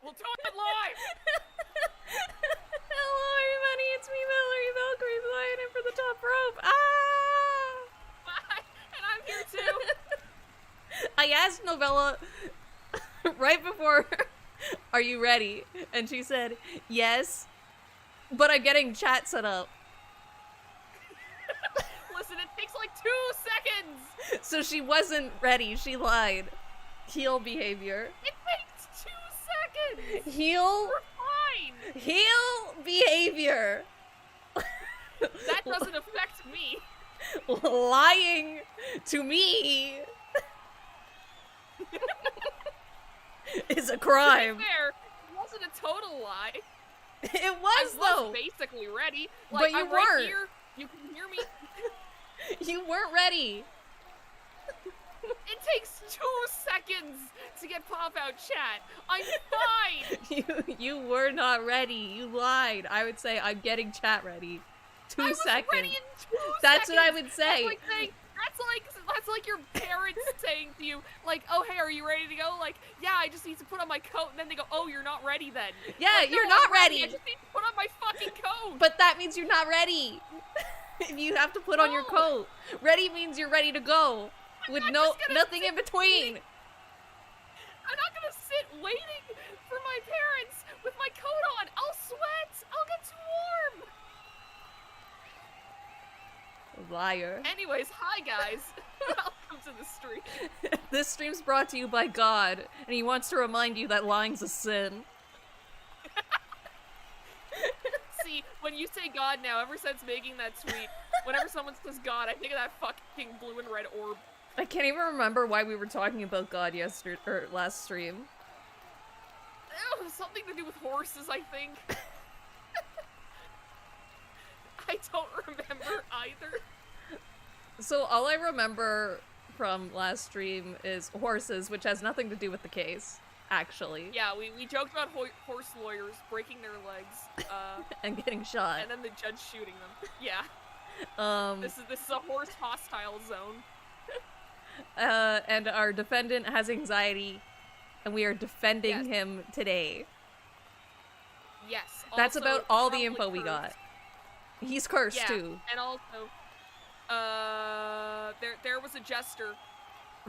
We'll do it live! Hello, everybody, it's me, Valerie Valkyrie, flying in for the top rope. Bye! And I'm here too! I asked Novella right before, are you ready? And she said, yes, but I'm getting chat set up. Listen, it takes like 2 seconds! So she wasn't ready, she lied. Heel behavior. It takes 2 seconds! Heel? We're fine! Heel behavior. That doesn't affect me. Lying to me is a crime. To be fair, it wasn't a total lie. It was, though. I was basically ready. Like, But you I'm weren't. right here. You can hear me. You weren't ready. It takes 2 seconds to get pop-out chat. I'm fine. You were not ready. You lied. I would say I'm getting chat ready. 2 seconds. I was ready in 2 That's seconds. what I would say. That's like your parents saying to you, like, oh, hey, are you ready to go? Like, yeah, I just need to put on my coat. And then they go, oh, you're not ready then. Yeah, like, you're no, not I'm ready. I just need to put on my fucking coat. But that means you're not ready. You have to put on your coat. Ready means you're ready to go. With nothing in between. I'm not gonna sit waiting for my parents with my coat on. I'll sweat. I'll get too warm. Liar. Anyways, hi guys. Welcome to the stream. This stream's brought to you by God, and he wants to remind you that lying's a sin. See, when you say God now, ever since making that tweet, whenever someone says God, I think of that fucking blue and red orb. I can't even remember why we were talking about God yesterday or last stream. Ew, something to do with horses, I think. I don't remember either. So all I remember from last stream is horses, which has nothing to do with the case, actually. Yeah, we joked about horse lawyers breaking their legs, and getting shot. and then the judge shooting them. Yeah. This is a horse hostile zone. And our defendant has anxiety, and we are defending him today. Yes. That's also about all the probably info we cursed. got. He's cursed too. And also, there was a jester,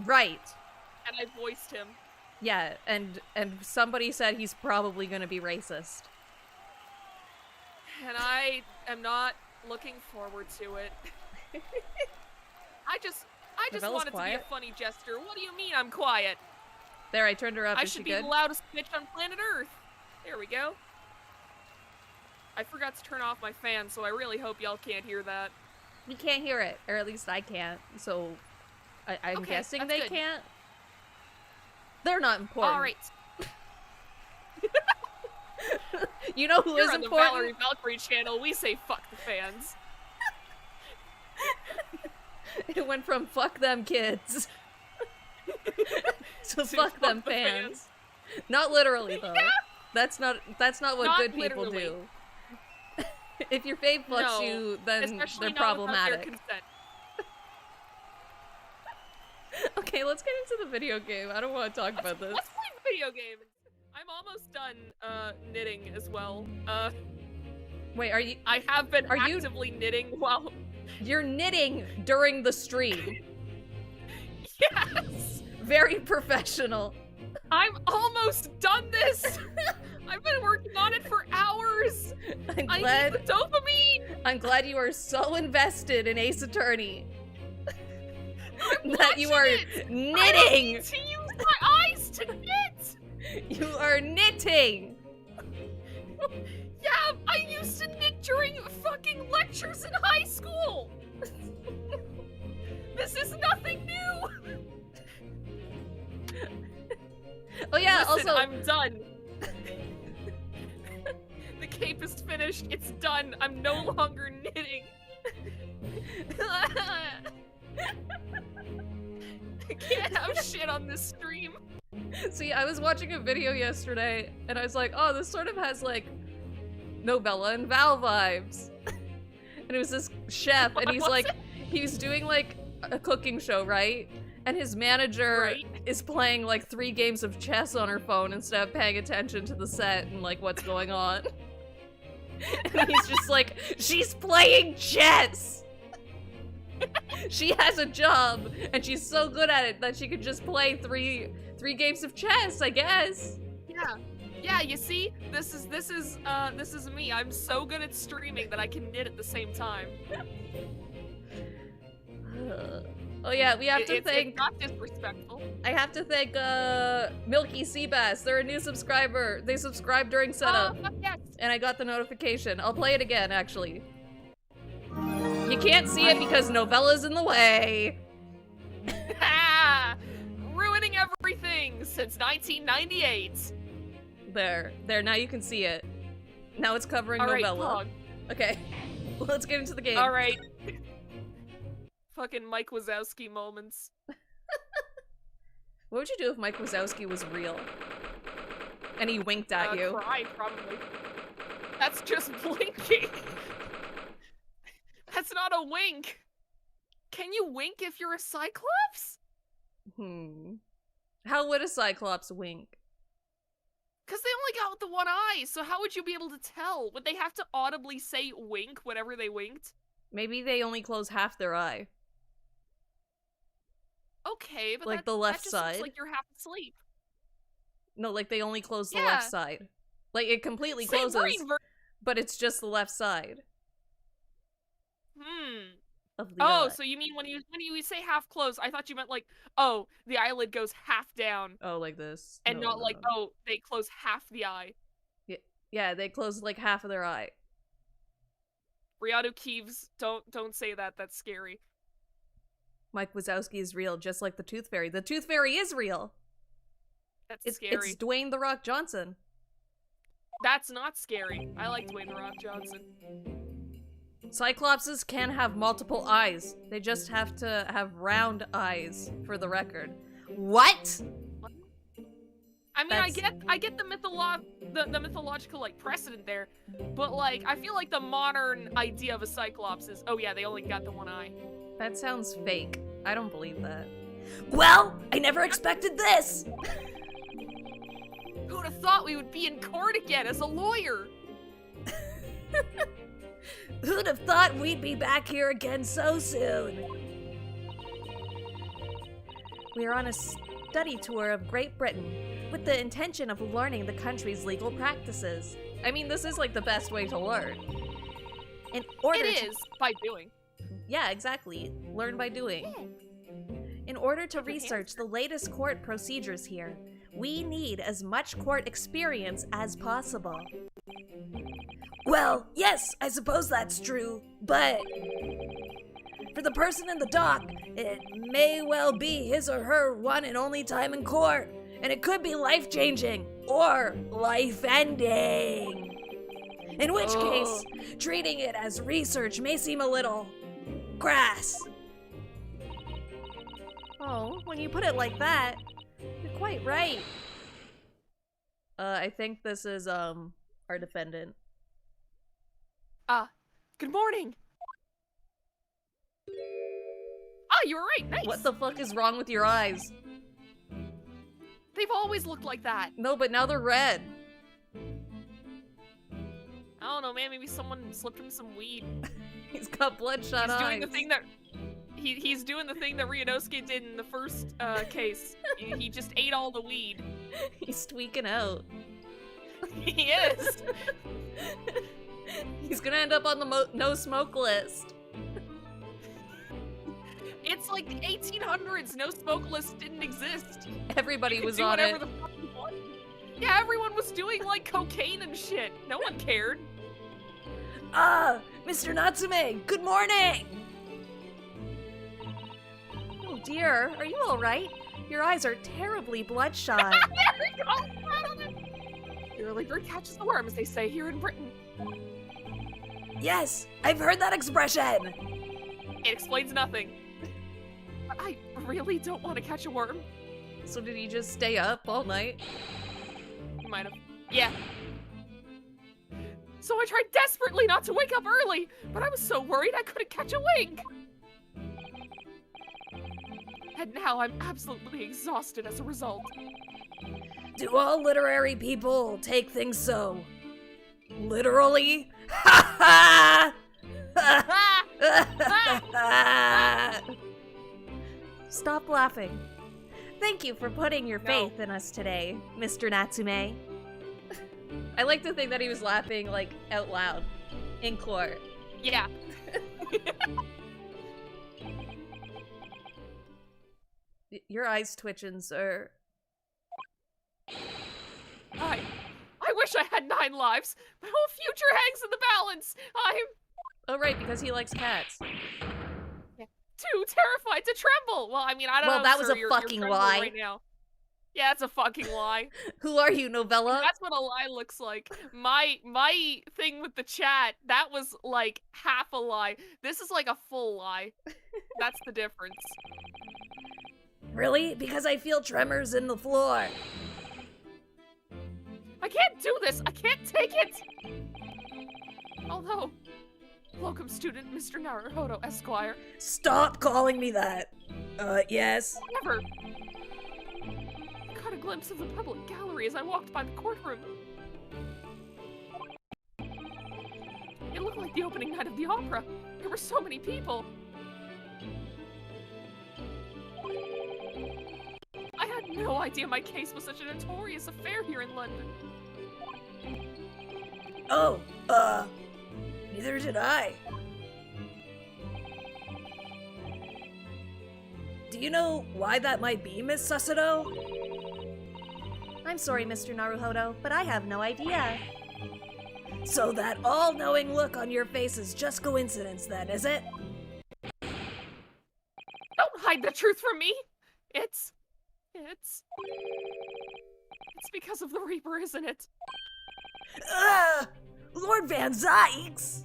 Right. and I voiced him. Yeah, and somebody said he's probably gonna be racist. And I am not looking forward to it. I just Novella's wanted quiet. to be a funny jester. What do you mean I'm quiet? There, I turned her up. I Is she should be good? the loudest bitch on planet Earth. There we go. I forgot to turn off my fan, so I really hope y'all can't hear that. We can't hear it, or at least I can't. So, I'm Okay, guessing that's they good. can't. They're not important. All right. You know who Here is on the important? Valerie Valkyrie channel, we say fuck the fans. It went from fuck them kids to fuck them the fans. Not literally though. Yeah. That's not what Not good people literally. do. If your fave fucks No, you, then especially they're not without their problematic. consent. Okay, let's get into the video game. I don't want to talk about this. Let's play video games. I'm almost done knitting as well. Wait, are you? I have been Are you- actively knitting while. You're knitting during the stream. Yes! Very professional. I'm almost done this! I've been working on it for hours! I'm I glad. need the dopamine! I'm glad you are so invested in Ace Attorney I'm that you are watching it. I don't knitting. need to use my eyes to knit! You are knitting. Yeah, I used to knit during fucking lectures in high school! This is nothing new! Oh yeah. Listen, also, I'm done. The cape is finished. It's done. I'm no longer knitting. I can't have shit on this stream. see, I was watching a video yesterday, and I was like, oh, this sort of has like Novella and Val vibes. And it was this chef, and he's What's like, he's doing like a cooking show, right? And his manager Right. is playing like 3 games of chess on her phone instead of paying attention to the set and like what's going on. And he's just like, she's playing chess! She has a job, and she's so good at it that she could just play three games of chess, I guess. Yeah. Yeah, you see? This is me. I'm so good at streaming that I can knit at the same time. Oh yeah, we have to thank... It's not disrespectful. I have to thank, Milky Seabass. They're a new subscriber. They subscribed during setup. Oh, fuck yes. And I got the notification. I'll play it again, actually. You can't see it because Novella's in the way. Ruining everything since 1998. There, now you can see it. Now it's covering All right, Novella. Okay, let's get into the game. All right. Fucking Mike Wazowski moments. What would you do if Mike Wazowski was real? And he winked at you? Cry, probably. That's just blinking. That's not a wink. Can you wink if you're a Cyclops? How would a Cyclops wink? Because they only got the one eye, so how would you be able to tell? Would they have to audibly say wink whenever they winked? Maybe they only close half their eye. Okay, but like the left that just side. Looks like you're half asleep. No, like they only close the left side. Like it completely Same closes, but it's just the left side. Of the eye. So you mean when you say half closed, I thought you meant like, oh, the eyelid goes half down. Oh, like this. And not like, oh, they close half the eye. Yeah, they close like half of their eye. Riado Keeves, don't say that, that's scary. Mike Wazowski is real, just like the Tooth Fairy. The Tooth Fairy is real! That's scary. It's Dwayne "The Rock" Johnson. That's not scary. I like Dwayne "The Rock" Johnson. Cyclopses can have multiple eyes. They just have to have round eyes, for the record. What? I mean, I get the mythological like precedent there, but like I feel like the modern idea of a Cyclops is, oh yeah, they only got the one eye. That sounds fake. I don't believe that. Well, I never expected this! Who'd have thought we would be in court again as a lawyer? Who'd have thought we'd be back here again so soon? We are on a study tour of Great Britain with the intention of learning the country's legal practices. I mean, this is like the best way to learn. It is, by doing. Yeah, exactly. Learn by doing. In order to research the latest court procedures here, we need as much court experience as possible. Well, yes, I suppose that's true, but for the person in the dock, it may well be his or her one and only time in court, and it could be life-changing or life-ending. In which case, treating it as research may seem a little crass. Oh, when you put it like that, you're quite right. I think this is, our defendant. Good morning. You were right, nice. What the fuck is wrong with your eyes? They've always looked like that. No, but now they're red. I don't know, man, maybe someone slipped him some weed. He's got bloodshot eyes. He's doing the thing that... He's doing the thing that Ryunosuke did in the first case. He just ate all the weed. He's tweaking out. He is. He's gonna end up on the no smoke list. It's like the 1800s. No smoke list didn't exist. Everybody was on it. it. Yeah, everyone was doing like cocaine and shit. No one cared. Mr. Natsume, good morning! Oh dear, are you alright? Your eyes are terribly bloodshot. There we go! The early bird catches the worm, as they say here in Britain. Yes, I've heard that expression! It explains nothing. But I really don't want to catch a worm. So did he just stay up all night? He might have. Yeah. So I tried desperately not to wake up early, but I was so worried I couldn't catch a wink. And now I'm absolutely exhausted as a result. Do all literary people take things so literally? Ha ha! Stop laughing. Thank you for putting your faith in us today, Mr. Natsume. I like to think that he was laughing, like, out loud in court. Yeah. Your eyes twitching, sir. I wish I had 9 lives. My whole future hangs in the balance. I'm... Oh, right, because he likes cats. too terrified to tremble. Well, I mean, I don't know. Well, that was sir, a you're fucking trembling lie. right now. Yeah, it's a fucking lie. Who are you, Novella? That's what a lie looks like. My thing with the chat, that was like half a lie. This is like a full lie. That's the difference. Really? Because I feel tremors in the floor. I can't do this. I can't take it. Although, welcome student Mr. Naruhodo, Esquire. Stop calling me that. Yes. Never. I caught a glimpse of the public gallery as I walked by the courtroom. It looked like the opening night of the opera. There were so many people. I had no idea my case was such a notorious affair here in London. Oh, neither did I. Do you know why that might be, Miss Susato? I'm sorry, Mr. Naruhodo, but I have no idea. So that all-knowing look on your face is just coincidence then, is it? Don't hide the truth from me! It's because of the Reaper, isn't it? Lord Van Zykes!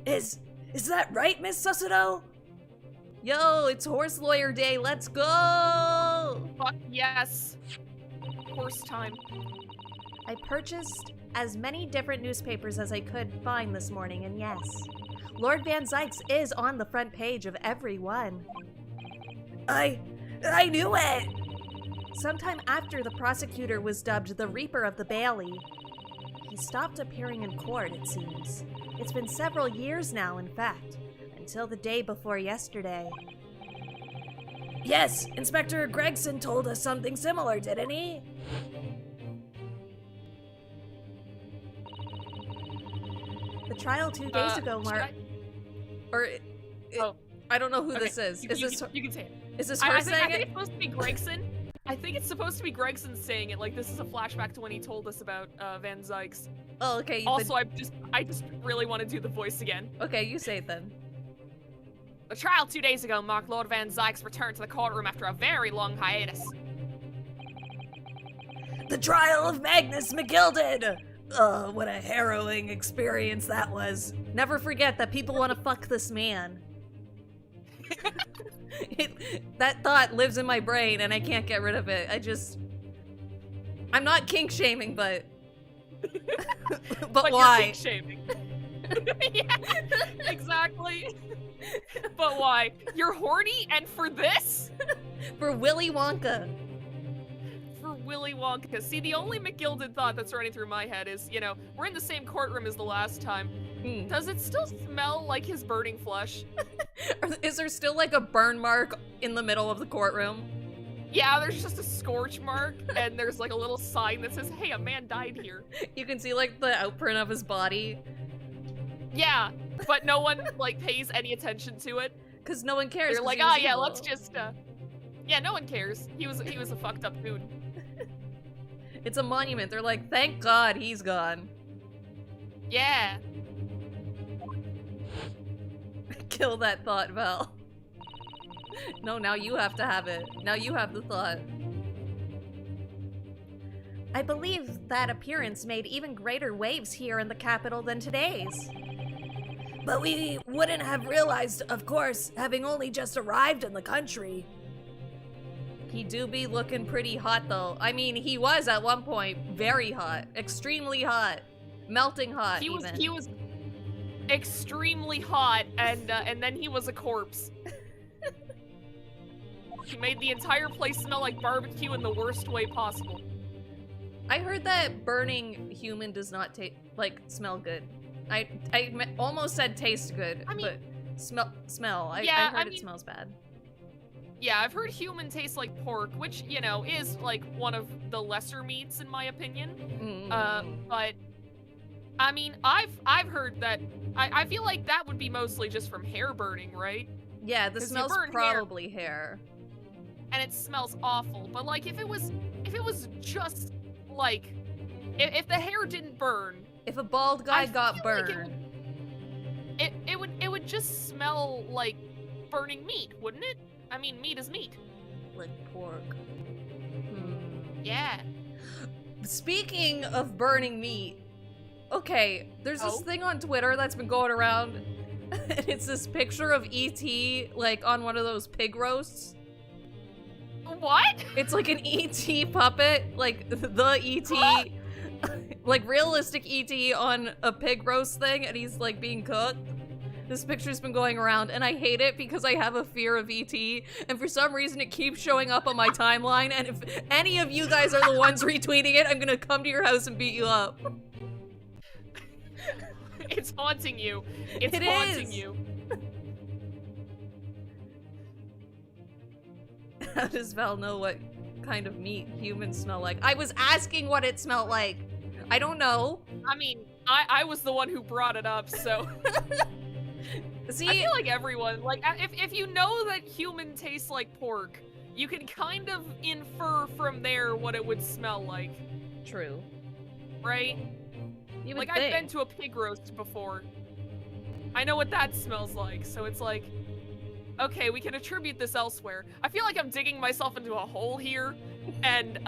Is that right, Miss Susato? Yo, it's horse lawyer day, let's go! Fuck yes. Horse time. I purchased as many different newspapers as I could find this morning, and yes, Lord Van Zykes is on the front page of every one. I knew it! Sometime after the prosecutor was dubbed the Reaper of the Bailey, he stopped appearing in court, it seems. It's been several years now, in fact, until the day before yesterday. Yes, Inspector Gregson told us something similar, didn't he? The trial 2 days ago, I don't know who this is. You can say it. Is this her saying I think it? it's supposed to be Gregson. I think it's supposed to be Gregson saying it. Like, this is a flashback to when he told us about Van Zykes. Oh, okay. Also, I just really want to do the voice again. Okay, you say it then. The trial 2 days ago marked Lord Van Zykes' return to the courtroom after a very long hiatus. The trial of Magnus McGilded! What a harrowing experience that was. Never forget that people want to fuck this man. That thought lives in my brain and I can't get rid of it. I'm not kink shaming, but but why? You're kink shaming. Yeah, exactly. But why? You're horny, and for this? For Willy Wonka. For Willy Wonka. See, the only McGilded thought that's running through my head is, we're in the same courtroom as the last time. Does it still smell like his burning flesh? Is there still like a burn mark in the middle of the courtroom? Yeah, there's just a scorch mark, and there's like a little sign that says, hey, a man died here. You can see like the outprint of his body. Yeah, but no one like pays any attention to it. Cause no one cares. They're like, oh yeah, let's just, yeah, no one cares. He was a fucked up dude. It's a monument. They're like, thank God he's gone. Yeah. Kill that thought, Val. No, now you have to have it. Now you have the thought. I believe that appearance made even greater waves here in the capital than today's. But we wouldn't have realized, of course, having only just arrived in the country. He do be looking pretty hot, though. I mean, he was at one point very hot. Extremely hot. Melting hot, extremely hot, and then he was a corpse. He made the entire place smell like barbecue in the worst way possible. I heard that burning human does not smell good. I almost said taste good, I mean, but smell. I heard it smells bad. Yeah, I've heard human tastes like pork, which, you know, is like one of the lesser meats in my opinion. But I mean, I've heard that I feel like that would be mostly just from hair burning, right? Yeah, the smell's probably hair. And it smells awful. But like if it was just like if the hair didn't burn, if a bald guy got burned, like it would just smell like burning meat, wouldn't it? I mean, meat is meat. Like pork. Yeah. Speaking of burning meat, okay, there's this thing on Twitter that's been going around, and it's this picture of E.T. like on one of those pig roasts. What? It's like an E.T. puppet, like the E.T. like realistic E.T. on a pig roast thing, and he's like being cooked. This picture's been going around, and I hate it because I have a fear of E.T., and for some reason it keeps showing up on my timeline, and if any of you guys are the ones retweeting it, I'm gonna come to your house and beat you up. It's haunting you. It's haunting you. How does Val know what kind of meat humans smell like? I was asking what it smelled like. I don't know. I mean, I was the one who brought it up, so... See, I feel like everyone, like, if you know that human tastes like pork, you can kind of infer from there what it would smell like. True. Right? You would like, think. I've been to a pig roast before. I know what that smells like, so it's like, okay, we can attribute this elsewhere. I feel like I'm digging myself into a hole here, and,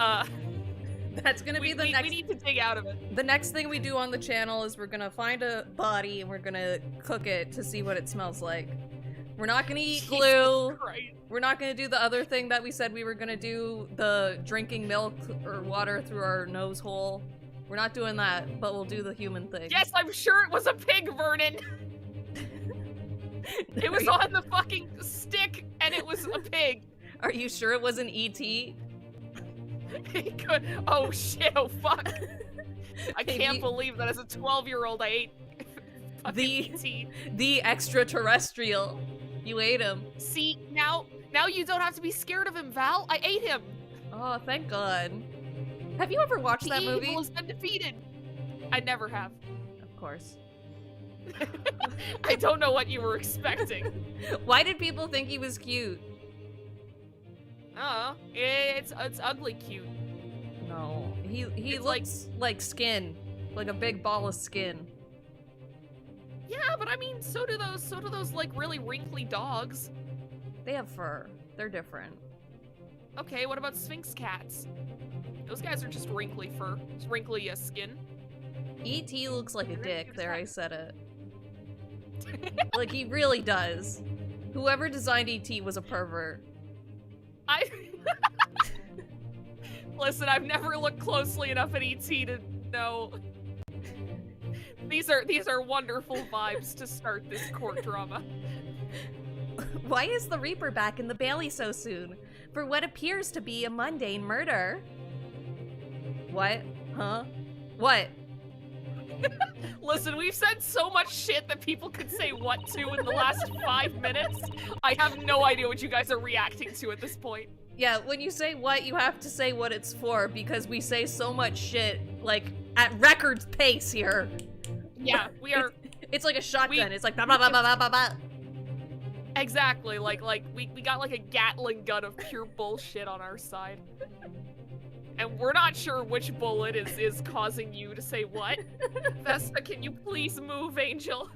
that's gonna be the next- we need to dig out of it. The next thing we do on the channel is we're gonna find a body and we're gonna cook it to see what it smells like. We're not gonna eat glue. We're not gonna do the other thing that we said we were gonna do, the drinking milk or water through our nose hole. We're not doing that, but we'll do the human thing. Yes, I'm sure it was a pig, Vernon! It was on the fucking stick, and it was a pig. Are you sure it wasn't E.T.? It could. Oh shit, oh fuck. I can't believe that as a 12-year-old I ate the extraterrestrial. You ate him. See, now you don't have to be scared of him, Val. I ate him. Oh, thank God. Have you ever watched that movie? The evil has been defeated. I never have. Of course. I don't know what you were expecting. Why did people think he was cute? It's ugly cute. No, he looks like skin, like a big ball of skin. Yeah, but I mean, so do those like really wrinkly dogs. They have fur. They're different. Okay, what about Sphinx cats? Those guys are just wrinkly fur, just wrinkly skin. E.T. looks like a dick. There, I said it. Like he really does. Whoever designed E.T. was a pervert. Listen, I've never looked closely enough at E.T. to know. These are wonderful vibes to start this court drama. Why is the Reaper back in the Bailey so soon? For what appears to be a mundane murder. What? Huh? What? Listen, we've said so much shit that people could say what to in the last 5 minutes. I have no idea what you guys are reacting to at this point. Yeah, when you say what, you have to say what it's for, because we say so much shit, like, at record pace here. Yeah, we are... It's like a shotgun. It's like blah blah blah blah blah blah. Exactly, like we got like a Gatling gun of pure bullshit on our side. And we're not sure which bullet is causing you to say what. Vesta, can you please move, Angel?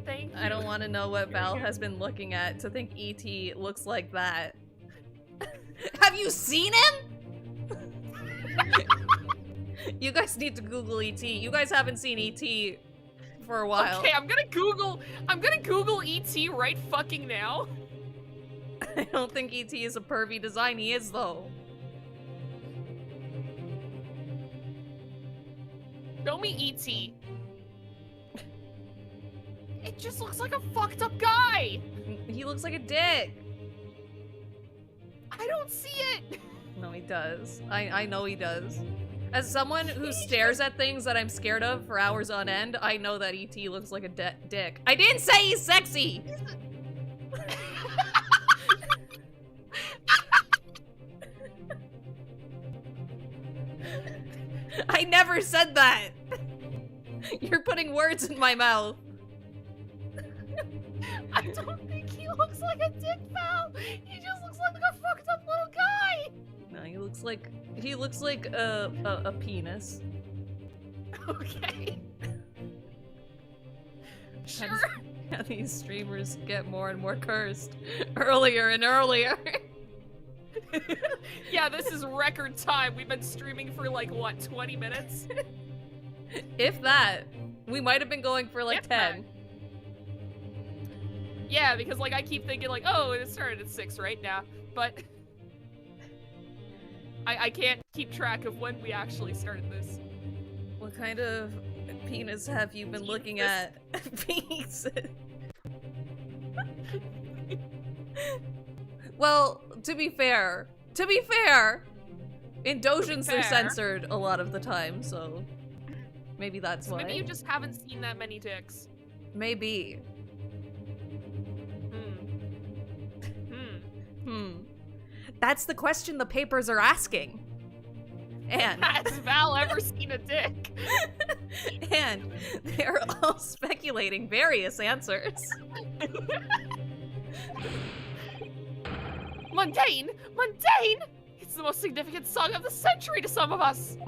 Thank you. I don't want to know what Val has been looking at to think E.T. looks like that. Have you seen him? You guys need to Google E.T. You guys haven't seen E.T. for a while. Okay, I'm gonna Google E.T. right fucking now. I don't think E.T. is a pervy design. He is, though. Show me E.T. just looks like a fucked up guy. He looks like a dick. I don't see it. No, he does. I know he does. As someone who stares at things that I'm scared of for hours on end, I know that E.T. looks like a dick. I didn't say he's sexy! I never said that! You're putting words in my mouth. I don't think he looks like a dick, Val. He just looks like a fucked up little guy. No, he looks like a penis. Okay. Sure. How these streamers get more and more cursed. Earlier and earlier. Yeah, this is record time. We've been streaming for like, what, 20 minutes? If that. We might have been going for like 10. Yeah, because like I keep thinking like, oh, it started at 6 right now, but I can't keep track of when we actually started this. What kind of penis have you been looking at? Penis. Well, to be fair, Indulgence are censored a lot of the time, so maybe that's why. Maybe you just haven't seen that many dicks. Maybe. That's the question the papers are asking. And has Val ever seen a dick? And they're all speculating various answers. Mundane! Mundane! It's the most significant song of the century to some of us!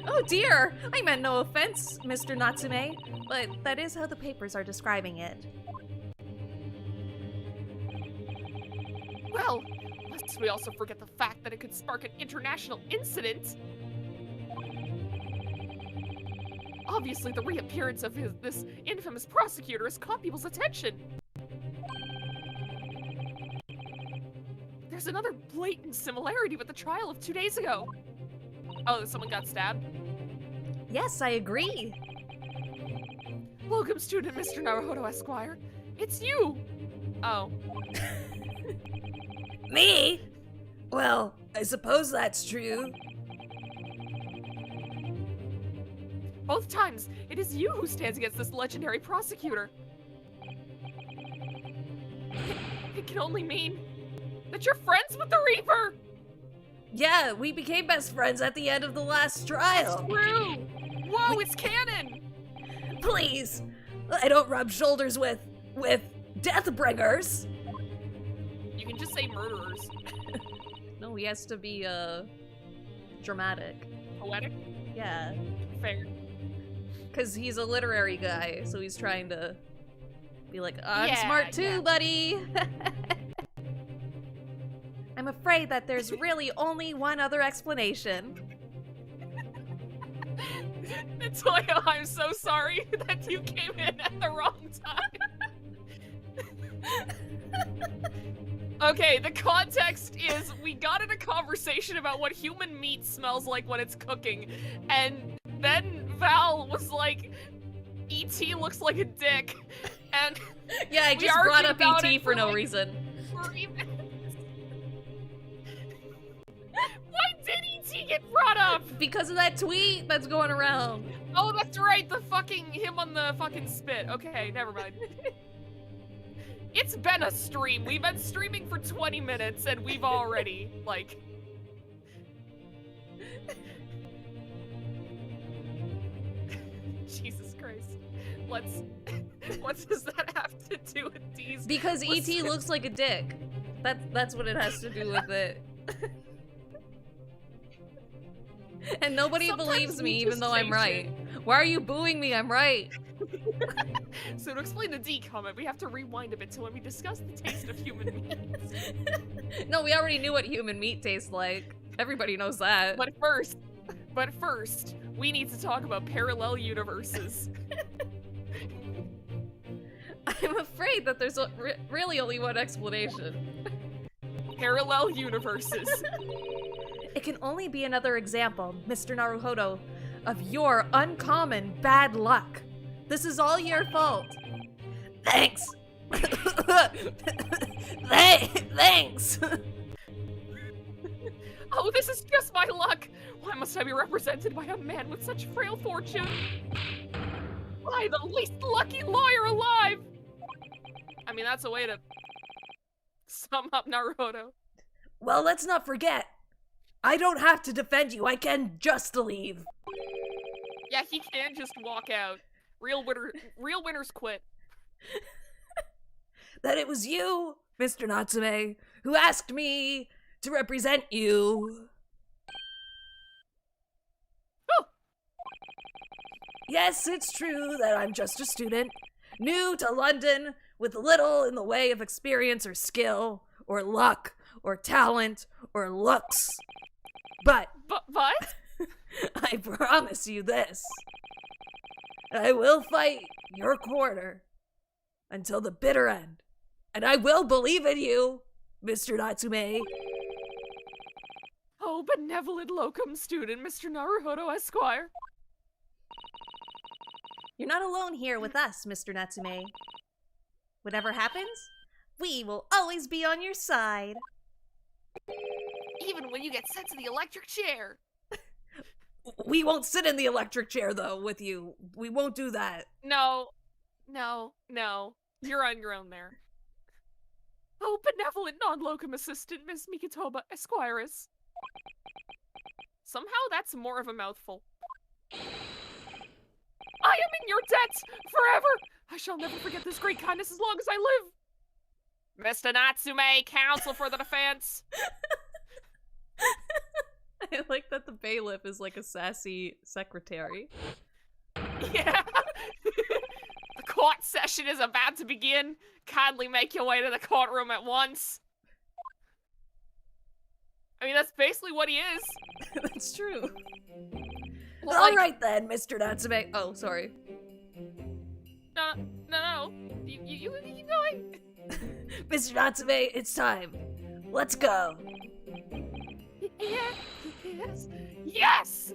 Oh dear! I meant no offense, Mr. Natsume, but that is how the papers are describing it. Well, lest we also forget the fact that it could spark an international incident. Obviously, the reappearance of this infamous prosecutor has caught people's attention. There's another blatant similarity with the trial of 2 days ago. Oh, someone got stabbed? Yes, I agree. Welcome, student Mr. Naruhodo Esquire. It's you! Oh. Me? Well, I suppose that's true. Both times, it is you who stands against this legendary prosecutor. It can only mean that you're friends with the Reaper! Yeah, we became best friends at the end of the last trial. True! Whoa, it's canon! Please! I don't rub shoulders with Deathbringers. You can just say murderers. No, he has to be, dramatic. Poetic? Yeah. Fair. Because he's a literary guy, so he's trying to be like, I'm Yeah, smart too, yeah. buddy! I'm afraid that there's really only one other explanation. Natoya, I'm so sorry that you came in at the wrong time. Okay, the context is we got in a conversation about what human meat smells like when it's cooking, and then Val was like, E.T. looks like a dick, and Yeah, I we just brought argued up about E.T. it for no like reason. 3 minutes. Why did E.T. get brought up? Because of that tweet that's going around. Oh, that's right, the fucking, him on the fucking spit. Okay, never mind. It's been a stream. We've been streaming for 20 minutes and we've already, like... Jesus Christ. What does that have to do with D's? Because E.T. looks like a dick. That's what it has to do with it. And nobody Sometimes believes me we even just though I'm change right. Why are you booing me? I'm right. So to explain the D comment, we have to rewind a bit to when we discuss the taste of human meat. No, we already knew what human meat tastes like. Everybody knows that. But first, we need to talk about parallel universes. I'm afraid that there's really only one explanation. Parallel universes. It can only be another example, Mr. Thanks. Thanks. Oh, this is just my luck. Why must I be represented by a man with such frail fortune? Why, the least lucky lawyer alive? I mean, that's a way to sum up Naruto. Well, let's not forget, I don't have to defend you. I can just leave. Yeah, he can just walk out. Real winners quit. That it was you, Mr. Natsume, who asked me to represent you. Oh. Yes, it's true that I'm just a student, new to London, with little in the way of experience or skill, or luck, or talent, or looks. But But? I promise you this. I will fight your corner until the bitter end. And I will believe in you, Mr. Natsume. Oh, benevolent locum student, Mr. Naruhodo Esquire. You're not alone here with us, Mr. Natsume. Whatever happens, we will always be on your side. Even when you get sent to the electric chair. We won't sit in the electric chair, though, with you. We won't do that. No. You're on your own there. Oh, benevolent non-locum assistant, Miss Mikitoba Esquires. Somehow that's more of a mouthful. I am in your debt forever! I shall never forget this great kindness as long as I live! Mr. Natsume, counsel for the defense! I like that the bailiff is like a sassy secretary. Yeah! The court session is about to begin. Kindly make your way to the courtroom at once. I mean, that's basically what he is. That's true. Well, All right then, Mr. Natsume. Oh, sorry. No. You keep going. Mr. Natsume, it's time. Let's go. Yes!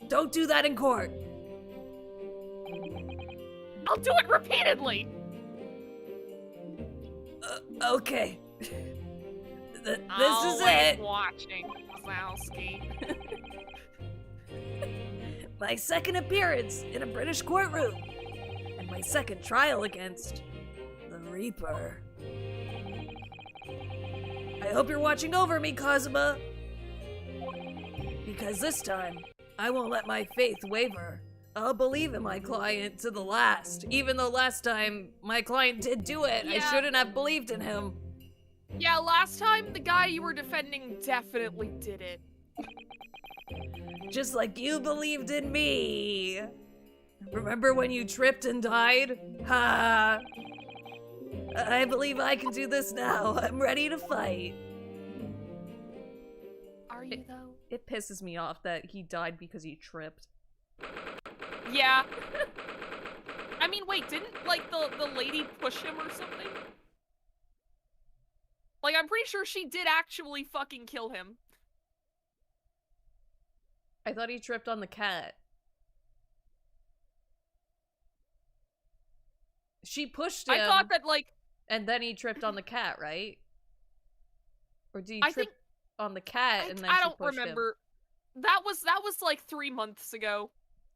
Don't do that in court. I'll do it repeatedly! Okay. This is Always it. watching, Wazowski. My second appearance in a British courtroom. And my second trial against the Reaper. I hope you're watching over me, Kazuma. Because this time, I won't let my faith waver. I'll believe in my client to the last. Even though last time, my client did do it. I Yeah. shouldn't have believed in him. Yeah, last time the guy you were defending definitely did it. Just like you believed in me. Remember when you tripped and died? Ha! I believe I can do this now. I'm ready to fight. Are you though? It pisses me off that he died because he tripped. Yeah. I mean, wait, didn't, like, the lady push him or something? Like, I'm pretty sure she did actually fucking kill him. I thought he tripped on the cat. She pushed him. I thought that, like... And then he tripped on the cat, right? Or did he I trip think... on the cat and then I she don't pushed remember. That was like 3 months ago.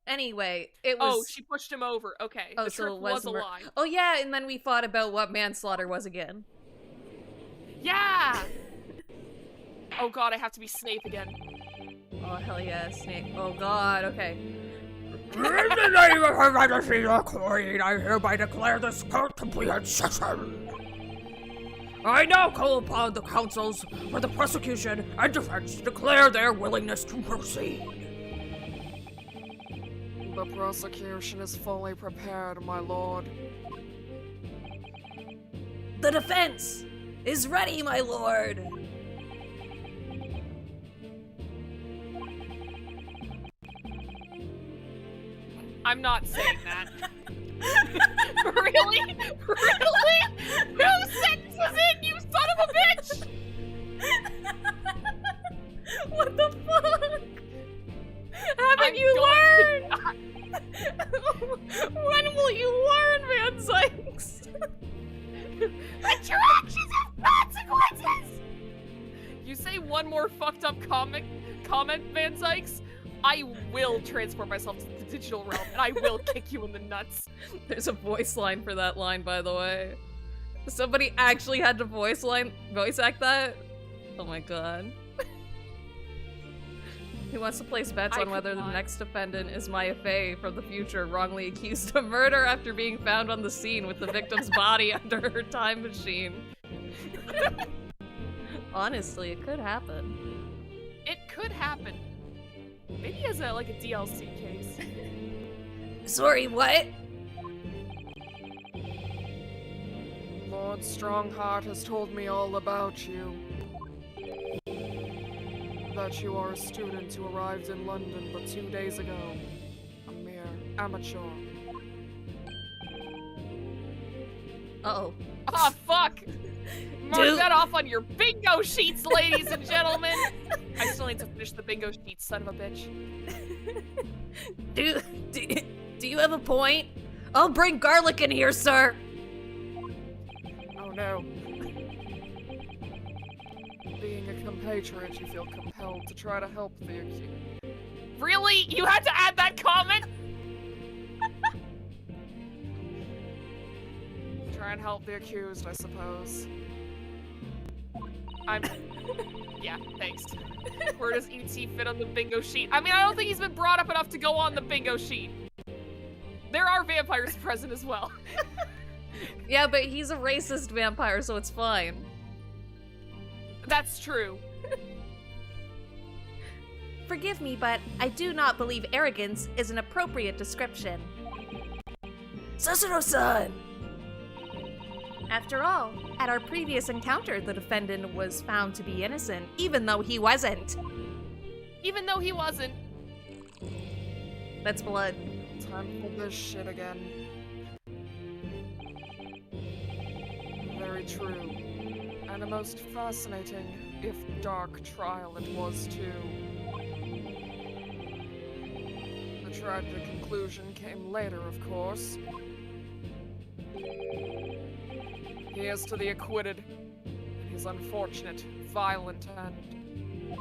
him? Anyway, it was... Oh, she pushed him over. Okay. Oh, The so trip it was a wasn't lie. Oh yeah, and then we fought about what manslaughter was again. Yeah! Oh god, I have to be Snape again. Oh hell yeah, Snake. Oh god, okay. In the name of Her Majesty the Queen, I hereby declare this court to be in session. I now call upon the counsels for the prosecution and defense to declare their willingness to proceed. The prosecution is fully prepared, my lord. The defense is ready, my lord. I'm not saying that. Really? Really? No sentences in, you son of a bitch! What the fuck? Haven't I'm you going learned? When will you learn, man? up comment, Van Zykes, I will transport myself to the digital realm and I will kick you in the nuts. There's a voice line for that line, by the way. Somebody actually had to voice act that? Oh my god. He wants to place bets on whether the next defendant is Maya Fey from the future, wrongly accused of murder after being found on the scene with the victim's body under her time machine. Honestly, it could happen. It could happen. Maybe as a DLC case. Sorry, what? Lord Strongheart has told me all about you. That you are a student who arrived in London but 2 days ago. A mere amateur. Uh-oh. Ah, fuck! Mark that off on your bingo sheets, ladies and gentlemen! I still need to finish the bingo sheets, son of a bitch. Do you have a point? I'll bring garlic in here, sir. Oh no. Being a compatriot, you feel compelled to try to help the accused. Really? You had to add that comment? Try and help the accused, I suppose. Yeah, thanks. Where does E.T. fit on the bingo sheet? I mean, I don't think he's been brought up enough to go on the bingo sheet. There are vampires present as well. Yeah, but he's a racist vampire, so it's fine. That's true. Forgive me, but I do not believe arrogance is an appropriate description. Susuno-san! After all, at our previous encounter, the defendant was found to be innocent, even though he wasn't. Even though he wasn't. That's blood. Time for this shit again. Very true. And a most fascinating, if dark, trial it was too. The tragic conclusion came later, of course. Here's to the acquitted, and his unfortunate, violent end.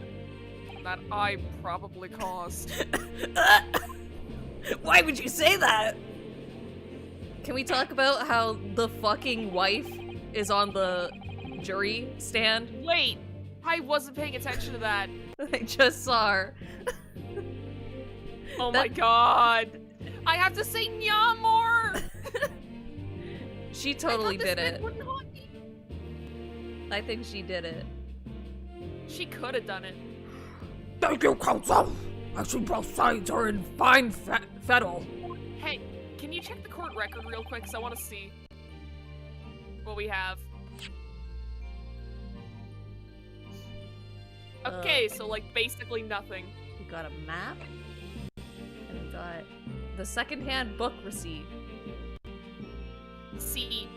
That I probably caused. Why would you say that? Can we talk about how the fucking wife is on the jury stand? Wait, I wasn't paying attention to that. I just saw her. Oh my god. I have to say nya more! She totally did it. Wouldn't haunt me. I think she did it. She could have done it. Thank you, counsel! I see both sides are in fine fettle. Hey, can you check the court record real quick? Because I want to see what we have. Okay, so like basically nothing. We got a map, and we got the secondhand book receipt. See,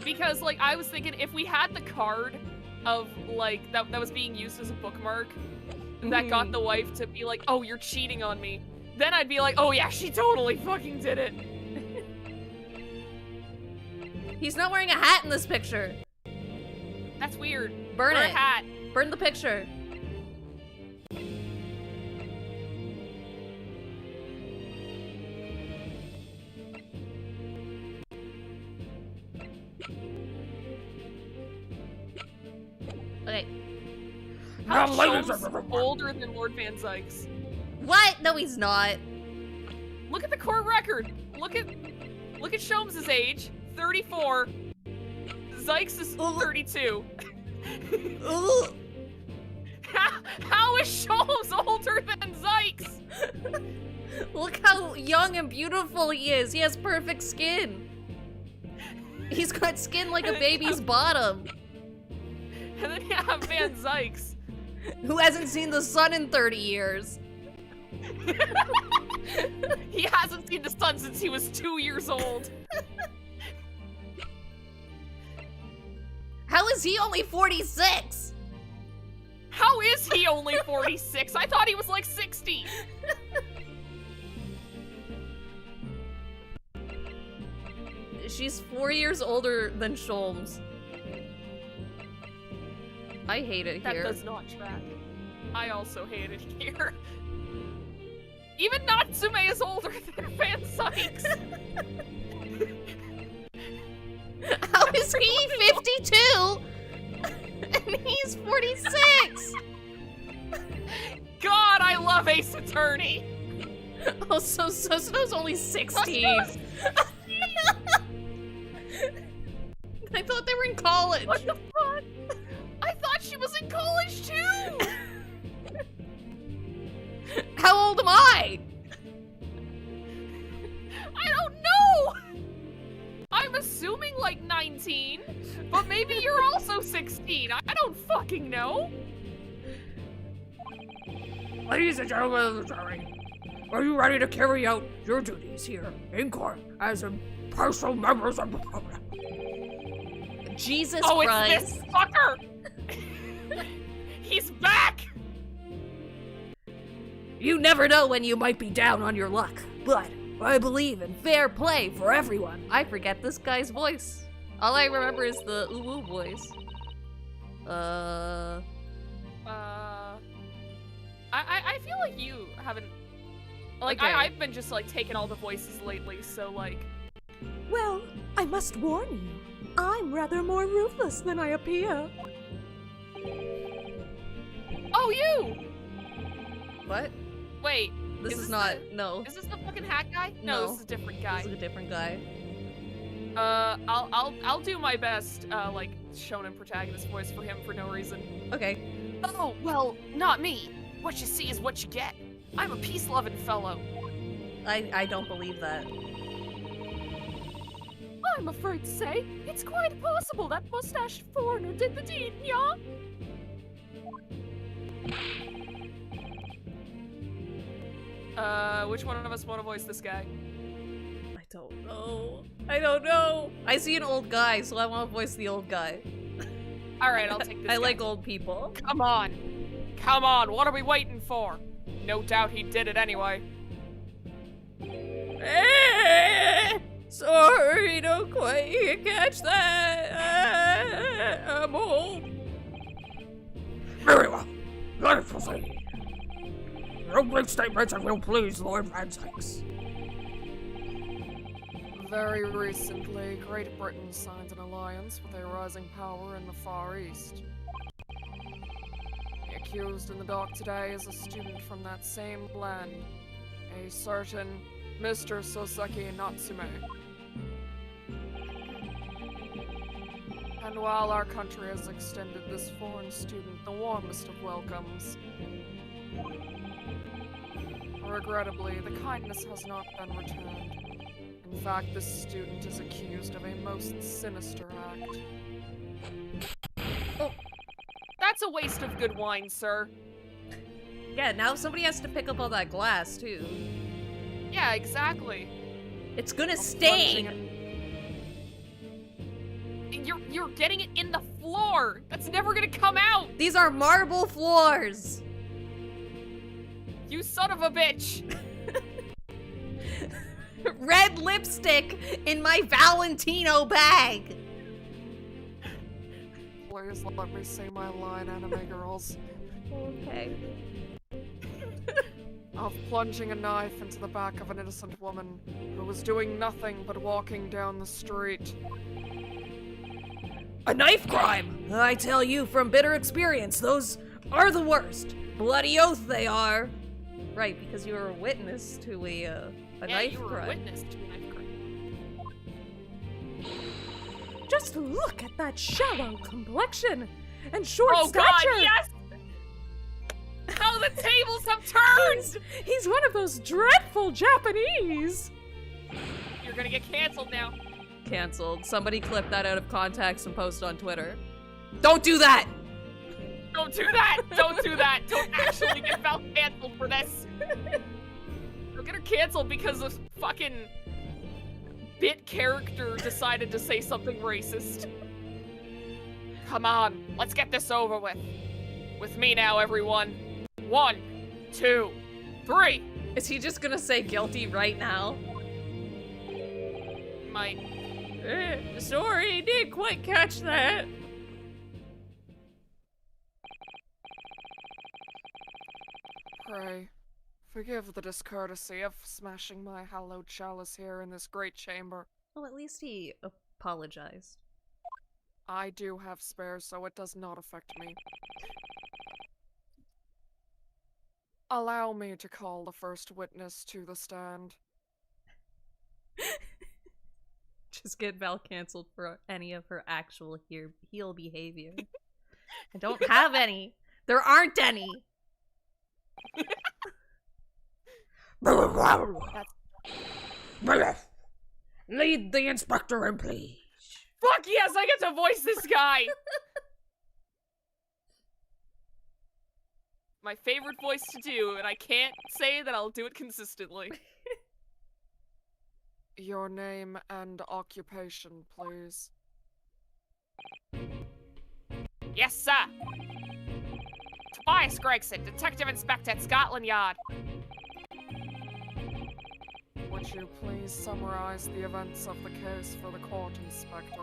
because like I was thinking if we had the card of like that was being used as a bookmark that got the wife to be like, oh, you're cheating on me, then I'd be like, oh yeah, she totally fucking did it. He's not wearing a hat in this picture. That's weird. Burn Wear it. a hat. Burn the picture. Okay. How Now, ladies Sholmes and gentlemen. older than Lord Van Zykes? What? No, he's not. Look at the court record. Look at Sholmes' age, 34. Zykes is 32. How is Sholmes older than Zykes? Look how young and beautiful he is. He has perfect skin. He's got skin like a baby's bottom. And then you have Van Zykes. Who hasn't seen the sun in 30 years? He hasn't seen the sun since he was 2 years old. How is he only 46? How is he only 46? I thought he was like 60. She's 4 years older than Sholmes. I hate it That here. does not track. I also hate it here. Even Natsume is older than Van Sykes. How is he 52? And he's 46! God, I love Ace Attorney. Oh, so Snow's only 16. I thought they were in college. What the fuck? I thought she was in college too. How old am I? I don't know. I'm assuming like 19, but maybe you're also 16. I don't fucking know. Ladies and gentlemen of the jury, are you ready to carry out your duties here in court as impartial members of the public? Jesus Oh, Christ. it's this fucker. He's back. You never know when you might be down on your luck, but I believe in fair play for everyone. I forget this guy's voice. All I remember is the ooh voice. I feel like you haven't. Like, Okay. I've been just like taking all the voices lately, so like. Well, I must warn you, I'm rather more ruthless than I appear. Oh, you! What? Wait. This is this not. the- No. Is this the fucking hat guy? No. This is a different guy. This is a different guy. I'll do my best, like, shonen protagonist voice for him for no reason. Okay. Oh, well, not me. What you see is what you get. I'm a peace-loving fellow. I don't believe that. I'm afraid to say, it's quite possible that mustached foreigner did the deed, yeah? Which one of us want to voice this guy? I don't know. I don't know. I see an old guy, so I want to voice the old guy. Alright, I'll take this I guy. like old people. Come on. Come on, what are we waiting for? No doubt he did it anyway. Sorry, don't quite catch that. I'm old. Very well. Let us proceed. Your great statements and will please Lord Van Sykes. Very recently, Great Britain signed an alliance with a rising power in the Far East. The accused in the dock today is a student from that same land, a certain Mr. Soseki Natsume. And while our country has extended this foreign student the warmest of welcomes, regrettably, the kindness has not been returned. In fact, this student is accused of a most sinister act. Oh, that's a waste of good wine, sir. Yeah, now somebody has to pick up all that glass, too. Yeah, exactly. It's gonna Plunging stain! You're getting it in the floor! That's never gonna come out! These are marble floors! You son of a bitch! Red lipstick in my Valentino bag! Please let me say my line, anime girls. Okay. Of plunging a knife into the back of an innocent woman who was doing nothing but walking down the street. A knife crime! I tell you from bitter experience, those are the worst. Bloody oath they are. Right, because you were a witness to a Yeah, knife you were crime. a witness to a knife crime. Just look at that shallow complexion and short Oh stature. god, yes! How the tables have turned! He's one of those dreadful Japanese. You're gonna get canceled now. Cancelled. Somebody clip that out of context and post on Twitter. Don't do that! Don't do that! Don't do that! Don't actually get Val canceled for this! You're gonna cancel because a fucking bit character decided to say something racist. Come on, let's get this over with. With me now, everyone. 1, 2, 3. Is he just gonna say guilty right now? Might. Sorry, didn't quite catch that. Pray, forgive the discourtesy of smashing my hallowed chalice here in this great chamber. Well, at least he apologized. I do have spares, so it does not affect me. Allow me to call the first witness to the stand. Just get Val canceled for any of her actual heel behavior. I don't have any. There aren't any. Lead the inspector in, please. Fuck yes, I get to voice this guy! My favorite voice to do, and I can't say that I'll do it consistently. Your name and occupation, please. Yes, sir. Tobias Gregson, Detective Inspector at Scotland Yard. Would you please summarize the events of the case for the court, Inspector?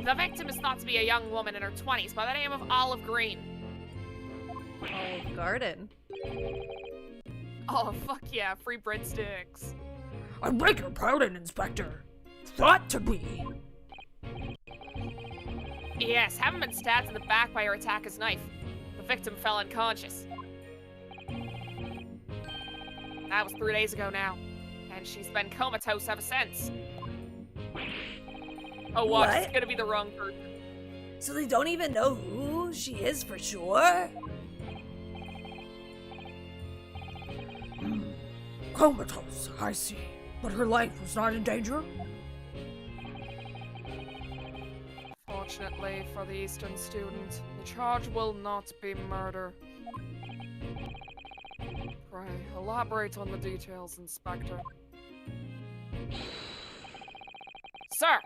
The victim is thought to be a young woman in her 20s by the name of Olive Green. Olive Garden. Oh, fuck yeah, free breadsticks. I beg your pardon, Inspector. Thought to be. Yes, having been stabbed in the back by her attacker's knife. The victim fell unconscious. That was 3 days ago now, and she's been comatose ever since. Oh, watch, What? it's gonna be the wrong person. So they don't even know who she is for sure? Comatose, I see. But her life was not in danger? Fortunately for the Eastern student, the charge will not be murder. Pray, elaborate on the details, Inspector. Sir,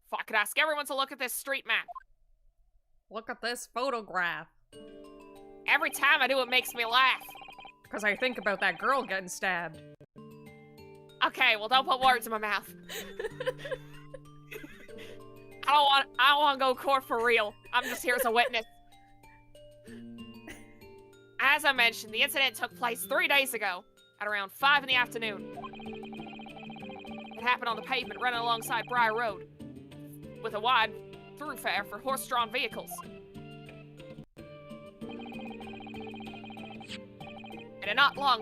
if I could ask everyone to look at this street map. Look at this photograph. Every time I do, it makes me laugh. Because I think about that girl getting stabbed. Okay, well, don't put words in my mouth. I don't want to go to court for real. I'm just here as a witness. As I mentioned, the incident took place 3 days ago at around 5 in the afternoon. It happened on the pavement running alongside Briar Road with a wide thoroughfare for horse-drawn vehicles. It had not long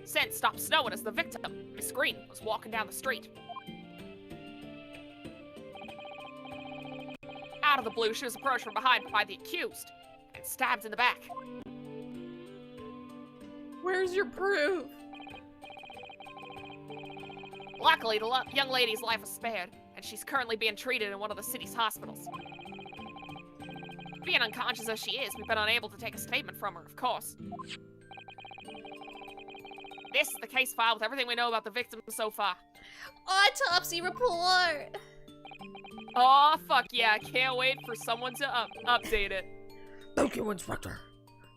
since stopped snowing as the victim, Miss Green, was walking down the street. Out of the blue, she was approached from behind by the accused and stabbed in the back. Where's your proof? Luckily, the young lady's life was spared, and she's currently being treated in one of the city's hospitals. Being unconscious as she is, we've been unable to take a statement from her, of course. This is the case file with everything we know about the victim so far. Autopsy report! Oh, fuck yeah, I can't wait for someone to update it. Thank you, Inspector.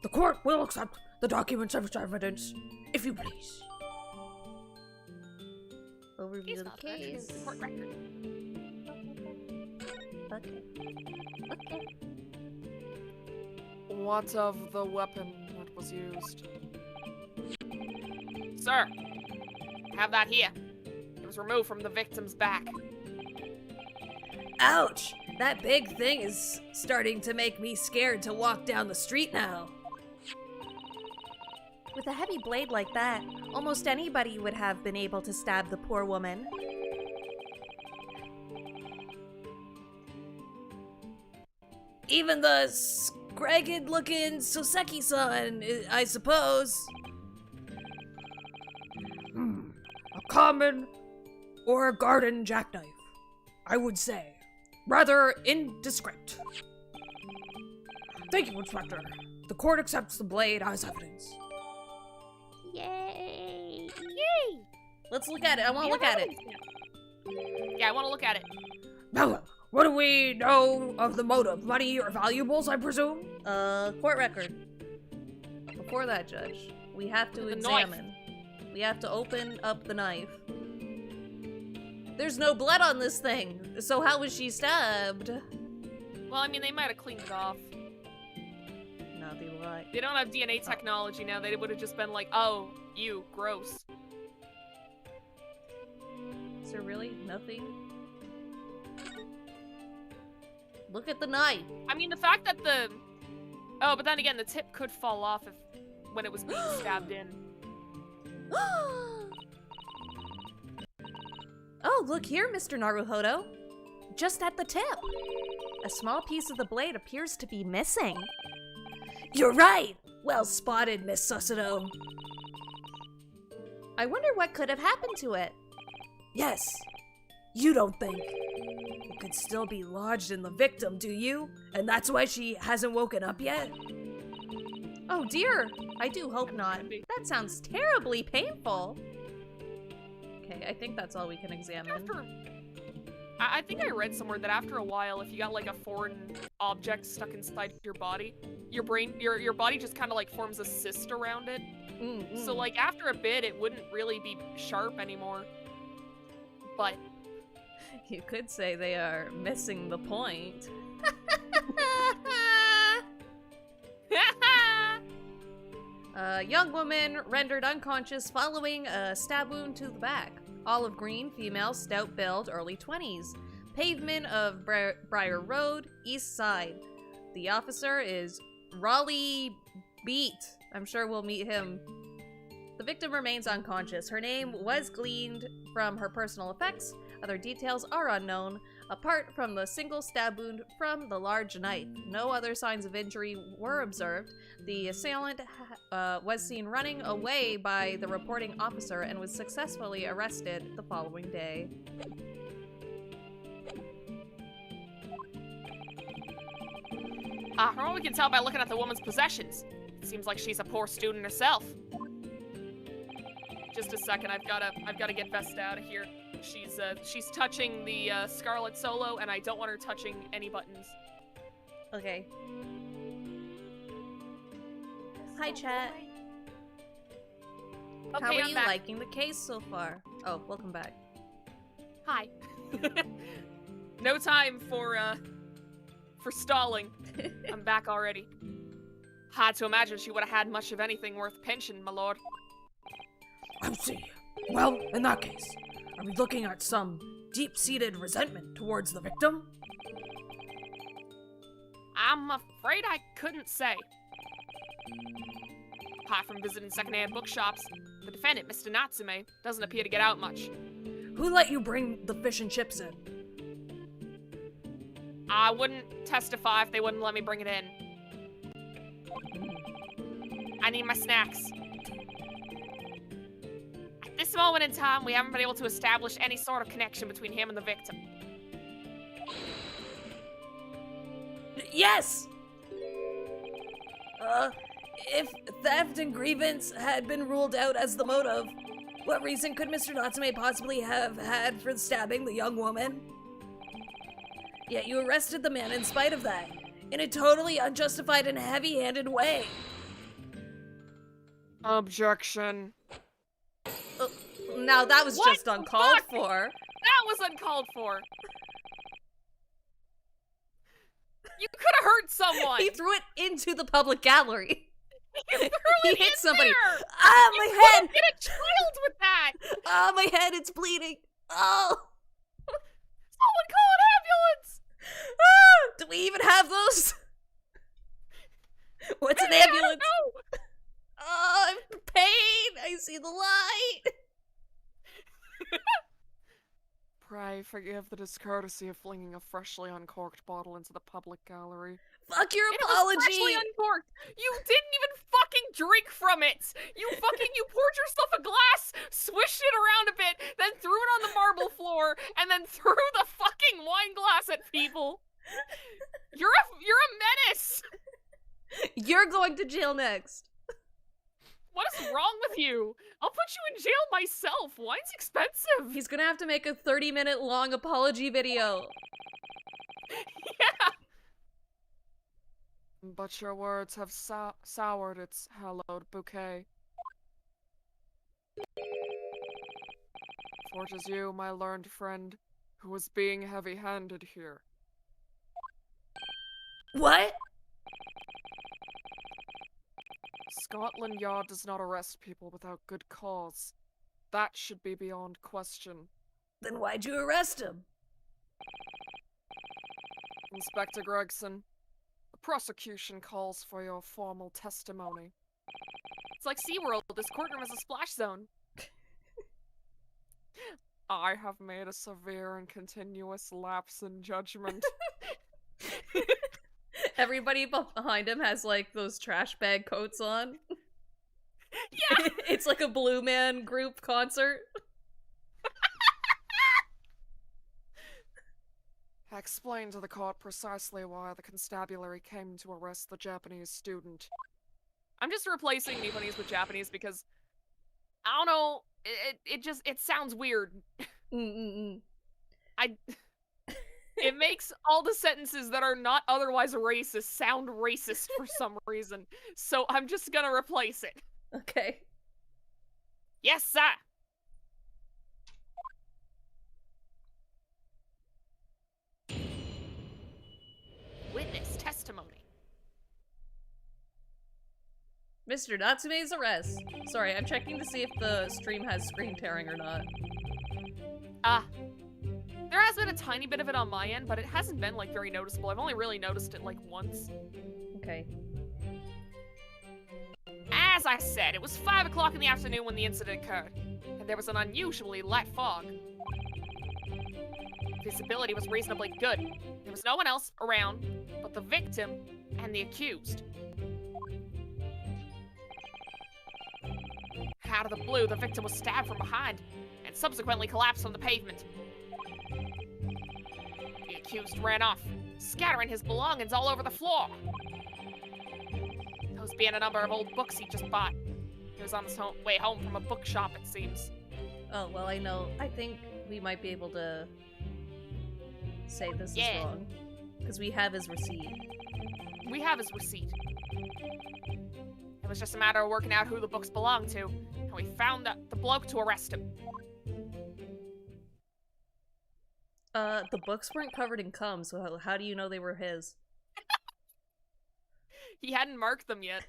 The court will accept the documents as evidence, if you please. Overview of the case. Court record. Okay. Okay. What of the weapon that was used? Sir, I have that here. It was removed from the victim's back. Ouch! That big thing is starting to make me scared to walk down the street now. With a heavy blade like that, almost anybody would have been able to stab the poor woman. Even the scragged-looking Soseki-san, I suppose. A common or a garden jackknife, I would say. Rather indiscreet. Thank you, Inspector. The court accepts the blade as evidence. Yay! Yay! Let's look at it. I want to look at it. Yeah, I want to look at it. Now, what do we know of the motive? Money or valuables, I presume? Court record. Before that, Judge, we have to The examine. We have to open up the knife. There's no blood on this thing, so how was she stabbed? Well, I mean, they might have cleaned it off. No, they lied. They don't have DNA technology now. They would have just been like, oh, you, gross. Is there really nothing? Look at the knife. I mean, the fact that the... Oh, but then again, the tip could fall off when it was being stabbed in. Oh, look here, Mr. Naruhodo. Just at the tip. A small piece of the blade appears to be missing. You're right! Well spotted, Miss Sussado. I wonder what could have happened to it. Yes. You don't think it could still be lodged in the victim, do you? And that's why she hasn't woken up yet? Oh dear, I do hope not. That sounds terribly painful. Okay, I think that's all we can examine. I think I read somewhere that after a while, if you got like a foreign object stuck inside your body, your body just kind of like forms a cyst around it. So like after a bit, it wouldn't really be sharp anymore. But You could say they are missing the point. A young woman rendered unconscious following a stab wound to the back. Olive green, female, stout build, early 20s. Pavement of Briar Road, east side. The officer is Raleigh Beat. I'm sure we'll meet him. The victim remains unconscious. Her name was gleaned from her personal effects. Other details are unknown, apart from the single stab wound from the large knife. No other signs of injury were observed. The assailant was seen running away by the reporting officer and was successfully arrested the following day. from what we can tell by looking at the woman's possessions, it seems like she's a poor student herself. Just a second, I've gotta get Vesta out of here. She's touching the Scarlet Solo, and I don't want her touching any buttons. Okay. Hi, chat. Okay, How are I'm you back. liking the case so far? Oh, welcome back. Hi. No time for stalling. I'm back already. Hard to imagine she would have had much of anything worth pinching, my lord. I see. Well, in that case, are we looking at some deep-seated resentment towards the victim? I'm afraid I couldn't say. Apart from visiting secondhand bookshops, the defendant, Mr. Natsume, doesn't appear to get out much. Who let you bring the fish and chips in? I wouldn't testify if they wouldn't let me bring it in. I need my snacks. At this moment in time, we haven't been able to establish any sort of connection between him and the victim. Yes! If theft and grievance had been ruled out as the motive, what reason could Mr. Natsume possibly have had for stabbing the young woman? Yet you arrested the man in spite of that, in a totally unjustified and heavy-handed way. Objection. Now that was What just the uncalled fuck? for. That was uncalled for. You could have hurt someone. He threw it into the public gallery. You threw He it hit in somebody. there. Ah, You my could've head! hit a child with that. Ah, my head, it's bleeding. Oh! Someone call an ambulance. Ah, do we even have those? What's an Maybe, I don't ambulance? know. Oh, I'm in pain. I see the light. Pray forgive the discourtesy of flinging a freshly uncorked bottle into the public gallery. Fuck your It was freshly apology. uncorked. You didn't even fucking drink from it. You poured yourself a glass, swished it around a bit, then threw it on the marble floor, and then threw the fucking wine glass at people. You're a menace. You're going to jail next. What is wrong with you? I'll put you in jail myself. Wine's expensive. He's gonna have to make a 30-minute long apology video. Yeah. But your words have soured its hallowed bouquet. For it is you, my learned friend, who is being heavy-handed here. What? Scotland Yard does not arrest people without good cause. That should be beyond question. Then why'd you arrest him? Inspector Gregson, the prosecution calls for your formal testimony. It's like SeaWorld, this courtroom is a splash zone. I have made a severe and continuous lapse in judgment. Everybody behind him has, like, those trash bag coats on. Yeah! It's like a Blue Man Group concert. I explained to the court precisely why the constabulary came to arrest the Japanese student. I'm just replacing Nipponese with Japanese because, I don't know, it sounds weird. It makes all the sentences that are not otherwise racist sound racist for some reason. So I'm just gonna replace it. Okay. Yes, sir! Witness testimony. Mr. Natsume's arrest. Sorry, I'm checking to see if the stream has screen tearing or not. There has been a tiny bit of it on my end, but it hasn't been, like, very noticeable. I've only really noticed it, like, once. Okay. As I said, it was 5 o'clock in the afternoon when the incident occurred, and there was an unusually light fog. Visibility was reasonably good. There was no one else around but the victim and the accused. Out of the blue, the victim was stabbed from behind and subsequently collapsed on the pavement. The accused ran off, scattering his belongings all over the floor. Those being a number of old books he just bought. He was on his way home from a bookshop, it seems. Oh, well, I know. I think we might be able to say this is wrong. Because we have his receipt. We have his receipt. It was just a matter of working out who the books belonged to, and we found the bloke to arrest him. The books weren't covered in cum, so how do you know they were his? He hadn't marked them yet.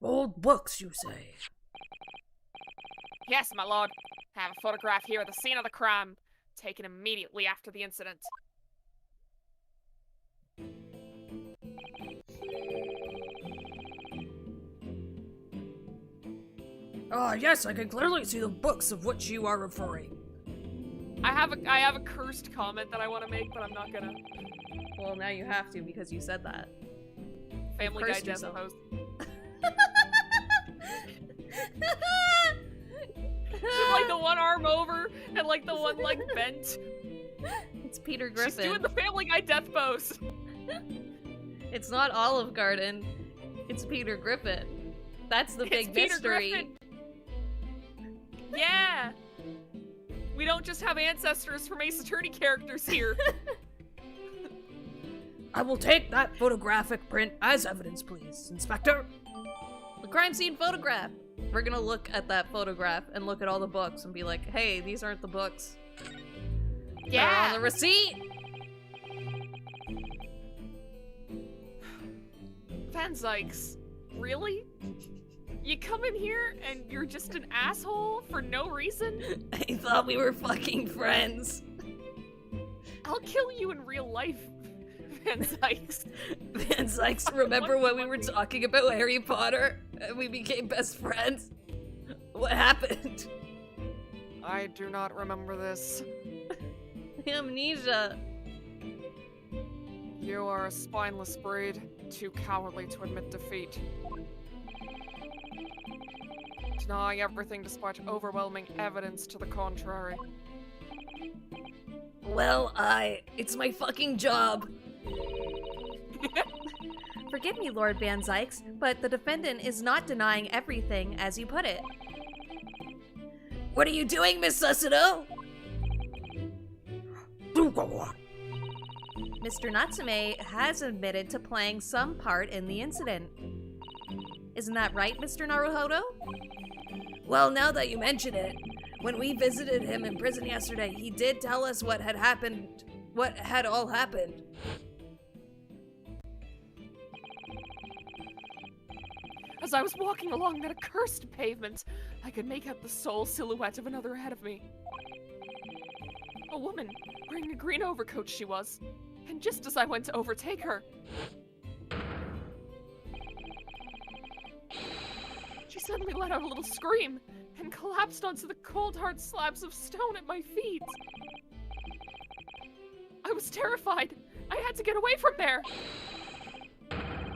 Old books, you say? Yes, my lord. I have a photograph here of the scene of the crime, taken immediately after the incident. Yes, I can clearly see the books of which you are referring. I have a cursed comment that I want to make, but I'm not gonna. Well, now you have to because you said that. Family Guy cursed death yourself. post. Like the one arm over and like the one leg bent. It's Peter Griffin. She's doing the Family Guy death pose. It's not Olive Garden. It's Peter Griffin. That's the big Peter mystery. Griffin. Yeah. We don't just have ancestors from Ace Attorney characters here. I will take that photographic print as evidence, please, Inspector. The crime scene photograph. We're gonna look at that photograph and look at all the books and be like, hey, these aren't the books. They're on the receipt. Van Zykes, really? You come in here and you're just an asshole for no reason? I thought we were fucking friends. I'll kill you in real life, Van Zykes. Van Zykes, remember when we were talking about Harry Potter and we became best friends? What happened? I do not remember this. Amnesia. You are a spineless breed, too cowardly to admit defeat. Denying everything despite overwhelming evidence to the contrary. Well, it's my fucking job. Forgive me, Lord Van Zykes, but the defendant is not denying everything as you put it. What are you doing, Miss Sussado? Mr. Natsume has admitted to playing some part in the incident. Isn't that right, Mr. Naruhodo? Well, now that you mention it, when we visited him in prison yesterday, he did tell us what had happened, what had all happened. As I was walking along that accursed pavement, I could make out the sole silhouette of another ahead of me. A woman, wearing a green overcoat she was, and just as I went to overtake her, she suddenly let out a little scream and collapsed onto the cold, hard slabs of stone at my feet. I was terrified. I had to get away from there.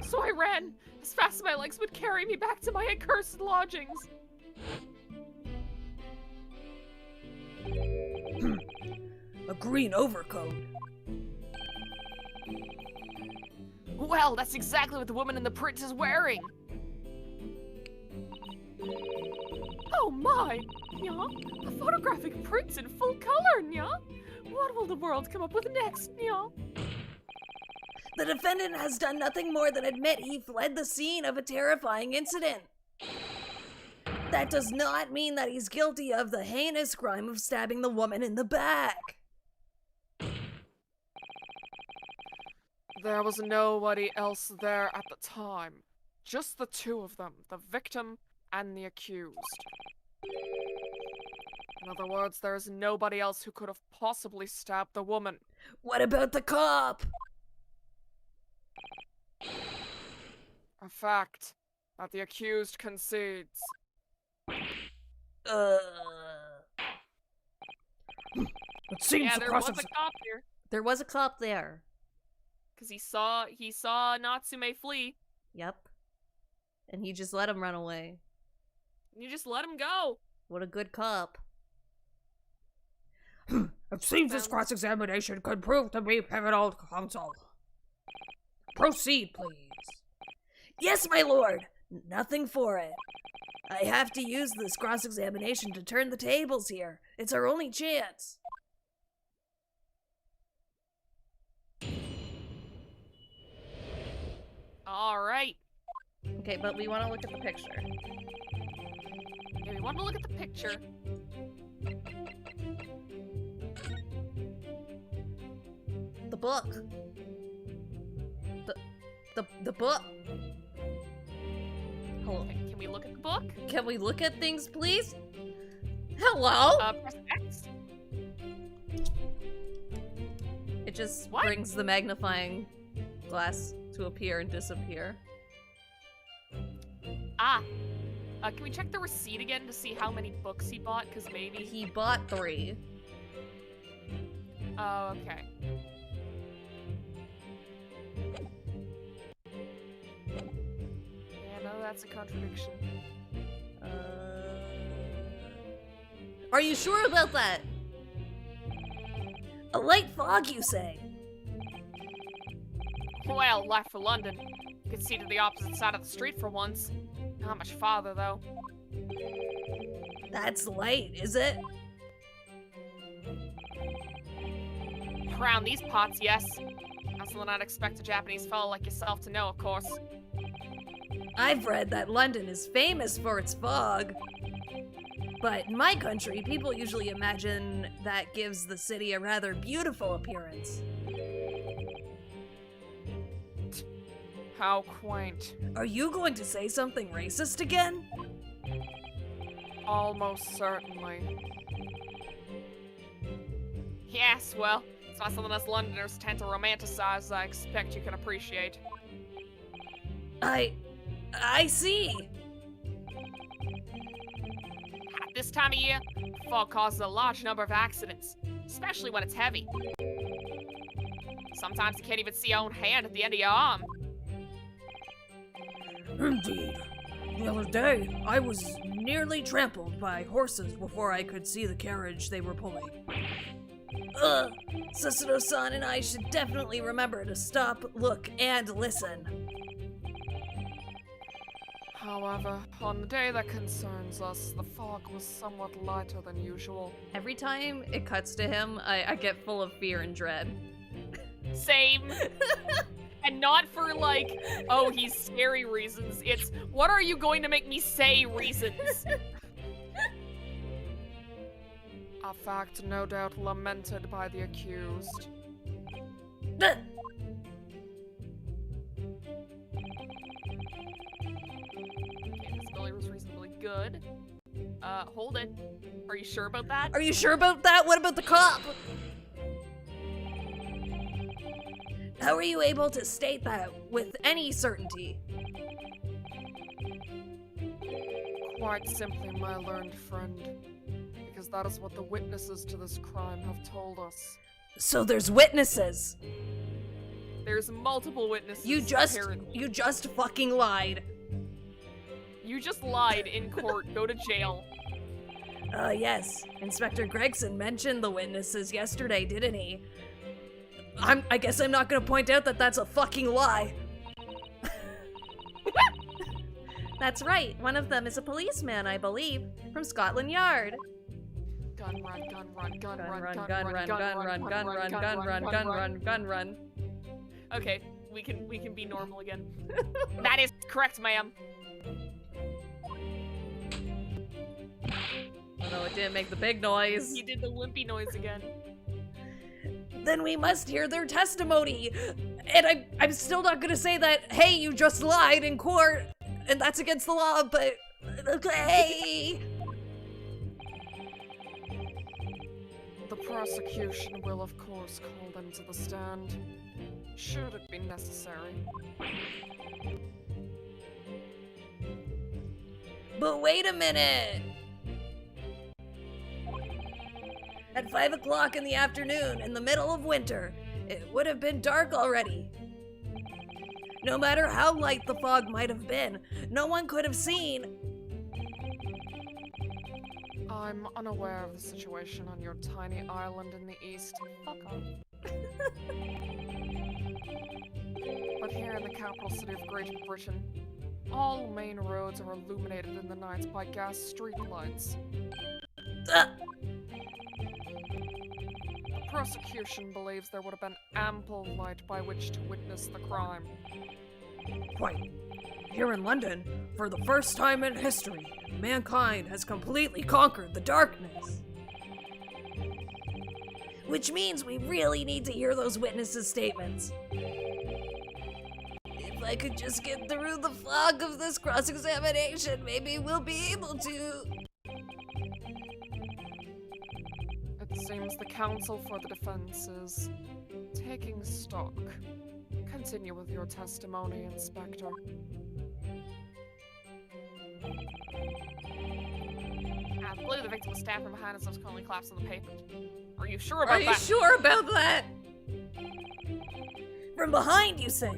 So I ran as fast as my legs would carry me back to my accursed lodgings. A green overcoat. Well, that's exactly what the woman in the print is wearing. Oh my! Nya? A photographic print in full color, Nya? What will the world come up with next, Nya? The defendant has done nothing more than admit he fled the scene of a terrifying incident. That does not mean that he's guilty of the heinous crime of stabbing the woman in the back. There was nobody else there at the time. Just the two of them, the victim and the accused. In other words, there is nobody else who could have possibly stabbed the woman. What about the cop? A fact that the accused concedes. It seems Yeah, the there was cross a cop here. There was a cop there. Because he saw Natsume flee. Yep. And he just let him run away. And you just let him go. What a good cop. It seems this cross-examination could prove to be pivotal, counsel. Proceed, please. Yes, my lord. Nothing for it. I have to use this cross-examination to turn the tables here. It's our only chance. All right. Okay, but we want to look at the picture. Yeah, we want to look at the picture. The book. The book. Hello. Okay, can we look at the book? Can we look at things, please? Hello? Press X. It just What? brings the magnifying glass to appear and disappear. Ah. Can we check the receipt again to see how many books he bought? Because maybe He bought 3. Oh, okay. Yeah, no, that's a contradiction. Are you sure about that? A light fog, you say? Well, life for London. You could see to the opposite side of the street for once. Not much farther, though. That's light, is it? Around these parts, yes. That's something I'd expect a Japanese fellow like yourself to know, of course. I've read that London is famous for its fog. But in my country, people usually imagine that gives the city a rather beautiful appearance. How quaint. Are you going to say something racist again? Almost certainly. Yes, well, it's not something us Londoners tend to romanticize, I expect you can appreciate. I see. At this time of year, fog causes a large number of accidents, especially when it's heavy. Sometimes you can't even see your own hand at the end of your arm. Indeed. The other day, I was nearly trampled by horses before I could see the carriage they were pulling. Susuno-san and I should definitely remember to stop, look, and listen. However, on the day that concerns us, the fog was somewhat lighter than usual. Every time it cuts to him, I get full of fear and dread. Same. And not for like, oh, he's scary reasons. It's, what are you going to make me say reasons? A fact no doubt lamented by the accused. Understood. Hold it. Are you sure about that? Are you sure about that? What about the cop? How are you able to state that with any certainty? Quite simply, my learned friend. Because that is what the witnesses to this crime have told us. So there's witnesses. There's multiple witnesses, You just apparently. fucking lied. You just lied in court. Go to jail. Yes. Inspector Gregson mentioned the witnesses yesterday, didn't he? I guess I'm not gonna point out that that's a fucking lie. That's right. One of them is a policeman, I believe, from Scotland Yard. Gun run, gun run, gun Gun run, run, gun gun run, run, gun gun run, gun run, gun run, gun run, gun run. Okay, we can be normal again. That is correct, ma'am. Oh no, it didn't make the big noise. He did the wimpy noise again. Then we must hear their testimony. And I'm still not gonna say that, hey, you just lied in court, and that's against the law, but okay. The prosecution will, of course, call them to the stand, should it be necessary. But wait a minute. At 5 o'clock in the afternoon, in the middle of winter, it would have been dark already. No matter how light the fog might have been, no one could have seen. I'm unaware of the situation on your tiny island in the east. Fuck off. But here in the capital city of Great Britain, all main roads are illuminated in the night by gas streetlights. Uh, The prosecution believes there would have been ample light by which to witness the crime. Quite. Here in London, for the first time in history, mankind has completely conquered the darkness. which means we really need to hear those witnesses' statements. If I could just get through the fog of this cross-examination, maybe we'll be able to. It seems the counsel for the defense is taking stock. Continue with your testimony, Inspector. I believe the victim was stabbed from behind and subsequently collapsed on the pavement. Are you sure about Are you that? sure about that? From behind, you say?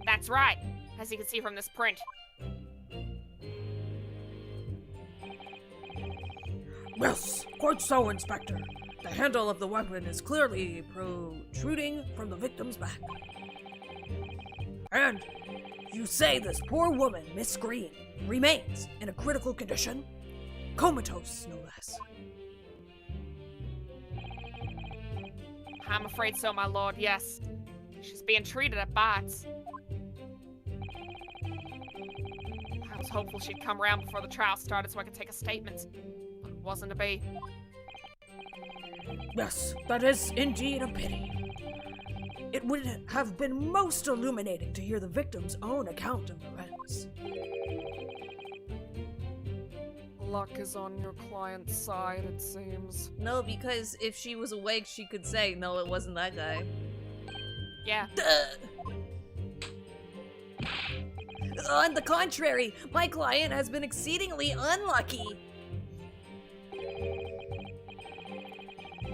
That's right, as you can see from this print. Yes, quite so, Inspector. The handle of the weapon is clearly protruding from the victim's back. And you say this poor woman, Miss Green, remains in a critical condition? Comatose, no less. I'm afraid so, my lord, yes. She's being treated at Bart's. I was hopeful she'd come around before the trial started so I could take a statement. But it wasn't to be. Yes, that is indeed a pity. It would have been most illuminating to hear the victim's own account of events. Luck is on your client's side, it seems. No, because if she was awake, she could say, no, it wasn't that guy. Yeah. On the contrary, my client has been exceedingly unlucky.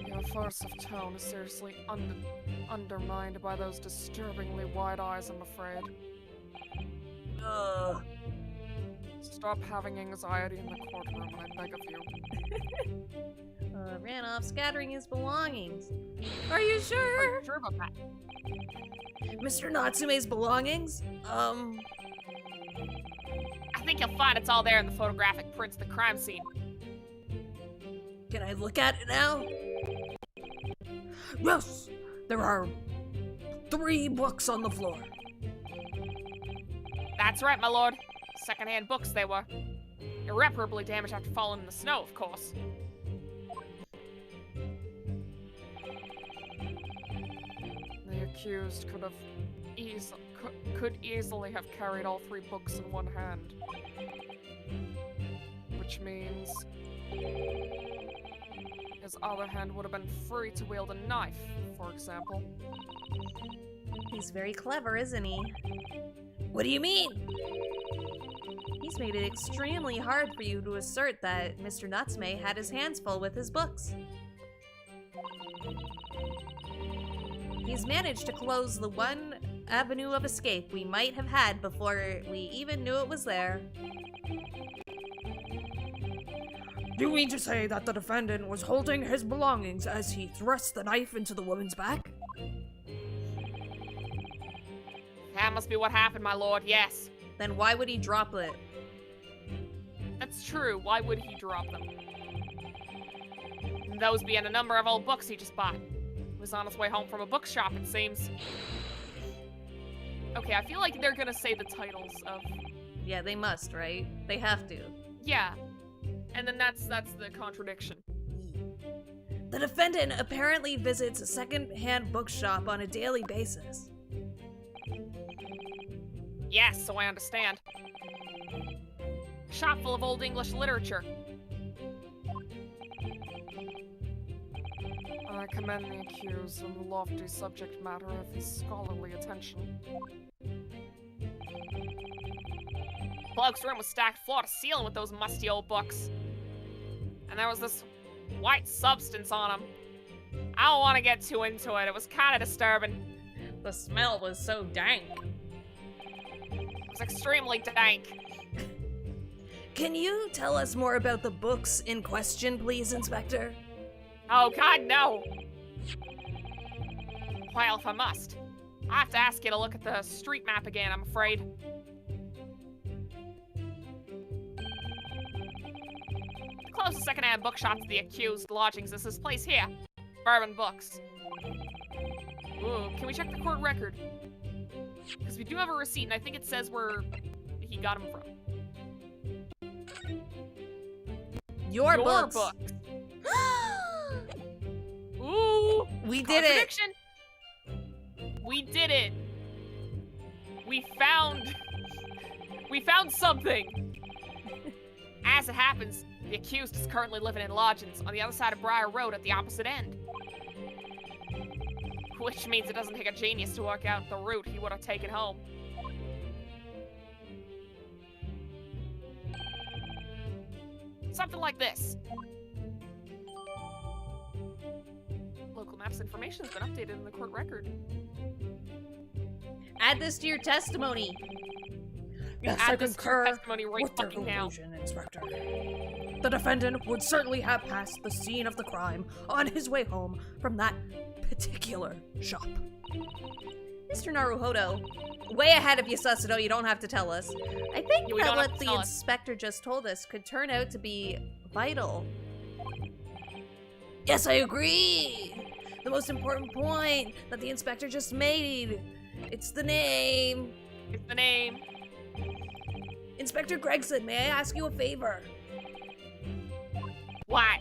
Your force of tone is seriously undermined by those disturbingly wide eyes, I'm afraid. Stop having anxiety in the courtroom, I beg of you. Ran off scattering his belongings. Are you Are sure? you sure about that? Mr. Natsume's belongings? I think you'll find it's all there in the photographic prints of the crime scene. Can I look at it now? Yes, there are 3 books on the floor. That's right, my lord. Second-hand books they were. Irreparably damaged after falling in the snow, of course. The accused could could easily have carried all 3 books in one hand. Which means his other hand would have been free to wield a knife, for example. He's very clever, isn't he? What do you mean? He's made it extremely hard for you to assert that Mr. Natsume had his hands full with his books. He's managed to close the one avenue of escape we might have had before we even knew it was there. You mean to say that the defendant was holding his belongings as he thrust the knife into the woman's back? That must be what happened, my lord, yes. Then why would he drop it? That's true, why would he drop them? Those being a number of old books he just bought. He was on his way home from a bookshop, it seems. Okay, I feel like they're gonna say the titles of... Yeah, they must, right? They have to. Yeah. And then that's the contradiction. The defendant apparently visits a second-hand bookshop on a daily basis. Yes, so I understand. Shop full of old English literature. I commend the accused on the lofty subject matter of his scholarly attention. Bloke's room was stacked floor to ceiling with those musty old books. And there was this white substance on them. I don't want to get too into it. It was kind of disturbing. The smell was so dank. It was extremely dank. Can you tell us more about the books in question, please, Inspector? Oh, God, no. Well, if I must, I have to ask you to look at the street map again, I'm afraid. The closest second-hand bookshop to the accused lodgings is this place here, Bourbon Books. Ooh, can we check the court record? Because we do have a receipt, and I think it says where he got them from. Your books. Ooh! We did it! Contradiction! We did it! We found something! As it happens, the accused is currently living in lodgings on the other side of Briar Road at the opposite end. Which means it doesn't take a genius to work out the route he would have taken home. Something like this. Local maps information has been updated in the court record. Add this to your testimony. Yes, Add I this to concur your testimony right with their fucking now. conclusion, Inspector. The defendant would certainly have passed the scene of the crime on his way home from that particular shop. Mr. Naruhodo, way ahead of you, Susudo, you don't have to tell us. I think Yeah, we that don't have what to the tell us. inspector just told us could turn out to be vital. Yes, I agree! The most important point that the inspector just made. It's the name. It's the name. Inspector Gregson, may I ask you a favor? Why?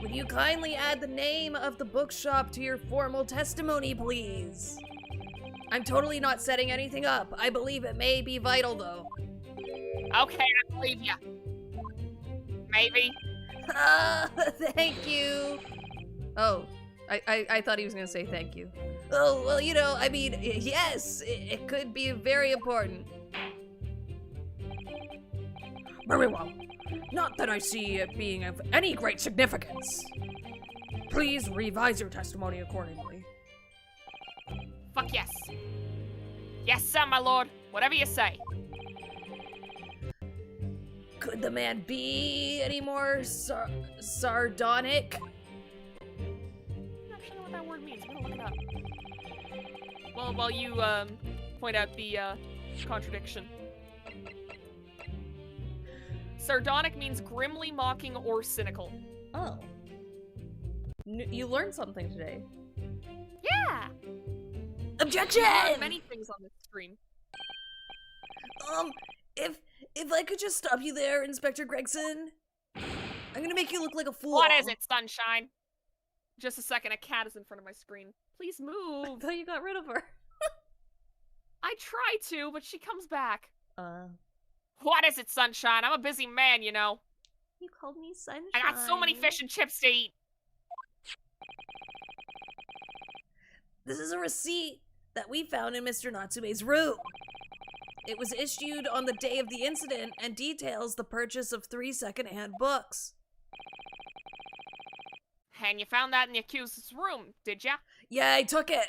Would you kindly add the name of the bookshop to your formal testimony, please? I'm totally not setting anything up. I believe it may be vital, though. Okay, I believe ya. Maybe. Thank you. Oh, I thought he was gonna say thank you. Oh, well, you know, I mean, yes, it could be very important. Very well. Not that I see it being of any great significance. Please revise your testimony accordingly. Fuck yes. Yes, sir, my lord. Whatever you say. Could the man be any more sardonic? I don't actually know what that word means. I'm gonna look it up. Well, while you, point out the, contradiction. Sardonic means grimly mocking or cynical. Oh. You learned something today. Yeah! Objection! There are many things on this stream. If I could just stop you there, Inspector Gregson. I'm gonna make you look like a fool. What is it, Sunshine? Just a second, a cat is in front of my screen. Please I move. thought you got rid of her. I try to, but she comes back. Uh, What is it, Sunshine? I'm a busy man, you know. You called me sunshine. I got so many fish and chips to eat. This is a receipt that we found in Mr. Natsume's room. It was issued on the day of the incident and details the purchase of 3 second-hand books. And you found that in the accused's room, did ya? Yeah, I took it.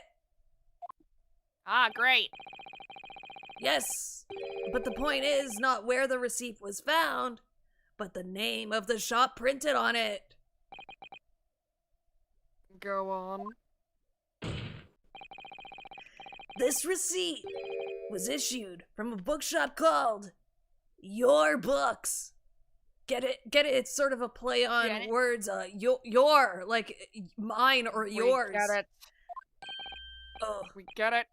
Ah, great. Yes. But the point is not where the receipt was found, but the name of the shop printed on it. Go on. This receipt was issued from a bookshop called Your Books. Get it? Get it? It's sort of a play on words. Your, like mine or yours. We get it. Oh. We get it.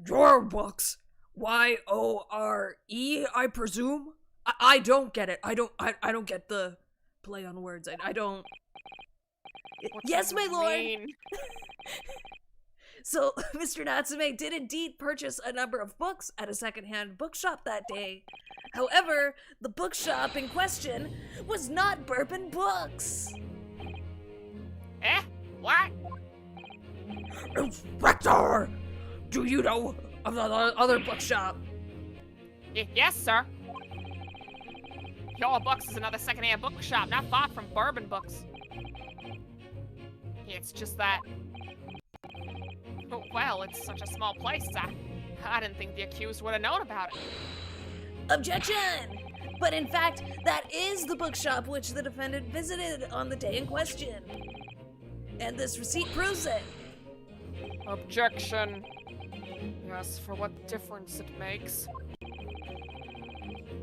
Your Books. Y-O-R-E, I presume? I don't get it. I don't get the play on words. I don't... What Yes, does my it lord. mean? So, Mr. Natsume did indeed purchase a number of books at a secondhand bookshop that day. However, the bookshop in question was not Bourbon Books. Eh? What? Inspector! Do you know of the other bookshop? Yes, sir. Your Books is another secondhand bookshop not far from Bourbon Books. It's just that... Oh, well, it's such a small place. I didn't think the accused would have known about it. Objection! But in fact, that is the bookshop which the defendant visited on the day in question. And this receipt proves it. Objection. Yes, for what difference it makes.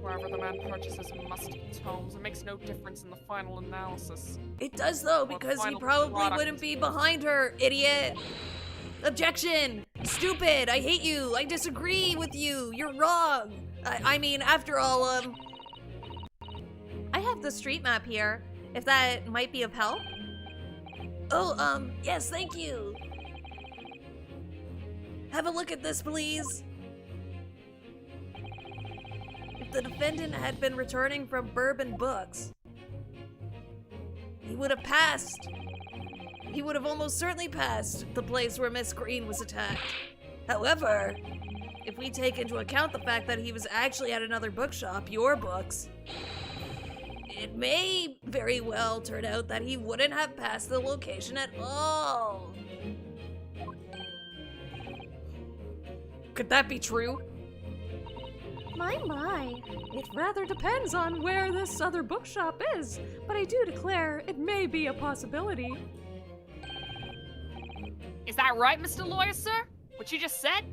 Wherever the man purchases musty tomes, it makes no difference in the final analysis. It does though, Or because he final probably product. wouldn't be behind her, idiot! Objection! Stupid! I hate you! I disagree with you! You're wrong! I mean, after all, I have the street map here, if that might be of help. Oh, yes, thank you! Have a look at this, please! If the defendant had been returning from Bourbon Books, he would have passed. He would have almost certainly passed the place where Miss Green was attacked. However, if we take into account the fact that he was actually at another bookshop, Your Books, it may very well turn out that he wouldn't have passed the location at all. Could that be true? My. It rather depends on where this other bookshop is, but I do declare it may be a possibility. Is that right, Mr. Lawyer, sir? What you just said?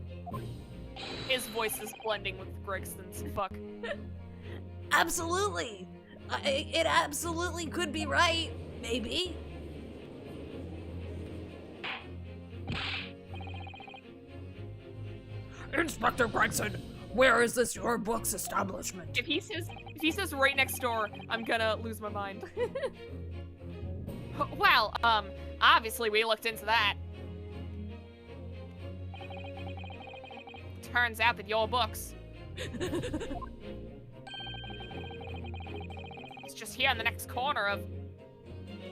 His voice is blending with Gregson's. Fuck. Absolutely. It absolutely could be right. Maybe. Inspector Gregson, where is this Your Books establishment? If he says right next door, I'm gonna lose my mind. Well, obviously we looked into that. Turns out that Your Books it's just here in the next corner of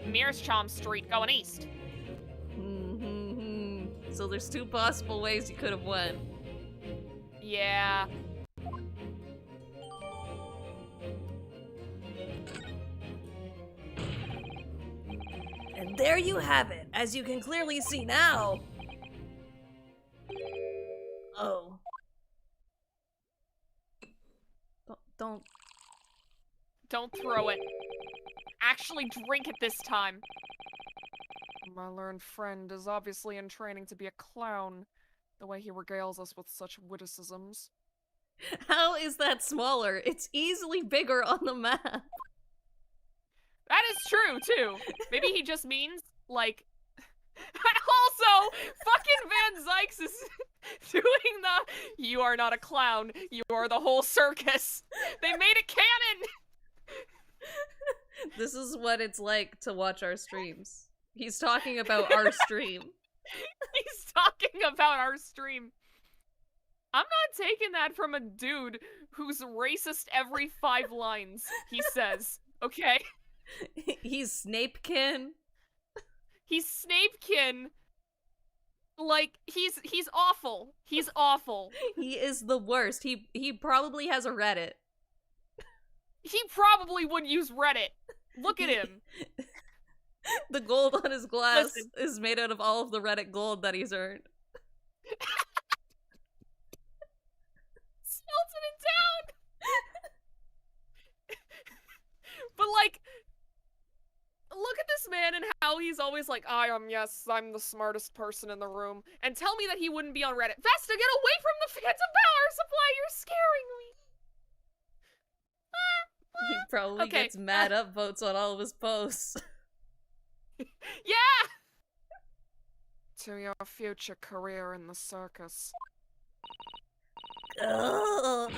Mearschalm Street going east. So there's two possible ways you could have won. Yeah. And there you have it. As you can clearly see now. Oh. Don't throw it. Actually drink it this time. My learned friend is obviously in training to be a clown, the way he regales us with such witticisms. How is that smaller? It's easily bigger on the map. That is true, too. Maybe he just means, like... Also, fucking Van Zykes is doing the, you are not a clown, you are the whole circus. They made it canon! This is what it's like to watch our streams. He's talking about our stream. He's talking about our stream. I'm not taking that from a dude who's racist every 5 lines, he says. Okay? He's Snapekin. He's Snapekin. Like, he's awful. He's awful. He is the worst. He probably has a Reddit. He probably would use Reddit. Look at him. The gold on his glass Listen. is made out of all of the Reddit gold that he's earned. Melting it down. But like, look at this man and how he's always like, I'm the smartest person in the room. And tell me that he wouldn't be on Reddit. Vesta, get away from the Phantom Power Supply! You're scaring me! He probably Okay, gets mad upvotes on all of his posts. Yeah! To your future career in the circus. Ugh.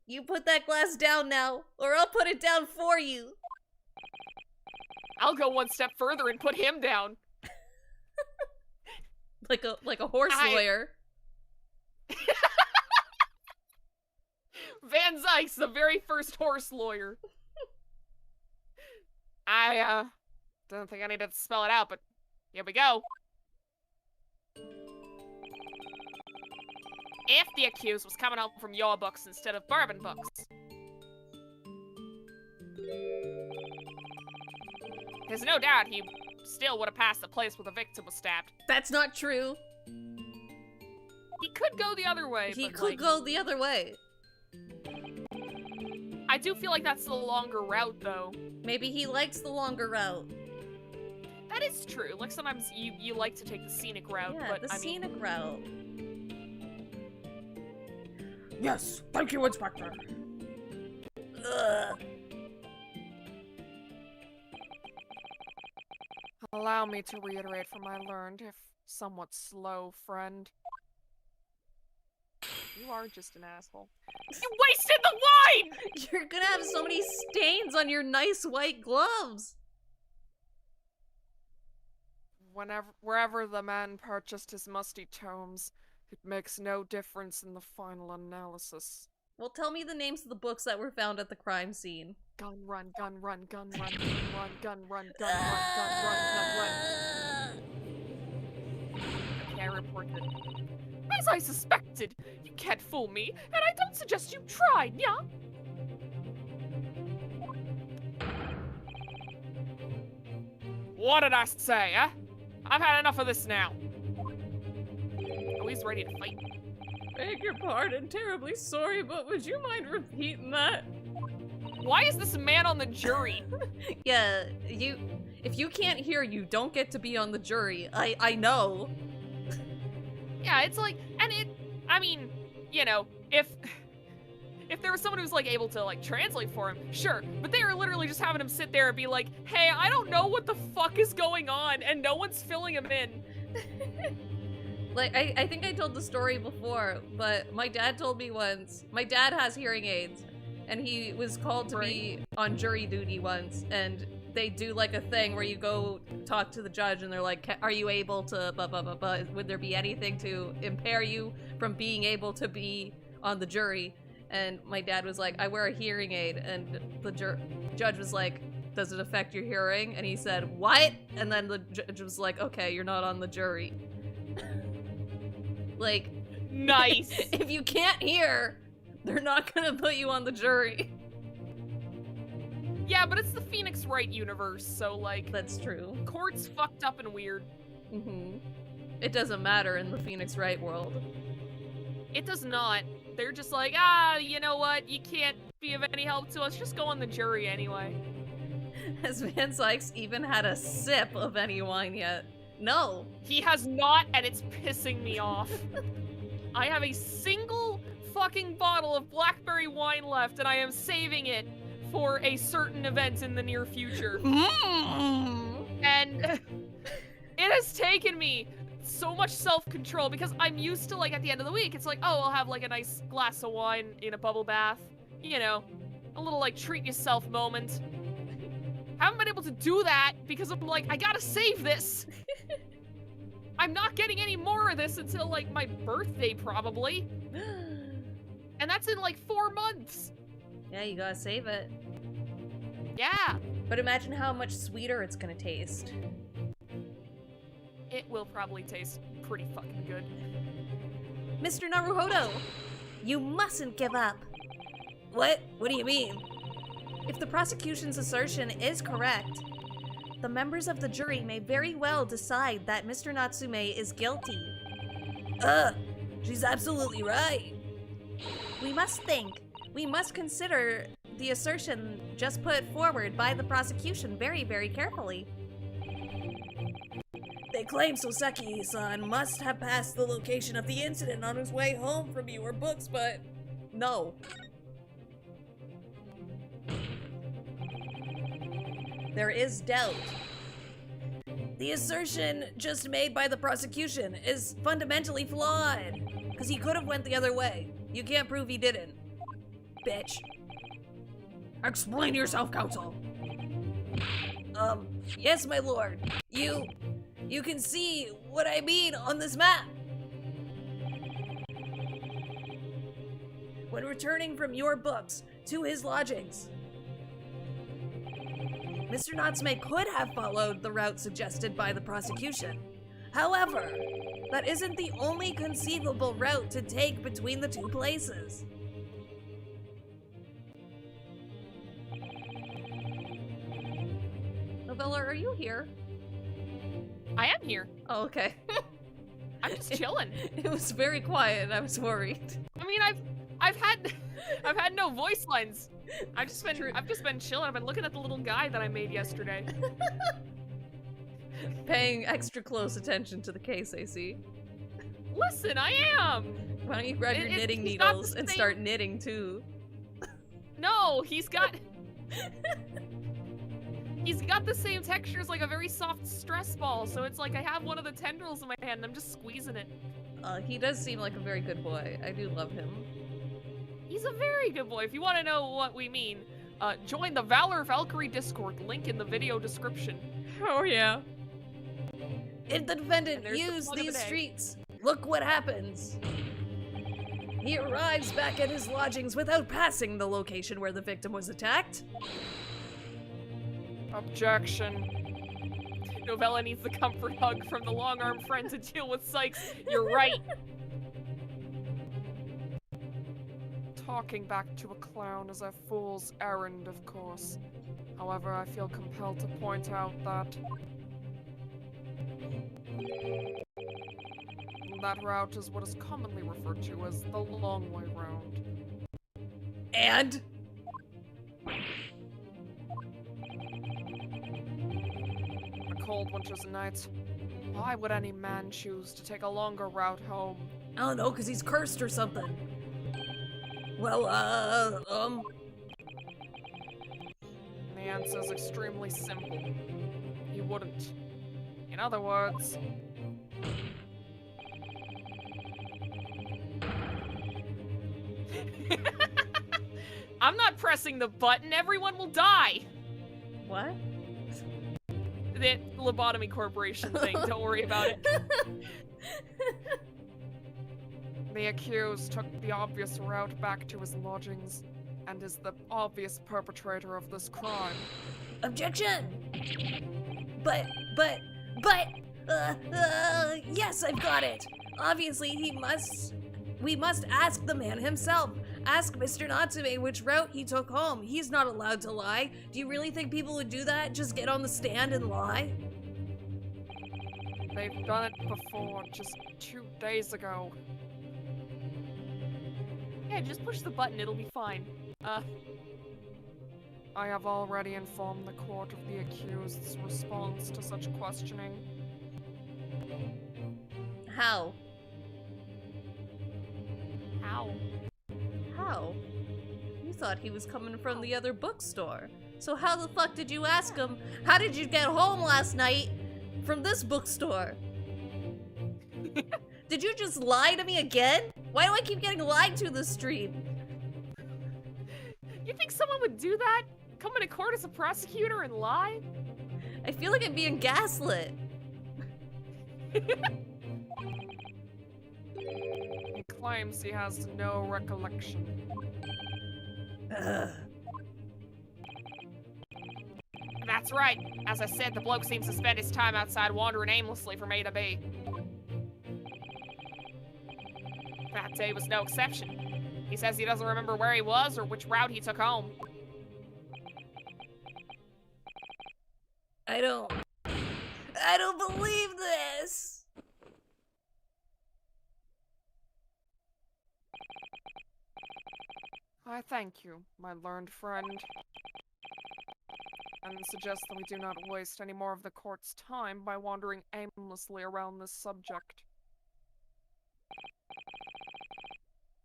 You put that glass down now, or I'll put it down for you. I'll go one step further and put him down. Like a horse lawyer. Van Zyke's the very first horse lawyer. I don't think I needed to spell it out, but here we go. If the accused was coming home from your books instead of bourbon books. There's no doubt he still would have passed the place where the victim was stabbed. That's not true. He could go the other way, He but, could like, go the other way. I do feel like that's the longer route, though. Maybe he likes the longer route. That is true. Like, sometimes you like to take the scenic route, Yeah, but the I mean... scenic route. Yes, thank you, Inspector. Ugh. Allow me to reiterate from my learned, if somewhat slow, friend. You are just an asshole. You wasted the wine! You're gonna have so many stains on your nice white gloves. Wherever the man purchased his musty tomes, it makes no difference in the final analysis. Well, tell me the names of the books that were found at the crime scene. Gun run, gun run, gun run, gun run, gun run, gun run, gun run, gun run. Okay, I reported it. As I suspected, you can't fool me, and I don't suggest you try, yeah? What did I say, eh? I've had enough of this now. Oh, he's ready to fight. Beg your pardon, terribly sorry, but would you mind repeating that? Why is this man on the jury? Yeah, if you can't hear, you don't get to be on the jury. I know. Yeah, it's like, and I mean, you know, if there was someone who's like able to like translate for him, sure, but they are literally just having him sit there and be like, hey, I don't know what the fuck is going on, and no one's filling him in. Like, I think I told the story before, but my dad told me once, my dad has hearing aids, and he was called to be on jury duty once, and they do like a thing where you go talk to the judge and they're like, are you able to blah blah blah blah, would there be anything to impair you from being able to be on the jury? And my dad was like, I wear a hearing aid, and the judge was like, does it affect your hearing? And he said, what? And then the judge was like, okay, you're not on the jury. Like, Nice. if you can't hear, they're not gonna put you on the jury. Yeah, but it's the Phoenix Wright universe, so like, That's true. court's fucked up and weird. Mm-hmm. It doesn't matter in the Phoenix Wright world. It does not. They're just like, you know what? You can't be of any help to us. Just go on the jury anyway. Has Van Sykes even had a sip of any wine yet? No. He has not, and it's pissing me off. I have a single fucking bottle of blackberry wine left, and I am saving it for a certain event in the near future. And it has taken me so much self-control because I'm used to, like, at the end of the week, it's like, oh, I'll have, like, a nice glass of wine in a bubble bath. You know, a little, like, treat yourself moment. Haven't been able to do that because I'm like, I gotta save this. I'm not getting any more of this until, like, my birthday, probably. And that's in, like, 4 months. Yeah, you gotta save it. Yeah. But imagine how much sweeter it's gonna taste. It will probably taste pretty fucking good. Mr. Naruhodo, you mustn't give up. What? What do you mean? If the prosecution's assertion is correct, the members of the jury may very well decide that Mr. Natsume is guilty. She's absolutely right. We must consider the assertion just put forward by the prosecution very, very carefully. They claim Soseki-san must have passed the location of the incident on his way home from your books, but No. There is doubt. the assertion just made by the prosecution is fundamentally flawed. Because he could have went the other way. You can't prove he didn't. Bitch. Explain yourself, counsel. Yes, my lord. You can see what I mean on this map. When returning from your books to his lodgings, Mr. Natsume could have followed the route suggested by the prosecution. However, that isn't the only conceivable route to take between the two places. Novella, are you here? I am here. Oh, okay. I'm just chilling. It was very quiet and I was worried. I mean, I've had no voice lines. I've just been chilling. I've been looking at the little guy that I made yesterday. Paying extra close attention to the case, I see. Listen, I am. Why don't you grab your knitting he's not the needles and same- start knitting too? No, he's got the same texture as like a very soft stress ball. So it's like I have one of the tendrils in my hand and I'm just squeezing it. He does seem like a very good boy. I do love him. He's a very good boy. If you want to know what we mean, join the Valerie Valkyrie Discord. Link in the video description. Oh yeah. If the defendant There's the used plug of the these day. streets, look what happens. He arrives back at his lodgings without passing the location where the victim was attacked. Objection. Novella needs the comfort hug from the long-arm friend to deal with Sykes. You're right. Talking back to a clown is a fool's errand, of course. However, I feel compelled to point out that that route is what is commonly referred to as the long way round. And On a cold winter's night, why would any man choose to take a longer route home? I don't know, because he's cursed or something. Well, The answer is extremely simple. He wouldn't. In other words, I'm not pressing the button. Everyone will die. What? The lobotomy corporation thing. Don't worry about it. The accused took the obvious route back to his lodgings and is the obvious perpetrator of this crime. objection! But, yes, I've got it. Obviously, we must ask the man himself. Ask Mr. Natsume which route he took home. He's not allowed to lie. Do you really think people would do that? Just get on the stand and lie? They've done it before, just 2 days ago. Yeah, just push the button, it'll be fine. I have already informed the court of the accused's response to such questioning. How? How? How? You thought he was coming from the other bookstore. So how the fuck did you ask him, how did you get home last night from this bookstore? Did you just lie to me again? Why do I keep getting lied to this stream? You think someone would do that? Come into court as a prosecutor and lie? I feel like I'm being gaslit. claims he has no recollection. Ugh. That's right. As I said, the bloke seems to spend his time outside wandering aimlessly from A to B. That day was no exception. He says he doesn't remember where he was or which route he took home. I don't believe this. I thank you, my learned friend, and suggest that we do not waste any more of the court's time by wandering aimlessly around this subject.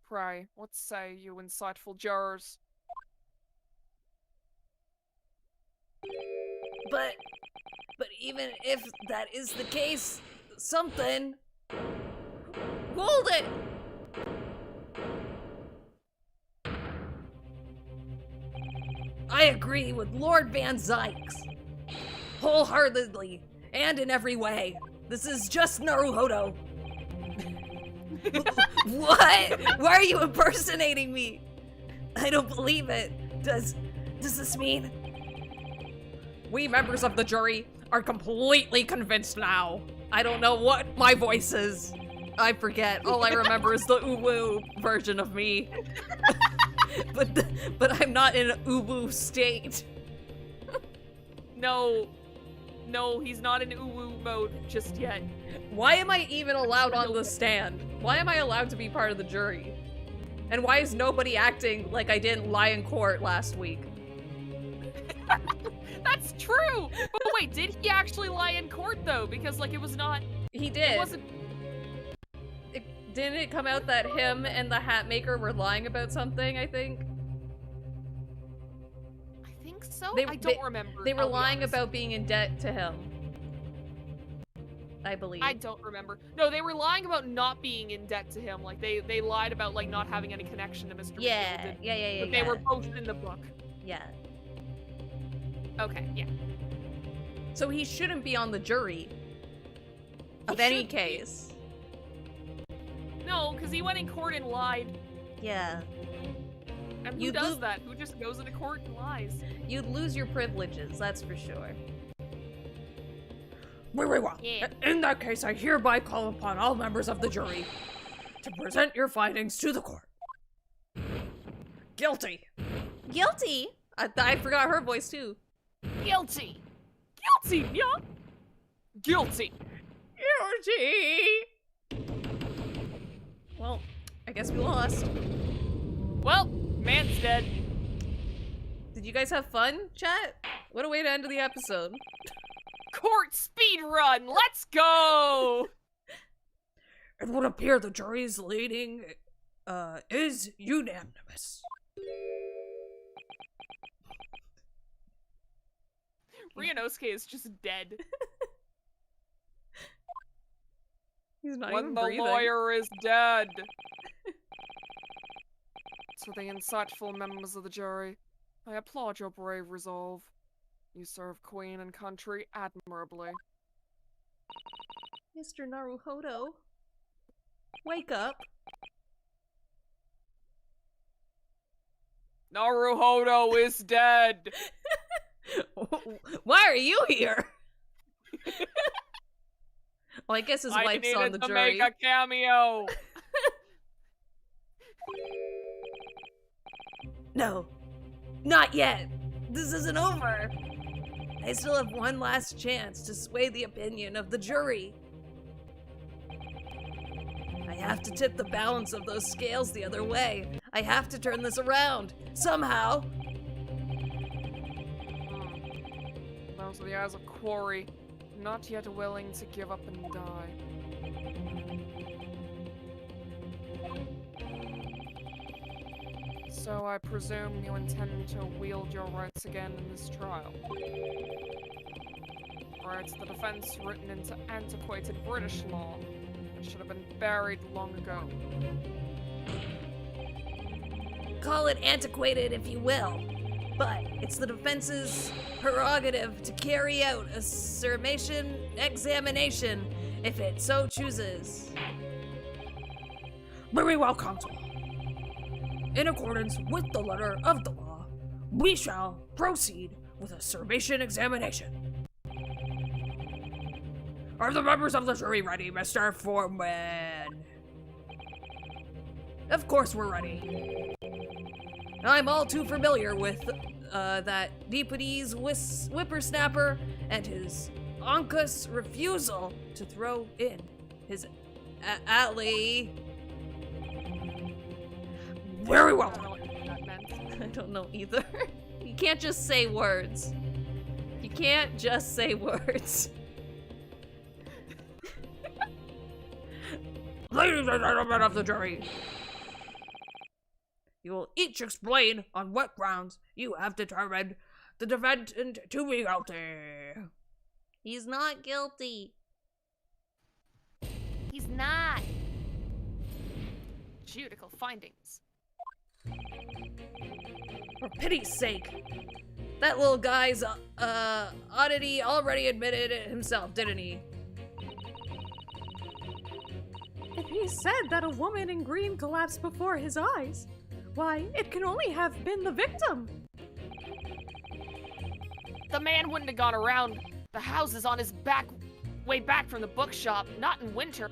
Pray, what say you insightful jurors? But even if that is the case, something. Hold it! I agree with Lord Van Zykes. Wholeheartedly, and in every way. This is just Naruhodo. What? Why are you impersonating me? I don't believe it. Does this mean? We members of the jury are completely convinced now. I don't know what my voice is. I forget. All I remember is the uwu version of me. but I'm not in an uwu state. No, he's not in uwu mode just yet. Why am I even allowed on the stand? Why am I allowed to be part of the jury? And why is nobody acting like I didn't lie in court last week? That's true! But wait, did he actually lie in court though? Because like it was not... He did. It wasn't... Didn't it come out that him and the hat maker were lying about something, I think? I think so? They- I don't remember. They were I'll be lying honest. about being in debt to him. I believe. I don't remember. No, they were lying about not being in debt to him. Like they lied about like not having any connection to Mr. Yeah, McGill. yeah. But they were both in the book. Yeah. Okay, yeah. So he shouldn't be on the jury. Of He any should be. case. No, because he went in court and lied. Yeah. And who You'd does lo- that? Who just goes into court and lies? You'd lose your privileges, that's for sure. Very well. Yeah. In that case, I hereby call upon all members of the jury to present your findings to the court. Guilty. Guilty? I forgot her voice too. Guilty! Guilty, yeah? Guilty! Guilty. Well, I guess we lost. Well, man's dead. Did you guys have fun, chat? What a way to end the episode. Court speed run, let's go! It would appear the jury's leading is unanimous. Ryunosuke is just dead. He's not When even the breathing. lawyer is dead. To the insightful members of the jury, I applaud your brave resolve. You serve Queen and country admirably. Mr. Naruhodo. Wake up. Naruhodo is dead! Why are you here? Well, I guess his I wife's needed on the to jury. make a cameo! No, not yet. This isn't over. I still have one last chance to sway the opinion of the jury. I have to tip the balance of those scales the other way. I have to turn this around, somehow. Those are the eyes of Quarry, not yet willing to give up and die. So I presume you intend to wield your rights again in this trial. Rights the defense written into antiquated British law that should have been buried long ago. Call it antiquated if you will, but it's the defense's prerogative to carry out a summation examination if it so chooses. Very well, Counsel. In accordance with the letter of the law, we shall proceed with a summation examination. Are the members of the jury ready, Mr. Foreman? Of course we're ready. I'm all too familiar with that Deepity's whippersnapper and his uncas refusal to throw in his alley. Very well. I don't know what that meant. I don't know either. You can't just say words. You can't just say words. Ladies and gentlemen of the jury, you will each explain on what grounds you have determined the defendant to be guilty. He's not guilty. He's not. Judicial findings. For pity's sake, that little guy's oddity already admitted it himself, didn't he? If he said that a woman in green collapsed before his eyes, why, it can only have been the victim. The man wouldn't have gone around the houses on his way back from the bookshop, not in winter.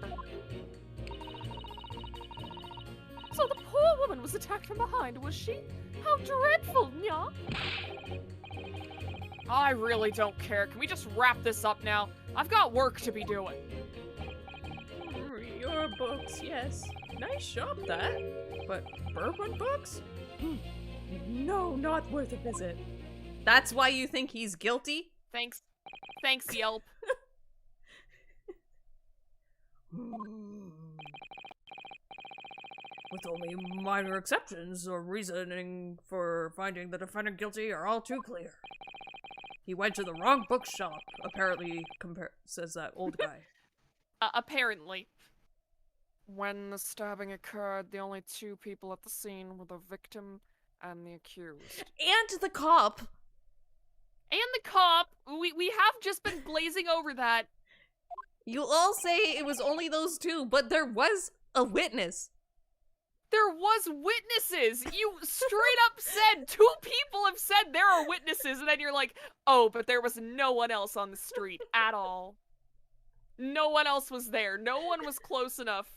So the poor woman was attacked from behind, was she? How dreadful, Nya! I really don't care. Can we just wrap this up now? I've got work to be doing. Your books, yes. Nice shop, that. But bourbon books? No, not worth a visit. That's why you think he's guilty? Thanks. Thanks, Yelp. With only minor exceptions, the reasoning for finding the defendant guilty are all too clear. He went to the wrong bookshop, apparently, says that old guy. Apparently. When the stabbing occurred, the only two people at the scene were the victim and the accused. And the cop. And the cop! We have just been glazing over that. You all say it was only those two, but there was a witness. There was witnesses! You straight up said, two people have said there are witnesses, and then you're like, oh, but there was no one else on the street at all. No one else was there. No one was close enough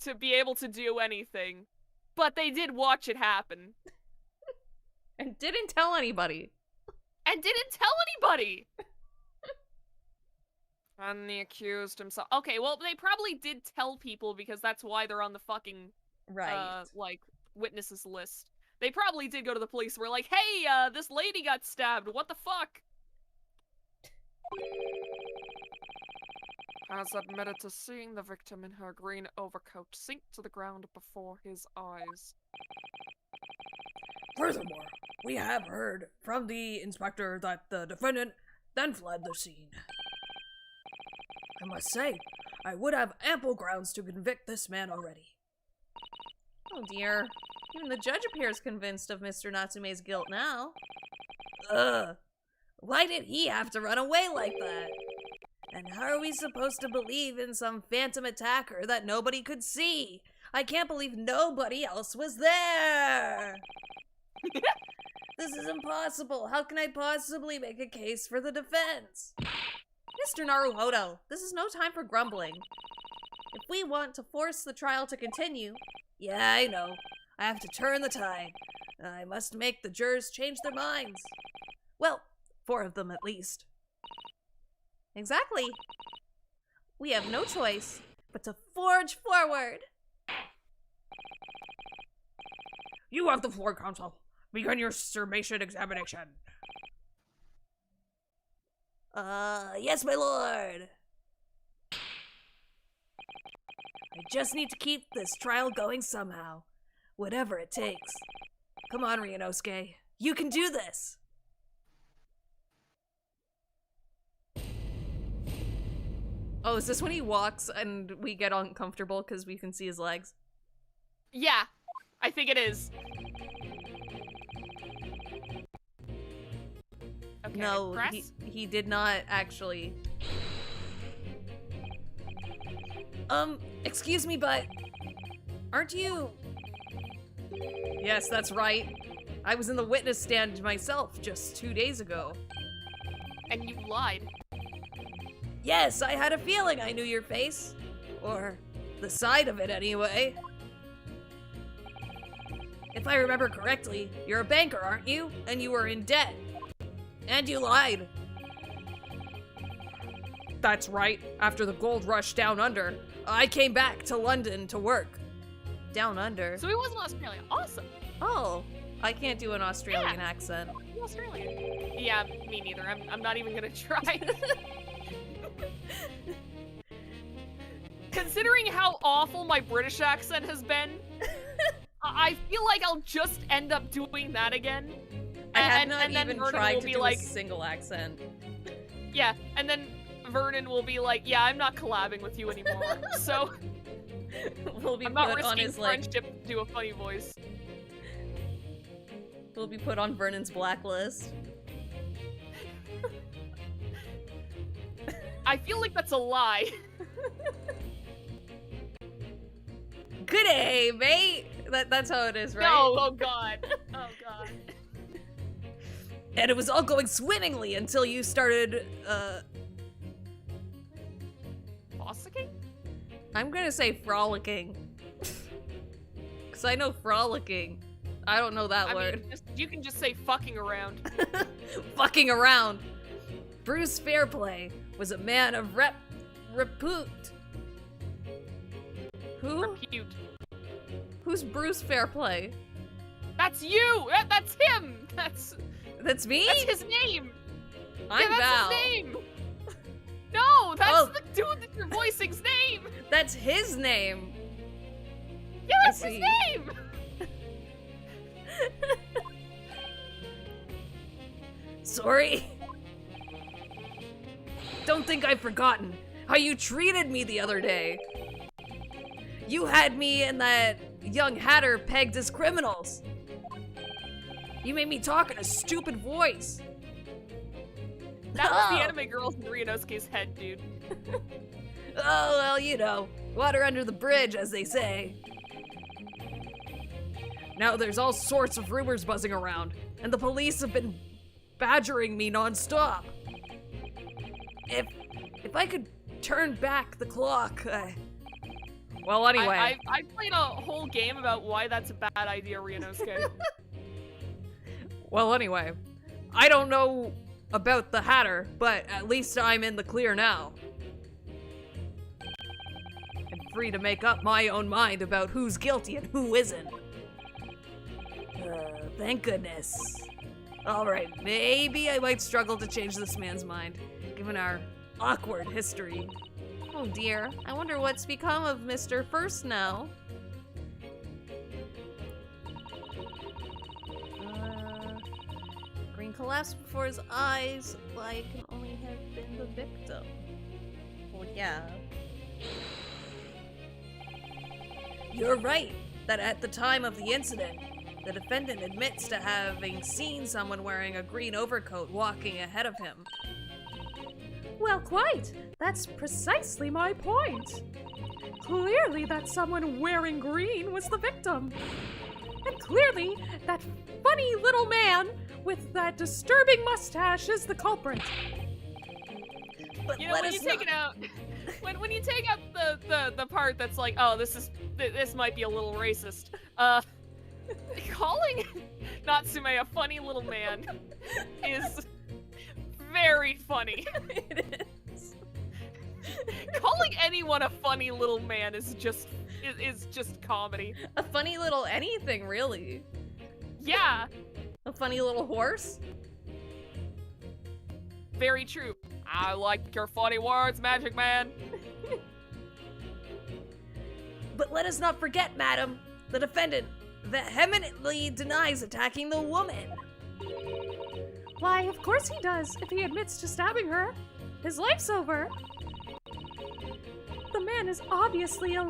to be able to do anything. But they did watch it happen. And didn't tell anybody. And didn't tell anybody! And the accused himself. Okay, well, they probably did tell people because that's why they're on the fucking, like, witnesses list. They probably did go to the police and were like, hey, this lady got stabbed, what the fuck? Has admitted to seeing the victim in her green overcoat sink to the ground before his eyes. Furthermore, we have heard from the inspector that the defendant then fled the scene. I must say, I would have ample grounds to convict this man already. Oh dear. Even the judge appears convinced of Mr. Natsume's guilt now. Why did he have to run away like that? And how are we supposed to believe in some phantom attacker that nobody could see? I can't believe nobody else was there! This is impossible. How can I possibly make a case for the defense? Mr. Naruhodo, this is no time for grumbling. If we want to force the trial to continue... Yeah, I know. I have to turn the tide. I must make the jurors change their minds. Well, 4 of them at least. Exactly. We have no choice but to forge forward. You have the floor, counsel. Begin your summation examination. Yes, my lord. I just need to keep this trial going somehow. Whatever it takes. Come on, Ryunosuke. You can do this! Oh, is this when he walks and we get uncomfortable because we can see his legs? Yeah, I think it is. Okay, No, press. he did not actually. Excuse me, but Aren't you? Yes, that's right. I was in the witness stand myself just 2 days ago. And you lied. Yes, I had a feeling I knew your face. Or the side of it, anyway. If I remember correctly, you're a banker, aren't you? And you were in debt. And you lied. That's right. After the gold rush down under, I came back to London to work. Down under. So he was in Australia. Awesome. Oh, I can't do an Australian accent. He's Australian. Yeah, me neither. I'm not even gonna try. Considering how awful my British accent has been, I feel like I'll just end up doing that again. I have and not then even Vernon tried will to be do like, a single accent. yeah, and then Vernon will be like, yeah, I'm not collabing with you anymore. So We'll be I'm not put on risking his like. friendship to do a funny voice. We'll be put on Vernon's blacklist. I feel like that's a lie. Good day, mate. That's how it is, right? No, oh god. Oh god. And it was all going swimmingly until you started, Fossicking? I'm gonna say frolicking. Cause I know frolicking. I don't know that I word. mean, you can just say fucking around. Fucking around. Bruce Fairplay was a man of repute. Who? Repute. Who's Bruce Fairplay? That's you! That's him! That's Me? his name! I'm yeah, that's Val. his name! No, that's Oh. the dude that you're voicing's name! That's his name. Yeah, that's his see. name! Sorry. Don't think I've forgotten how you treated me the other day. You had me and that young hatter pegged as criminals. You made me talk in a stupid voice. That was the Oh. anime girls in Ryunosuke's head, dude. Oh, well, you know, water under the bridge, as they say. Now there's all sorts of rumors buzzing around, and the police have been badgering me nonstop. If I could turn back the clock, well, anyway. I played a whole game about why that's a bad idea, Ryunosuke. Well, anyway, I don't know about the Hatter, but at least I'm in the clear now. And free to make up my own mind about who's guilty and who isn't. Thank goodness. Alright, maybe I might struggle to change this man's mind, given our awkward history. Oh dear. I wonder what's become of Mr. First now. Green collapsed before his eyes. I can only have been the victim. Well, yeah. You're right that at the time of the incident, the defendant admits to having seen someone wearing a green overcoat walking ahead of him. Well, quite. That's precisely my point. Clearly, that someone wearing green was the victim. And clearly, that funny little man with that disturbing mustache is the culprit. But You know, let when us you take it out, when you take out the part that's like, oh, this might be a little racist. Calling Natsume a funny little man is very funny. It is. Calling anyone a funny little man is just comedy. A funny little anything, really. Yeah, A funny little horse? very true. I like your funny words, Magic Man. But let us not forget, madam, the defendant vehemently denies attacking the woman. Why, of course he does, if he admits to stabbing her. His life's over. The man is obviously a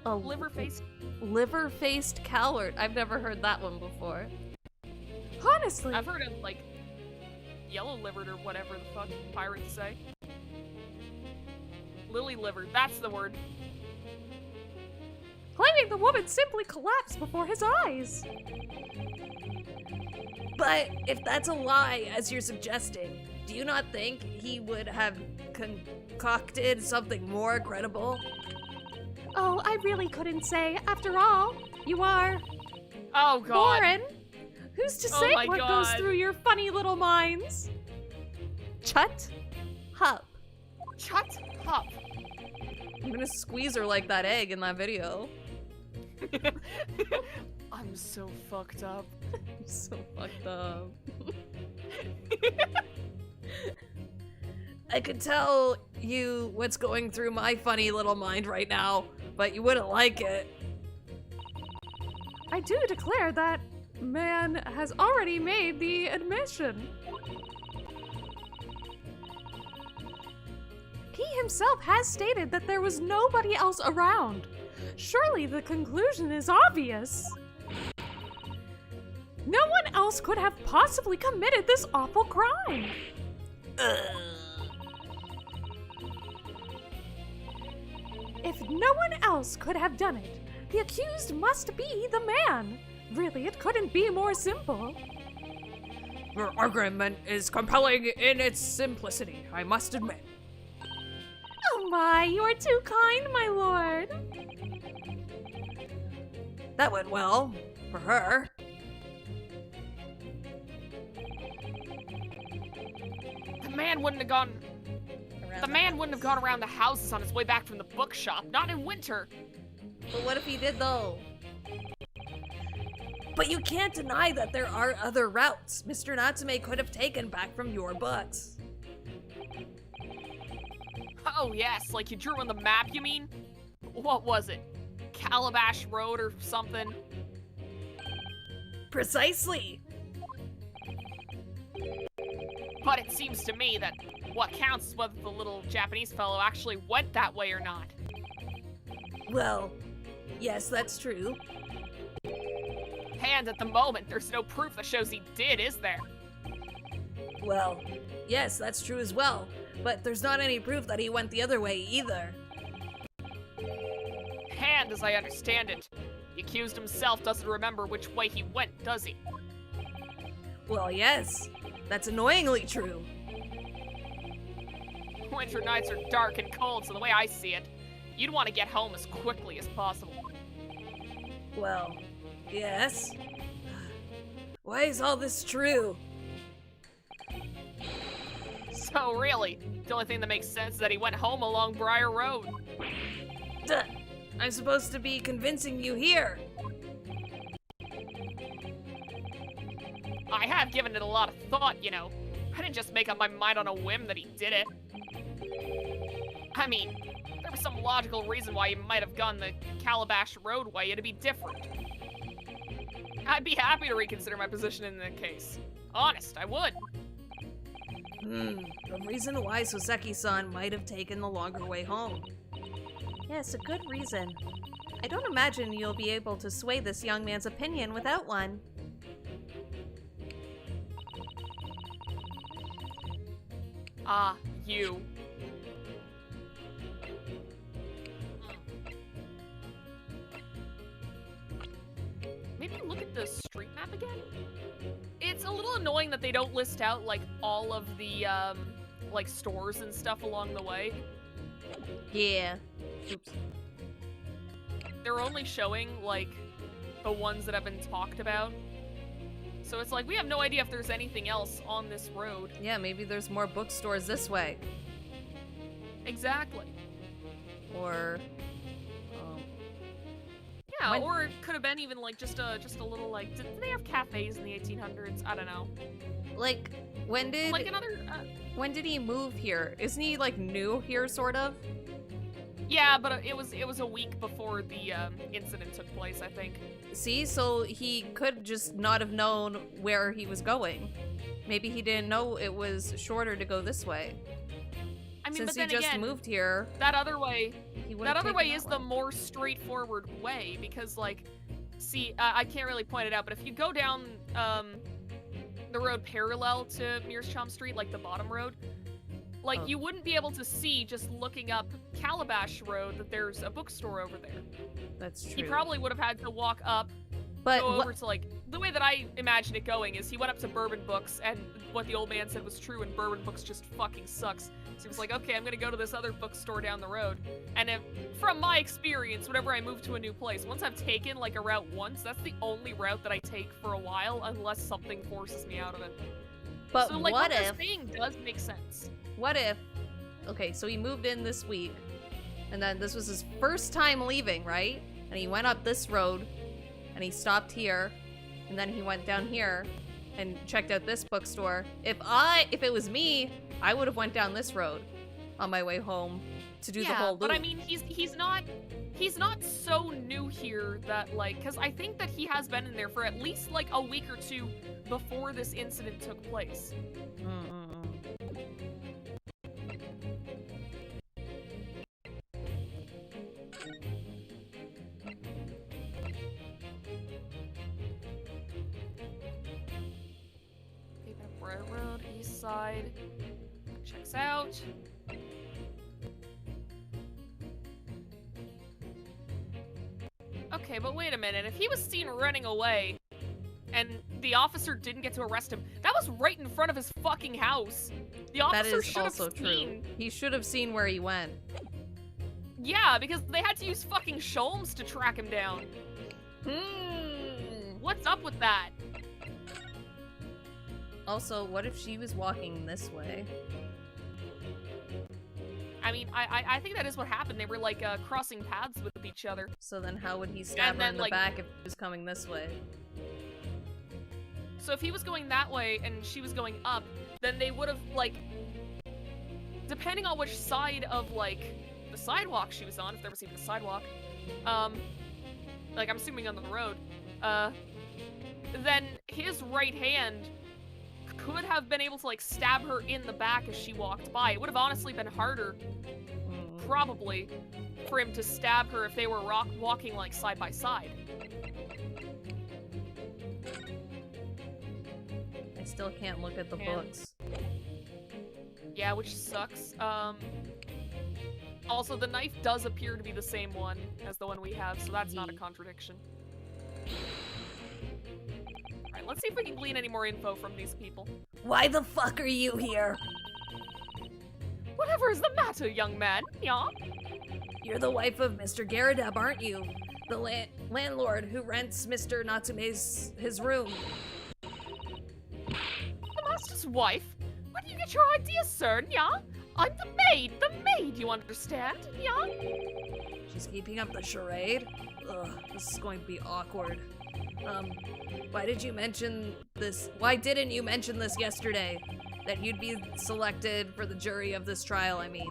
Liver-faced. Liver-faced coward. I've never heard that one before. honestly. I've heard of, like, yellow-livered or whatever the fuck pirates say. Lily-livered, that's the word. claiming the woman simply collapsed before his eyes. But if that's a lie, as you're suggesting, do you not think he would have concocted something more credible? Oh, I really couldn't say. After all, you are Oh god. foreign. Who's to Oh say my what goes God. through your funny little minds? Chut Hup. Shut up. I'm gonna squeeze her like that egg in that video. I'm so fucked up. I'm so fucked up. I could tell you what's going through my funny little mind right now, but you wouldn't like it. I do declare that man has already made the admission. He himself has stated that there was nobody else around. Surely the conclusion is obvious. No one else could have possibly committed this awful crime. If no one else could have done it, the accused must be the man. Really, it couldn't be more simple. Your argument is compelling in its simplicity, I must admit. Oh my, you are too kind, my lord. That went well, for her. The man wouldn't have gone. The man wouldn't have gone around the houses on his way back from the bookshop. Not in winter. But what if he did though? But you can't deny that there are other routes Mr. Natsume could have taken back from your books. Oh yes, like you drew on the map, you mean? What was it? Calabash Road or something? Precisely. But it seems to me that what counts is whether the little Japanese fellow actually went that way or not. Well, yes, that's true. And at the moment, there's no proof that shows he did, is there? Well, yes, that's true as well. But there's not any proof that he went the other way either. And as I understand it, the accused himself doesn't remember which way he went, does he? Well, yes, that's annoyingly true. Winter nights are dark and cold, so the way I see it, you'd want to get home as quickly as possible. Well, yes. Why is all this true? So really, the only thing that makes sense is that he went home along Briar Road. Duh. I'm supposed to be convincing you here. I have given it a lot of thought, you know. I didn't just make up my mind on a whim that he did it. I mean, there was some logical reason why he might have gone the Calabash Road way. It'd be different. I'd be happy to reconsider my position in the case. Honest, I would. A reason why Soseki-san might have taken the longer way home. Yes, a good reason. I don't imagine you'll be able to sway this young man's opinion without one. Ah, you. Maybe look at the street map again? It's a little annoying that they don't list out, like, all of the, like, stores and stuff along the way. Yeah. Oops. They're only showing, like, the ones that have been talked about. So it's like, we have no idea if there's anything else on this road. Yeah, maybe there's more bookstores this way. Exactly. Or... Yeah, When- or it could have been even, like, just a little, like, did they have cafes in the 1800s? I don't know. like, when did... Like another, when did he move here? Isn't he, like, new here, sort of? yeah, but it was a week before the, incident took place, I think. See, so he could just not have known where he was going. Maybe he didn't know it was shorter to go this way. I mean, Since but then he just again, moved here, that other way, he would that have other taken way is that the one. more straightforward way, because, like, see, I can't really point it out, but if you go down, the road parallel to Mearsham Street, like the bottom road, Like, Oh. you wouldn't be able to see just looking up Calabash Road that there's a bookstore over there. That's true. He probably would have had to walk up, but go wha- over to, like, the way that I imagine it going is he went up to Bourbon Books, and what the old man said was true, and Bourbon Books just fucking sucks. So he was like, okay, I'm gonna go to this other bookstore down the road. And if, from my experience, whenever I move to a new place, once I've taken, like, a route once, that's the only route that I take for a while, unless something forces me out of it. But So, like, what what they're if? saying does make sense. What if? Okay, so he moved in this week, and then this was his first time leaving, right? And he went up this road, and he stopped here, and then he went down here, and checked out this bookstore. If it was me, I would have went down this road on my way home to do the whole loop. but I mean, he's not so new here that, like, because I think that he has been in there for at least like a week or two before this incident took place. Okay, Briar Road, East Side. Checks out. Okay, but wait a minute. If he was seen running away and the officer didn't get to arrest him, that was right in front of his fucking house. The That officer is should have also seen. true. He should have seen where he went. Yeah, because they had to use fucking Sholmes to track him down. What's up with that? Also, what if she was walking this way? I mean, I think that is what happened. They were like crossing paths with each other. So then how would he stab her then, in the like- back if he was coming this way? So if he was going that way and she was going up, then they would have, like, depending on which side of, like, the sidewalk she was on, if there was even a sidewalk, like, I'm assuming on the road, then his right hand could have been able to, like, stab her in the back as she walked by. It would have honestly been harder, probably, for him to stab her if they were walking, like, side by side. I still can't look at the Yeah. books. Yeah, which sucks. Also, the knife does appear to be the same one as the one we have, so that's not a contradiction. Alright, let's see if we can glean any more info from these people. Why the fuck are you here? Whatever is the matter, young man? Yeah? You're the wife of Mr. Garadeb, aren't you? The landlord who rents Mr. Natsume's his room. The master's wife? Where do you get your ideas, sir? Yeah? I'm the maid, you understand? Yeah? She's keeping up the charade? Ugh, this is going to be awkward. Why didn't you mention this yesterday? That you'd be selected for the jury of this trial, I mean.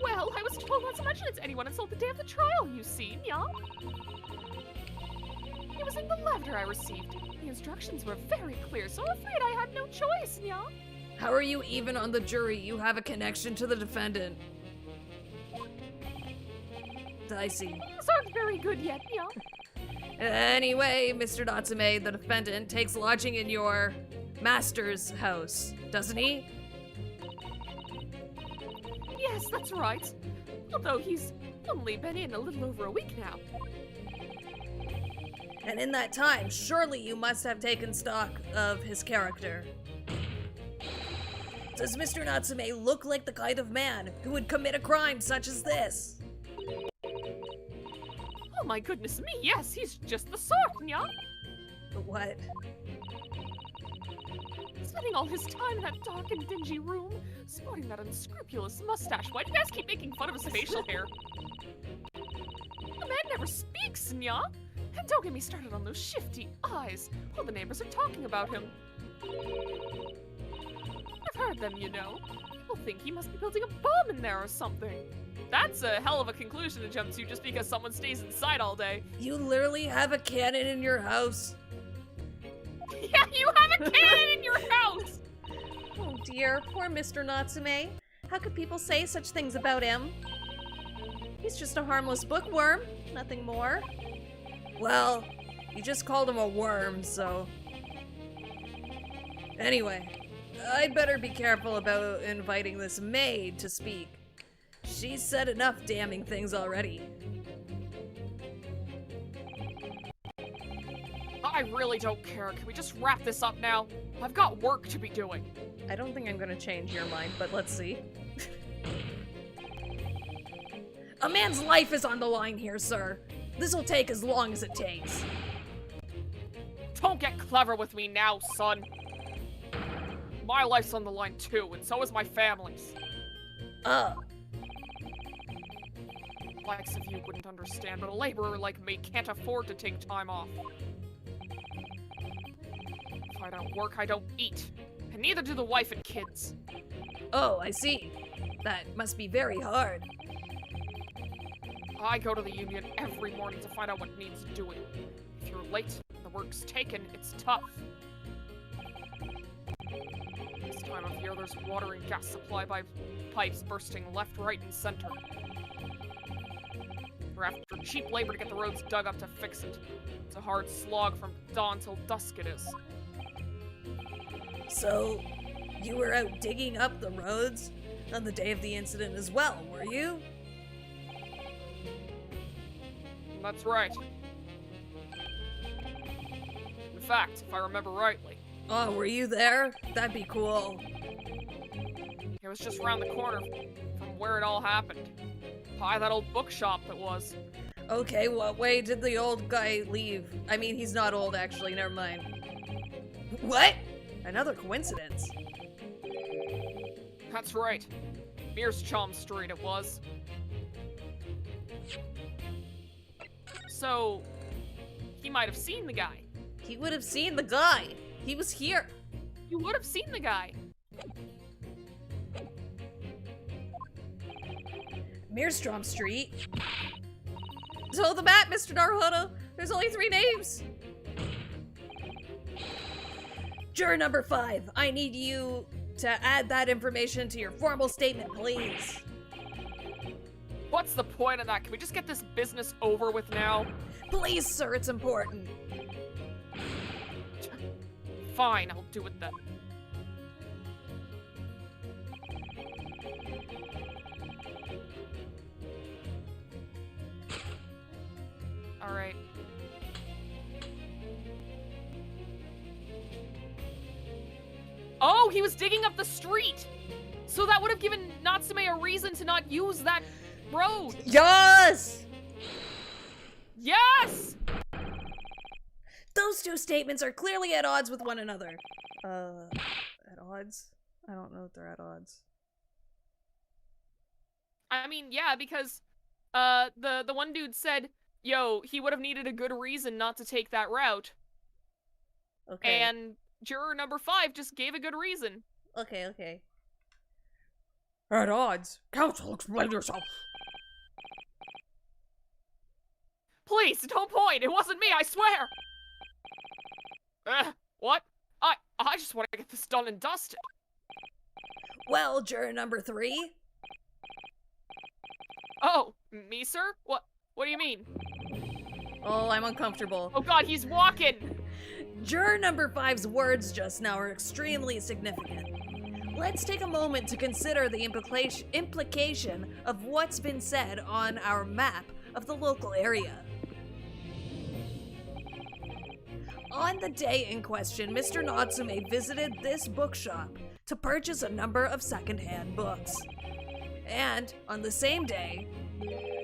Well, I was told not to mention it to anyone until the day of the trial, you see, yeah? It was in the letter I received. The instructions were very clear, so I'm afraid I had no choice, yeah? How are you even on the jury? You have a connection to the defendant. I see. Things aren't very good yet, yeah? Anyway, Mr. Natsume, the defendant, takes lodging in your master's house, doesn't he? Yes, that's right. Although he's only been in a little over a week now. And in that time, surely you must have taken stock of his character. Does Mr. Natsume look like the kind of man who would commit a crime such as this? Oh my goodness me, yes, he's just the sort, yeah? What? Spending all his time in that dark and dingy room, sporting that unscrupulous mustache. Why do you guys keep making fun of his facial hair? The man never speaks, nya. And don't get me started on those shifty eyes. All the neighbors are talking about him. I've heard them, you know. People think he must be building a bomb in there or something. That's a hell of a conclusion to jump to just because someone stays inside all day. You literally have a cannon in your house? Yeah, you have a cannon in your house! Oh dear, poor Mr. Natsume. How could people say such things about him? He's just a harmless bookworm, nothing more. Well, you just called him a worm, so... Anyway, I'd better be careful about inviting this maid to speak. She's said enough damning things already. I really don't care. Can we just wrap this up now? I've got work to be doing. I don't think I'm gonna change your mind, but let's see. A man's life is on the line here, sir. This'll take as long as it takes. Don't get clever with me now, son. My life's on the line too, and so is my family's. Likes of you wouldn't understand, but a laborer like me can't afford to take time off. If I don't work, I don't eat. And neither do the wife and kids. Oh, I see. That must be very hard. I go to the union every morning to find out what needs doing. If you're late and the work's taken, it's tough. This time of year, there's water and gas supply pipes bursting left, right, and center. We're after cheap labor to get the roads dug up to fix it. It's a hard slog from dawn till dusk it is. So, you were out digging up the roads on the day of the incident as well, were you? That's right. In fact, if I remember rightly, Oh, were you there? That'd be cool. it was just around the corner from where it all happened. By that old bookshop that was. Okay, what way did the old guy leave? I mean, he's not old, actually, never mind. What? Another coincidence. That's right. Mearschom Street it was. So, he might have seen the guy. He would have seen the guy. He was here. You would have seen the guy. Mearstrom Street? So the map, Mr. Naruhodo. There's only 3 names. Juror number 5, I need you to add that information to your formal statement, please. What's the point of that? Can we just get this business over with now? Please, sir, it's important. Fine, I'll do it then. Alright. Oh, he was digging up the street! So that would have given Natsume a reason to not use that road! Yes! Yes! Those two statements are clearly at odds with one another. At odds? I don't know if they're at odds. I mean, yeah, because, the one dude said, yo, he would have needed a good reason not to take that route. Okay. And juror number 5 just gave a good reason. Okay. At odds. Counsel, explain yourself. Please, don't point! It wasn't me, I swear! What? I just want to get this done and dusted. Well, juror number 3? Oh, me, sir? What do you mean? Oh, I'm uncomfortable. Oh god, he's walking! Juror number 5's words just now are extremely significant. Let's take a moment to consider the implication of what's been said on our map of the local area. On the day in question, Mr. Natsume visited this bookshop to purchase a number of secondhand books. And on the same day,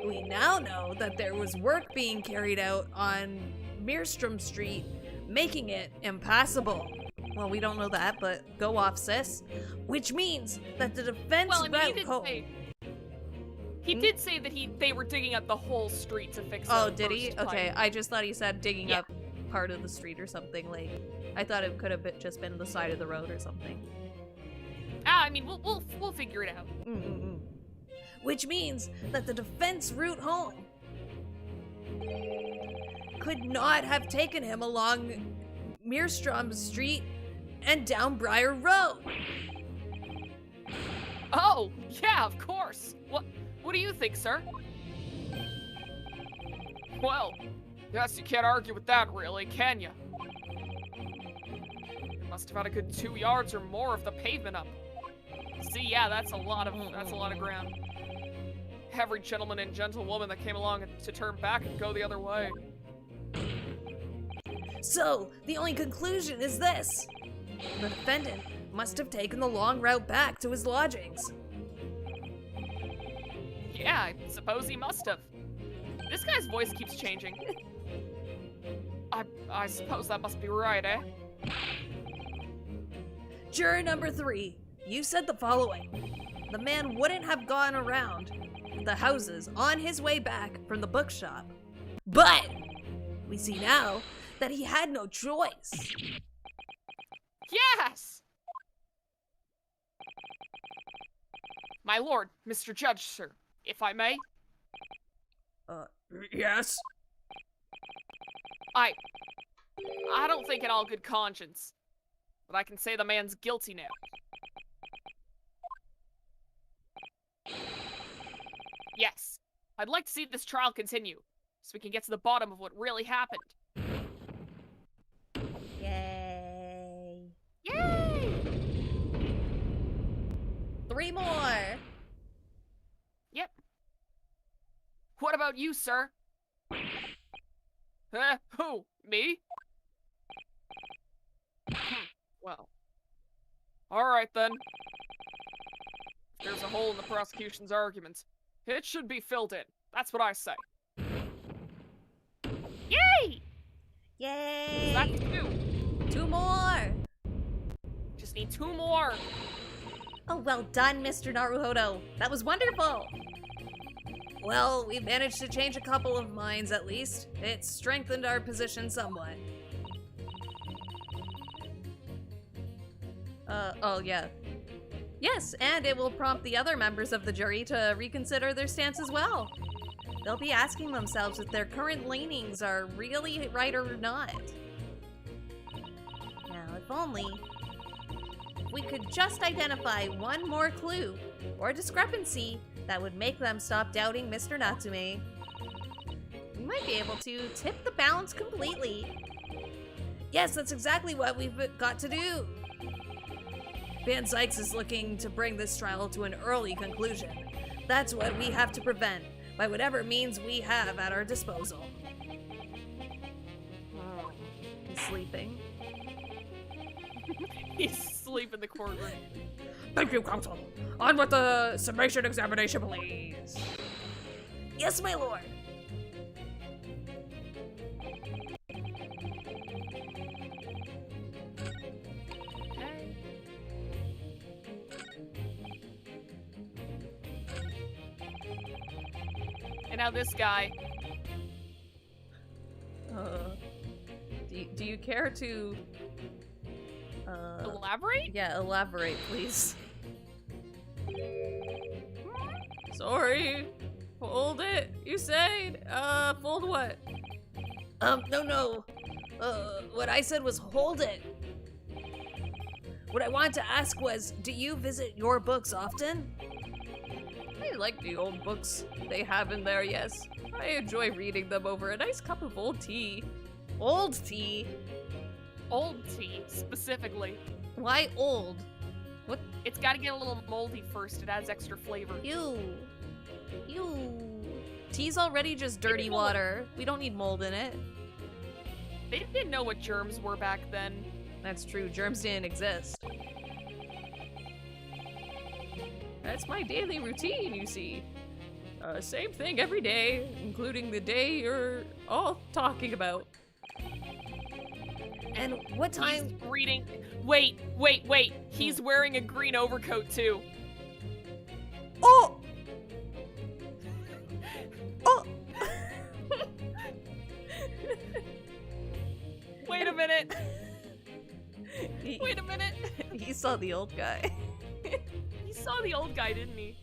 we now know that there was work being carried out on Mearstrom Street, making it impassable. Well, we don't know that, but go off, sis. Which means that the defense Well, I mean, route he did home... say... He did say that they were digging up the whole street to fix it. Oh, did he? first time. Okay, I just thought he said digging Yeah. up part of the street or something. Like, I thought it could have just been the side of the road or something. I mean, we'll figure it out. Which means that the defense route home could not have taken him along Mearstrom Street and down Briar Road. Oh, yeah, of course. What do you think, sir? Well, yes, you can't argue with that, really, can you? must have had a good 2 yards or more of the pavement up. See, yeah, that's a lot of ground. Every gentleman and gentlewoman that came along to turn back and go the other way. So, the only conclusion is this. The defendant must have taken the long route back to his lodgings. Yeah, I suppose he must have. This guy's voice keeps changing. I suppose that must be right, eh? Juror number 3, you said the following. The man wouldn't have gone around the houses on his way back from the bookshop. But we see now that he had no choice. Yes! My lord, Mr. Judge, sir, if I may. Yes? I don't think in all good conscience, but I can say the man's guilty now. Yes, I'd like to see this trial continue, so we can get to the bottom of what really happened. Yay. Yay! 3 more. Yep. What about you, sir? Who? Me? Well. Alright then. If there's a hole in the prosecution's arguments, it should be filled in. That's what I say. Yay! Yay. That's 2. 2 more. Just need 2 more. Oh, well done, Mr. Naruhodo. That was wonderful. Well, we managed to change a couple of minds at least. It strengthened our position somewhat. Oh yeah. Yes, and it will prompt the other members of the jury to reconsider their stance as well. They'll be asking themselves if their current leanings are really right or not. Now, if only we could just identify one more clue or discrepancy that would make them stop doubting Mr. Natsume, we might be able to tip the balance completely. Yes, that's exactly what we've got to do. Van Sykes is looking to bring this trial to an early conclusion. That's what we have to prevent, by whatever means we have at our disposal. He's sleeping. He's asleep in the courtroom. Thank you, counsel. On with the summation examination, please. Yes, my lord. Okay. And now this guy. Do you care to Elaborate? yeah, elaborate, please? Sorry. Fold it, you said? Fold what? No. What I said was hold it. What I wanted to ask was, do you visit your books often? I like the old books they have in there, yes. I enjoy reading them over a nice cup of old tea. Old tea? Old tea, specifically. Why old? It's gotta get a little moldy first. It adds extra flavor. Ew. Tea's already just dirty mold. water. We don't need mold in it. They didn't know what germs were back then. That's true, germs didn't exist. That's my daily routine, you see. Same thing every day, including the day you're all talking about. And what time? He's reading. Wait. He's wearing a green overcoat too. Oh! Oh! Wait a minute. He, Wait a minute. he saw the old guy. He saw the old guy, didn't he?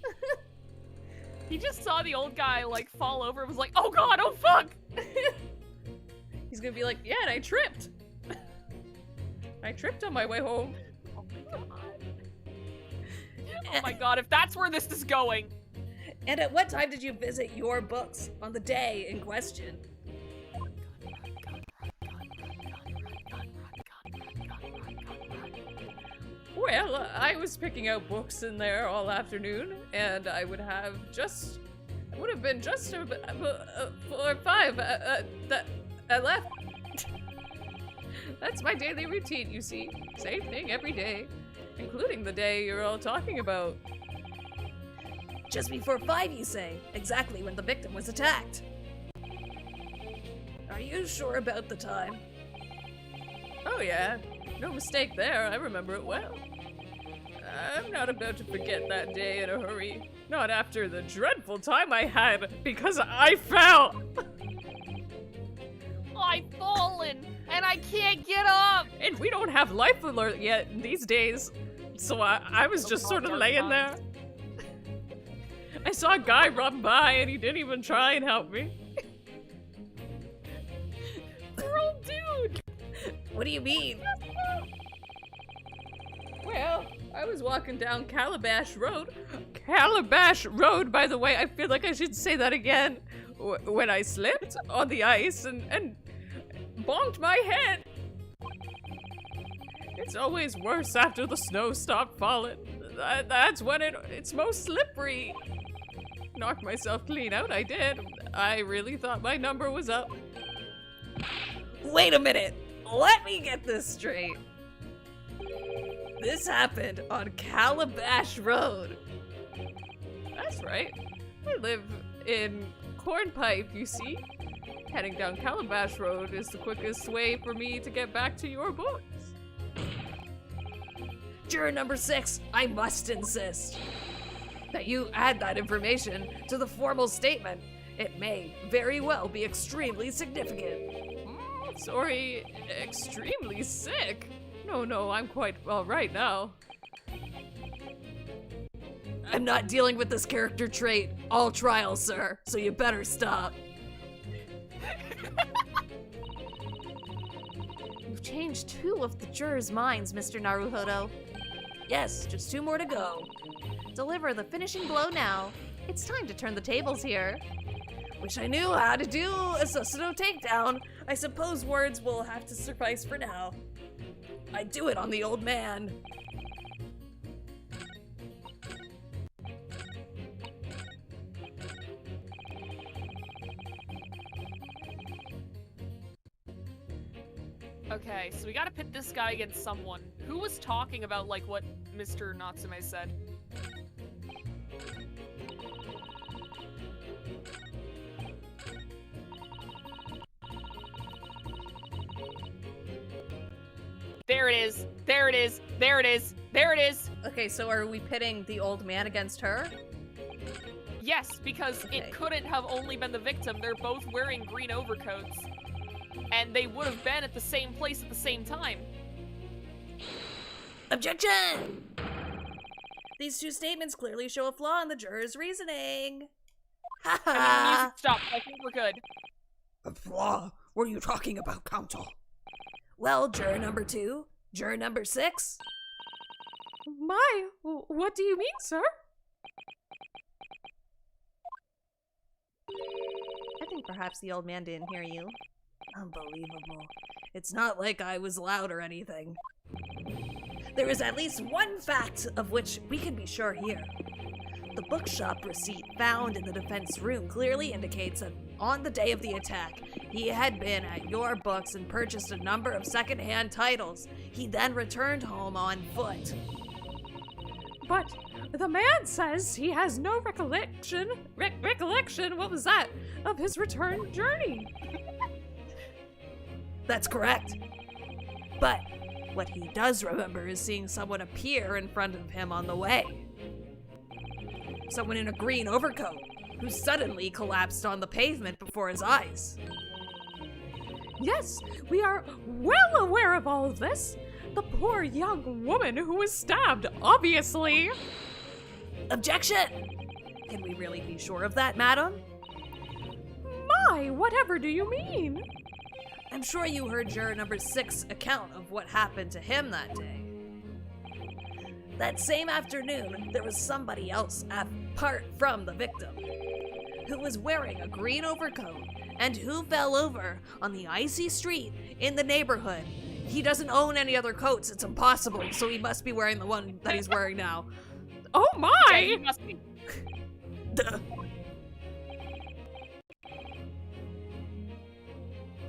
He just saw the old guy like fall over and was like, "Oh God, oh fuck!" He's gonna be like, yeah, and I tripped. I tripped on my way home. Oh my God, if that's where this is going. And at what time did you visit your books on the day in question? Well, I was picking out books in there all afternoon, and I would have just... It would have been just 4 or 5 that left. That's my daily routine, you see. Same thing every day, including the day you're all talking about. Just before 5, you say, exactly when the victim was attacked. Are you sure about the time? Oh yeah, no mistake there, I remember it well. I'm not about to forget that day in a hurry. Not after the dreadful time I had because I fell! I've fallen, and I can't get up! And we don't have life alert yet these days, so I was just sort of laying there. I saw a guy run by and he didn't even try and help me. Girl, dude! What do you mean? Well, I was walking down Calabash Road. Calabash Road, by the way, I feel like I should say that again. When I slipped on the ice and bonked my head. It's always worse after the snow stopped falling. That's when it's most slippery. Knocked myself clean out, I did. I really thought my number was up. Wait a minute! Let me get this straight. This happened on Calabash Road. That's right. I live in Cornpipe, you see. Heading down Calabash Road is the quickest way for me to get back to your books. Juror number 6, I must insist that you add that information to the formal statement. It may very well be extremely significant. Sorry, extremely sick. No, I'm quite all right now. I'm not dealing with this character trait all trial, sir, so you better stop. You've changed 2 of the jurors' minds, Mr. Naruhodo. Yes, just 2 more to go. Deliver the finishing blow now. It's time to turn the tables here. Wish I knew how to do a Susanoo takedown. I suppose words will have to suffice for now. I'd do it on the old man. Okay, so we gotta pit this guy against someone. Who was talking about, like, what Mr. Natsume said? There it is! There it is! There it is! There it is! Okay, so are we pitting the old man against her? Yes, because Okay. it couldn't have only been the victim. They're both wearing green overcoats. And they would have been at the same place at the same time. Objection! These 2 statements clearly show a flaw in the juror's reasoning. Ha I mean, the ha! music stopped. I think we're good. A flaw? What are you talking about, counsel? Well, juror number 2, juror number 6. My, what do you mean, sir? I think perhaps the old man didn't hear you. Unbelievable. It's not like I was loud or anything. There is at least one fact of which we can be sure here. The bookshop receipt found in the defense room clearly indicates that on the day of the attack, he had been at your books and purchased a number of second-hand titles. He then returned home on foot. But the man says he has no recollection, what was that, of his return journey. That's correct. But what he does remember is seeing someone appear in front of him on the way. Someone in a green overcoat who suddenly collapsed on the pavement before his eyes. Yes, we are well aware of all of this. The poor young woman who was stabbed, obviously. Objection! Can we really be sure of that, madam? My, whatever do you mean? I'm sure you heard juror number 6 account of what happened to him that day. That same afternoon, there was somebody else apart from the victim who was wearing a green overcoat and who fell over on the icy street in the neighborhood he doesn't own any other coats. It's impossible. So he must be wearing the one that he's wearing now. Oh Yeah, my! he must be. Duh.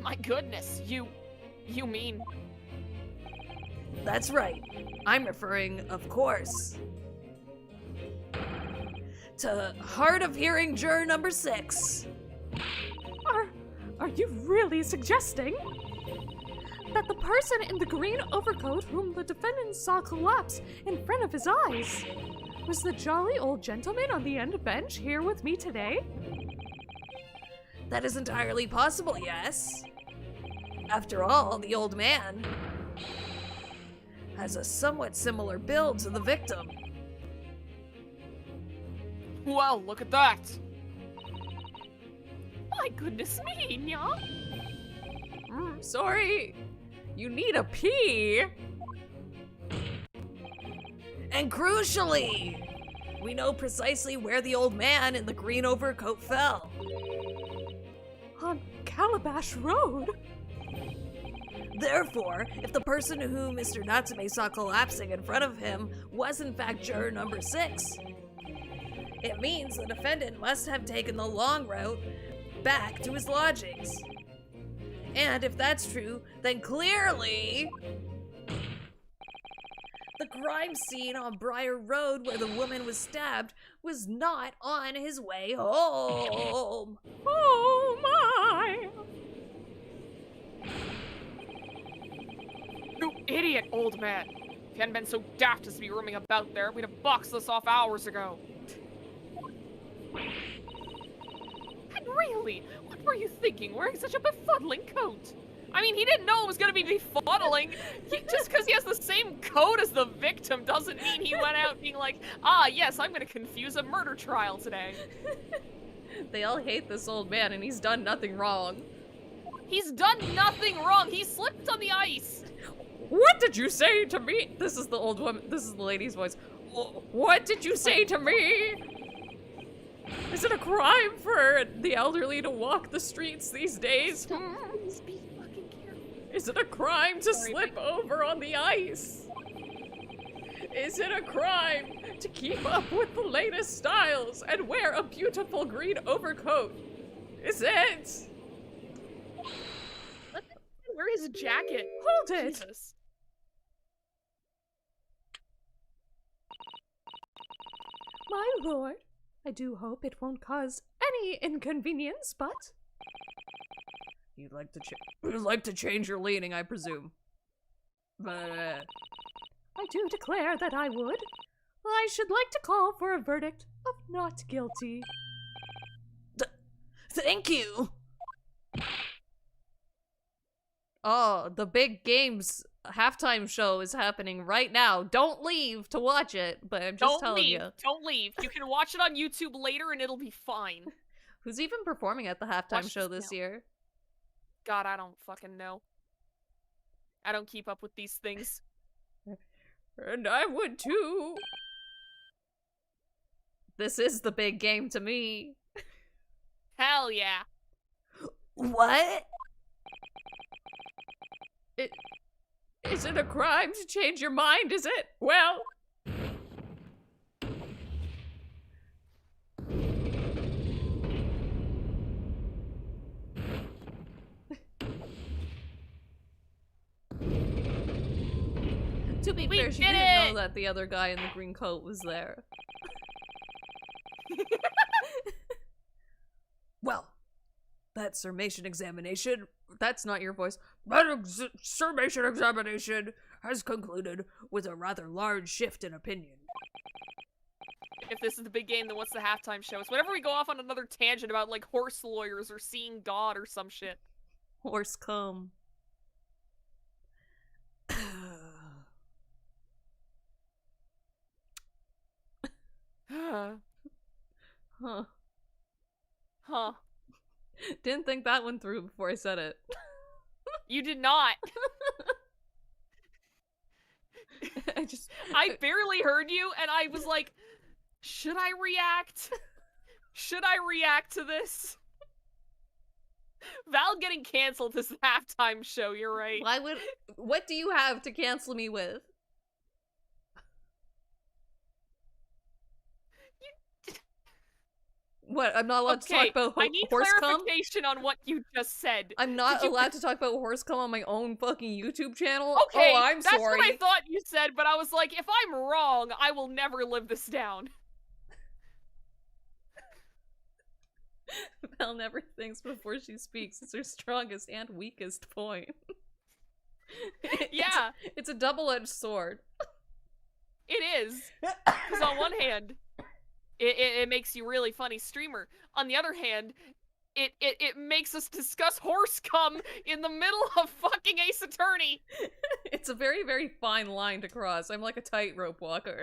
My goodness, you mean... That's right. I'm referring, of course, to hard of hearing juror number 6. Are you really suggesting that the person in the green overcoat whom the defendant saw collapse in front of his eyes was the jolly old gentleman on the end bench here with me today? That is entirely possible, yes. After all, the old man has a somewhat similar build to the victim. Well, look at that. My goodness me, Nya. Sorry. You need a pee. And crucially, we know precisely where the old man in the green overcoat fell. On Calabash Road? Therefore, if the person who Mr. Natsume saw collapsing in front of him was in fact juror number 6, it means the defendant must have taken the long route back to his lodgings. And if that's true, then clearly the crime scene on Briar Road where the woman was stabbed was not on his way home. Oh my! You idiot, old man. If you hadn't been so daft as to be roaming about there, we'd have boxed this off hours ago. And really, what were you thinking wearing such a befuddling coat? I mean, he didn't know it was gonna be befuddling. Just because he has the same coat as the victim doesn't mean he went out being like, ah, yes, I'm gonna confuse a murder trial today. They all hate this old man and he's done nothing wrong. He's done nothing wrong. He slipped on the ice. What did you say to me? This is the old woman. This is the lady's voice. What did you say to me? Is it a crime for the elderly to walk the streets these days? Please be fucking careful. Is it a crime to slip over on the ice? Is it a crime to keep up with the latest styles and wear a beautiful green overcoat? Is it? Where is his jacket? Hold it! Jesus. My lord, I do hope it won't cause any inconvenience, but... You'd like to change your leaning, I presume. I do declare that I would. I should like to call for a verdict of not guilty. Thank you! Oh, the big games halftime show is happening right now. Don't leave to watch it, but I'm just telling you. Don't leave. You can watch it on YouTube later and it'll be fine. Who's even performing at the halftime Watch show this this now. year? God, I don't fucking know. I don't keep up with these things. And I would too. This is the big game to me. Hell yeah. What? Is it a crime to change your mind, is it? Well... To be We fair, she did didn't it! know that the other guy in the green coat was there. Well, that summation examination, That's not your voice. summation examination has concluded with a rather large shift in opinion. If this is the big game, then what's the halftime show? It's whenever we go off on another tangent about, like, horse lawyers or seeing God or some shit. Horse cum. Huh. Huh. Didn't think that one through before I said it. You did not. I barely heard you, and I was like, should I react? Should I react to this? Val getting canceled is the halftime show, you're right. What do you have to cancel me with? What? I'm not allowed to talk about I need horse cum? clarification on what you just said. I'm not allowed to talk about horse cum on my own fucking YouTube channel? Okay, oh, I'm that's sorry. what I thought you said, but I was like, if I'm wrong, I will never live this down. Val never thinks before she speaks. It's her strongest and weakest point. Yeah. It's a double-edged sword. It is. Because on one hand, it makes you a really funny streamer. On the other hand, it makes us discuss horse cum in the middle of fucking Ace Attorney. It's a very, very fine line to cross. I'm like a tightrope walker.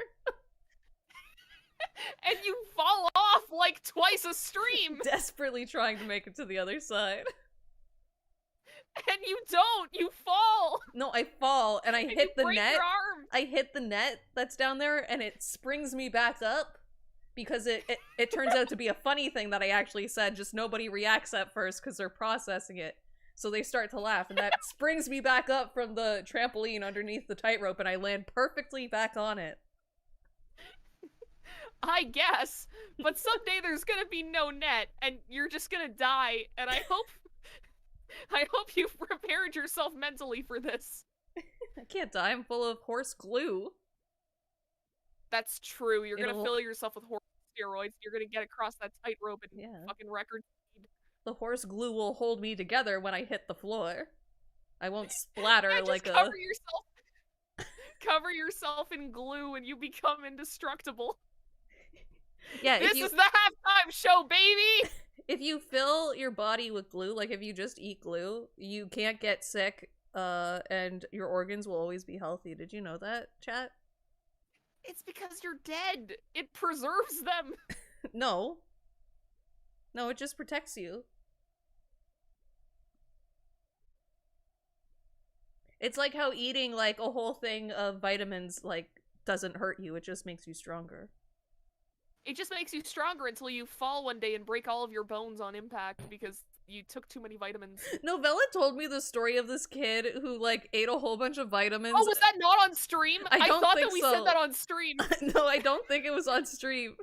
And you fall off like twice a stream. Desperately trying to make it to the other side. And you don't. You fall. No, I fall and I And hit you the break net. your arm. I hit the net that's down there and it springs me back up because it turns out to be a funny thing that I actually said, just nobody reacts at first because they're processing it. So they start to laugh and that springs me back up from the trampoline underneath the tightrope and I land perfectly back on it. I guess, but someday there's gonna be no net, and you're just gonna die, and I hope you've prepared yourself mentally for this. I can't die, I'm full of horse glue. That's true, you're gonna It'll- fill yourself with horse steroids, you're gonna get across that tightrope in Yeah. fucking record speed. The horse glue will hold me together when I hit the floor. I won't splatter Yeah, just like cover yourself in glue and you become indestructible. Yeah, This is the halftime show, baby! if you fill your body with glue, like if you just eat glue, you can't get sick, and your organs will always be healthy. Did you know that, chat? It's because you're dead. It preserves them. No. No, it just protects you. It's like how eating, like, a whole thing of vitamins, like, doesn't hurt you. It just makes you stronger. It just makes you stronger until you fall one day and break all of your bones on impact because you took too many vitamins. Novella told me the story of this kid who, like, ate a whole bunch of vitamins. Oh, was that not on stream? I don't thought think that we so. said that on stream. No, I don't think it was on stream.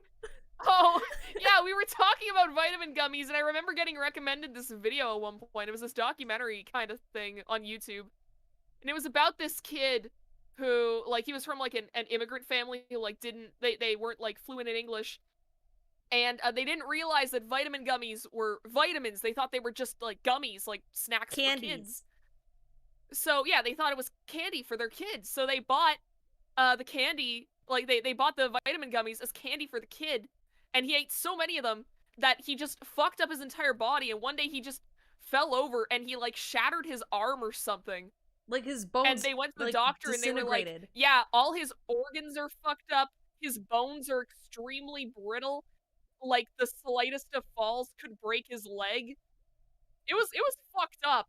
Oh, yeah, we were talking about vitamin gummies, and I remember getting recommended this video at one point. It was this documentary kind of thing on YouTube. And it was about this kid who, like, he was from, like, an immigrant family who, like, they weren't, like, fluent in English. And they didn't realize that vitamin gummies were vitamins. They thought they were just, like, gummies, like, snacks for kids. So, yeah, they thought it was candy for their kids. So they bought the candy, like, they bought the vitamin gummies as candy for the kid. And he ate so many of them that he just fucked up his entire body. And one day he just fell over and he, like, shattered his arm or something. Like, his bones, And they went to the like, doctor and they were like, disintegrated. yeah, all his organs are fucked up. His bones are extremely brittle. Like, the slightest of falls could break his leg. It was fucked up.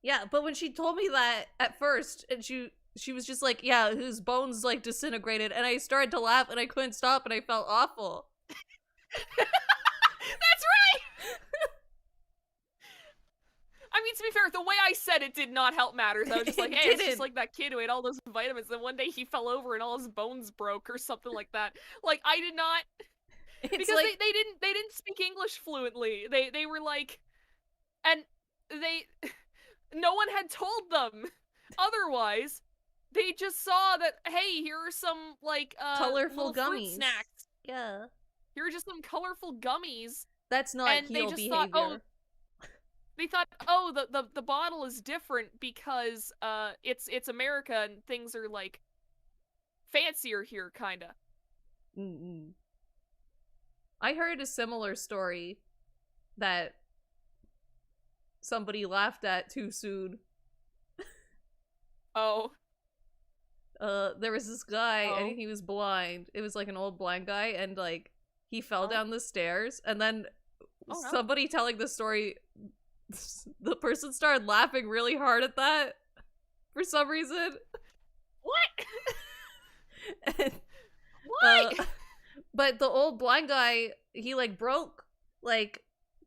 Yeah, but when she told me that at first, and she was just like, yeah, his bones, like, disintegrated, and I started to laugh, and I couldn't stop, and I felt awful. That's right! I mean, to be fair, the way I said it did not help matters. I was just like, hey, it's just like that kid who ate all those vitamins, and one day he fell over and all his bones broke, or something like that. Like, I did not... It's because like, they didn't speak English fluently. They were like, and no one had told them otherwise. They just saw that, hey, here are some, like, colorful little fruit gummies. snacks. Yeah. Here are just some colorful gummies. That's not And heel they just behavior. thought, they thought, oh, the bottle is different because it's America and things are, like, fancier here, kinda. Mm-mm. I heard a similar story that somebody laughed at too soon. Oh. There was this guy Oh. and he was blind. It was like an old blind guy and like he fell down the stairs and then Oh, no. somebody telling the story, the person started laughing really hard at that for some reason. What? And, What? but the old blind guy, he like broke like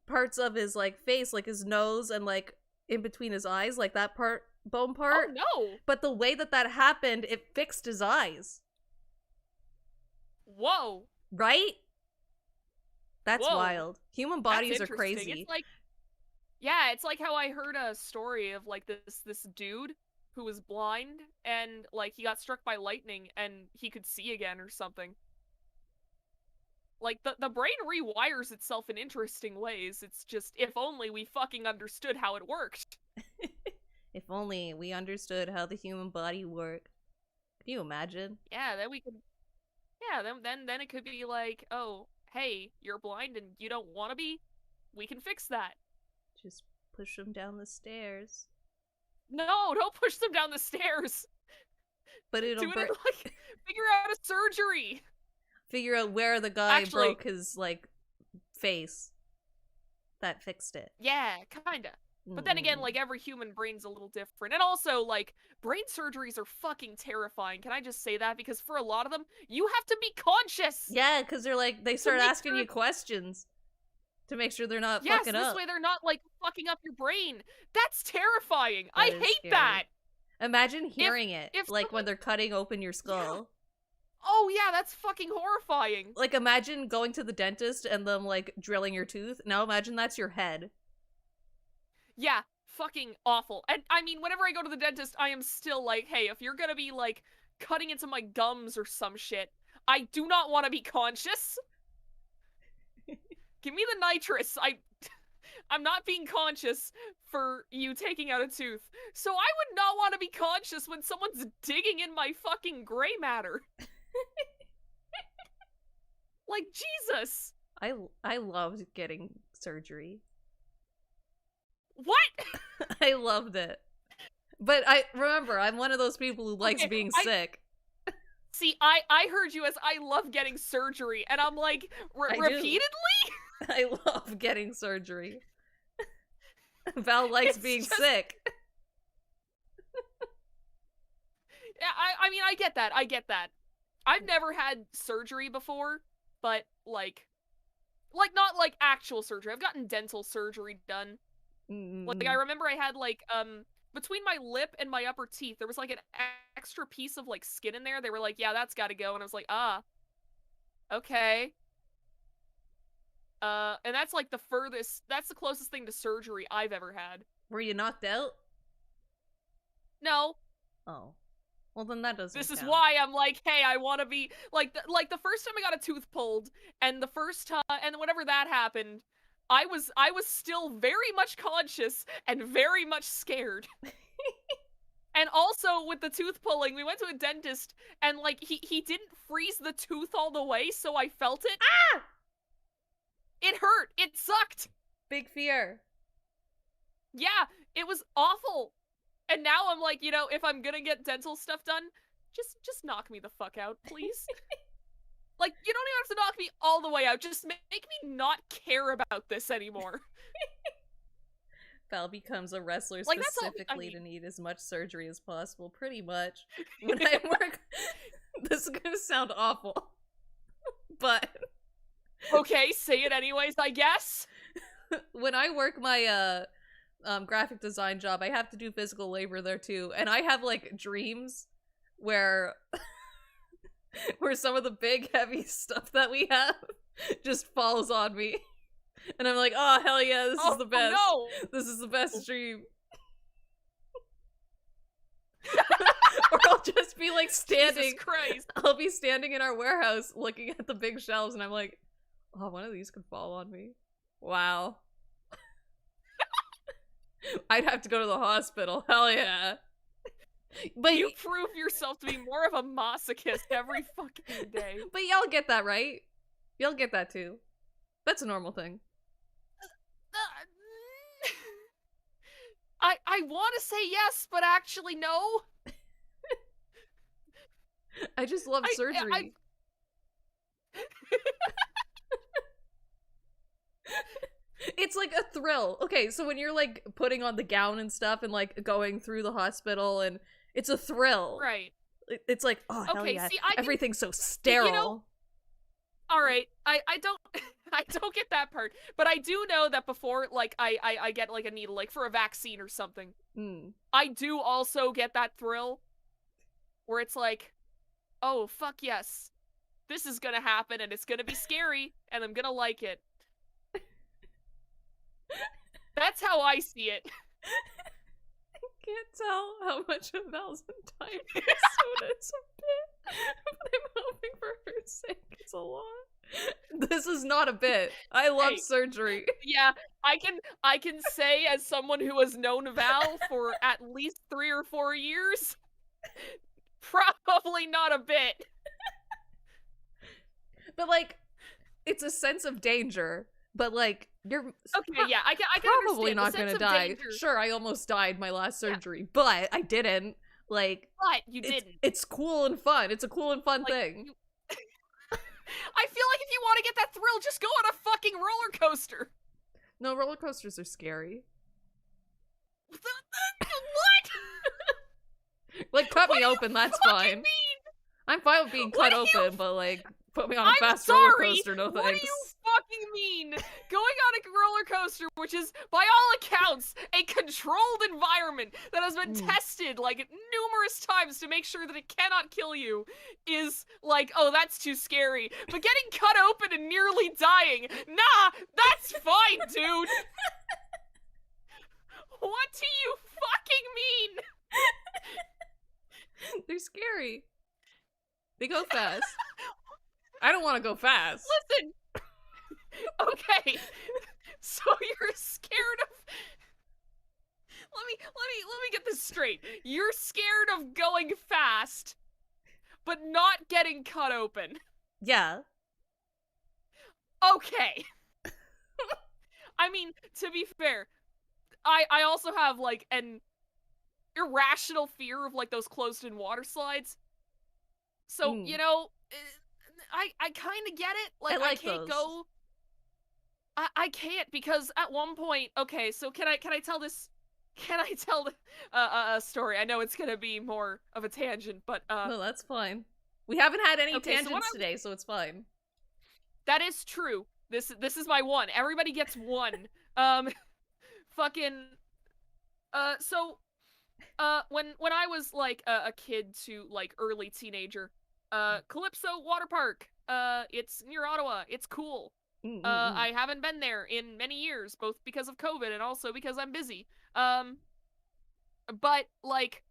parts of his like face, like his nose and like in between his eyes, like that bone part. Oh no! But the way that happened, it fixed his eyes. Whoa! Right? That's Whoa. wild. Human bodies That's are interesting. crazy. It's like, yeah, it's like how I heard a story of like this dude who was blind and like he got struck by lightning and he could see again or something. Like the brain rewires itself in interesting ways. It's just if only we fucking understood how it worked. If only we understood how the human body worked. Can you imagine? Yeah, then we could. Yeah, then it could be like, oh, hey, you're blind and you don't want to be. We can fix that. Just push them down the stairs. No, don't push them down the stairs. But it'll Do it in, like figure out a surgery. figure out where the guy Actually- broke his like face. That fixed it. Yeah, kinda. But then again, like every human brain's a little different. And also, like, brain surgeries are fucking terrifying. Can I just say that? Because for a lot of them, you have to be conscious. Yeah, because they're like they start make asking sure- you questions to make sure they're not Yes, fucking this up. way they're not like fucking up your brain. That's terrifying. I That is hate scary. that. Imagine hearing it, if like when someone- they're cutting open your skull. Oh yeah, that's fucking horrifying. Like imagine going to the dentist and them like drilling your tooth. Now imagine that's your head. Yeah, fucking awful. And I mean, whenever I go to the dentist, I am still like, hey, if you're gonna be like cutting into my gums or some shit, I do not want to be conscious. Give me the nitrous. I'm not being conscious for you taking out a tooth. So I would not want to be conscious when someone's digging in my fucking gray matter. Like, Jesus. I loved getting surgery. What? I loved it. But I remember I'm one of those people who likes Okay, being I- sick. See, I heard you as I love getting surgery, and I'm like, I do. repeatedly? I love getting surgery. Val likes It's being just- sick. Yeah, I mean, I get that. I've never had surgery before, but like not like actual surgery. I've gotten dental surgery done. Like I remember I had like between my lip and my upper teeth, there was like an extra piece of like skin in there. They were like, "Yeah, that's got to go." And I was like, "Ah. Okay." And that's like that's the closest thing to surgery I've ever had. Were you knocked out? No. Oh. Well, then that doesn't This is count. why I'm like, hey, I want to be like the first time I got a tooth pulled, and the first time, and whenever that happened, I was still very much conscious and very much scared. And also with the tooth pulling, we went to a dentist, and like he didn't freeze the tooth all the way, so I felt it. Ah! It hurt. It sucked. Big fear. Yeah, it was awful. And now I'm like, if I'm gonna get dental stuff done, just knock me the fuck out, please. Like, you don't even have to knock me all the way out. Just make me not care about this anymore. Val becomes a wrestler Like, that's all- I specifically to mean- need as much surgery as possible, pretty much. When I work, this is gonna sound awful, but Okay, say it anyways, I guess. when I work my graphic design job, I have to do physical labor there too, and I have like dreams where where some of the big heavy stuff that we have just falls on me, and I'm like, oh hell yeah, this is the best. No. This is the best dream. Or I'll just be like standing. Jesus Christ. I'll be standing in our warehouse looking at the big shelves, and I'm like, oh, one of these could fall on me. Wow. I'd have to go to the hospital. Hell yeah. But You prove yourself to be more of a masochist every fucking day. but y'all get that, right? Y'all get that too. That's a normal thing. I want to say yes, but actually no. I just love I- surgery. It's like a thrill. Okay, so when you're like putting on the gown and stuff and like going through the hospital, and it's a thrill. Right. It's like, oh hell Okay, yeah, see, I can- everything's so sterile. All right, I don't I don't get that part, but I do know that before like I get like a needle like for a vaccine or something. I do also get that thrill where it's like, oh fuck yes, this is gonna happen and it's gonna be scary and I'm gonna like it. That's how I see it. Can't tell how much a 1,000 times soda is a bit, but I'm hoping for her sake it's a lot. This is not a bit. I love Hey. surgery. Yeah, I can say as someone who has known Val for at least 3 or 4 years, probably not a bit. But like, it's a sense of danger. But like, you're Okay, yeah, I can probably understand not the gonna sense of die. danger, Sure, I almost died my last surgery, but I didn't. Like, but you didn't. it's cool and fun. It's a cool and fun Like, thing. I feel like if you want to get that thrill, just go on a fucking roller coaster. No, roller coasters are scary. What? Like, cut What me do you open, that's fucking fine. mean? I'm fine with being What cut do you open, but like, put me on a I'm fast sorry. roller coaster, no What thanks. do you fucking mean? Going on a roller coaster, which is, by all accounts, a controlled environment that has been tested, like, numerous times to make sure that it cannot kill you, is like, oh, that's too scary. But getting cut open and nearly dying, nah, that's fine, dude. What do you fucking mean? They're scary. They go fast. I don't want to go fast. Listen. Okay. So you're scared of Let me get this straight. You're scared of going fast, but not getting cut open. Yeah. Okay. I mean, to be fair, I also have like an irrational fear of like those closed-in water slides. So, you know, I kind of get it. Like, I like can't those. go. I can't because at one point, okay, so can I tell this? Can I tell a story? I know it's gonna be more of a tangent, but No, that's fine. We haven't had any Okay, so what tangents today, so it's fine. that is true. This is my one. Everybody gets one. Fucking. When I was like a kid to like early teenager, Calypso Water Park. It's near Ottawa. It's cool. I haven't been there in many years, both because of COVID and also because I'm busy. But like,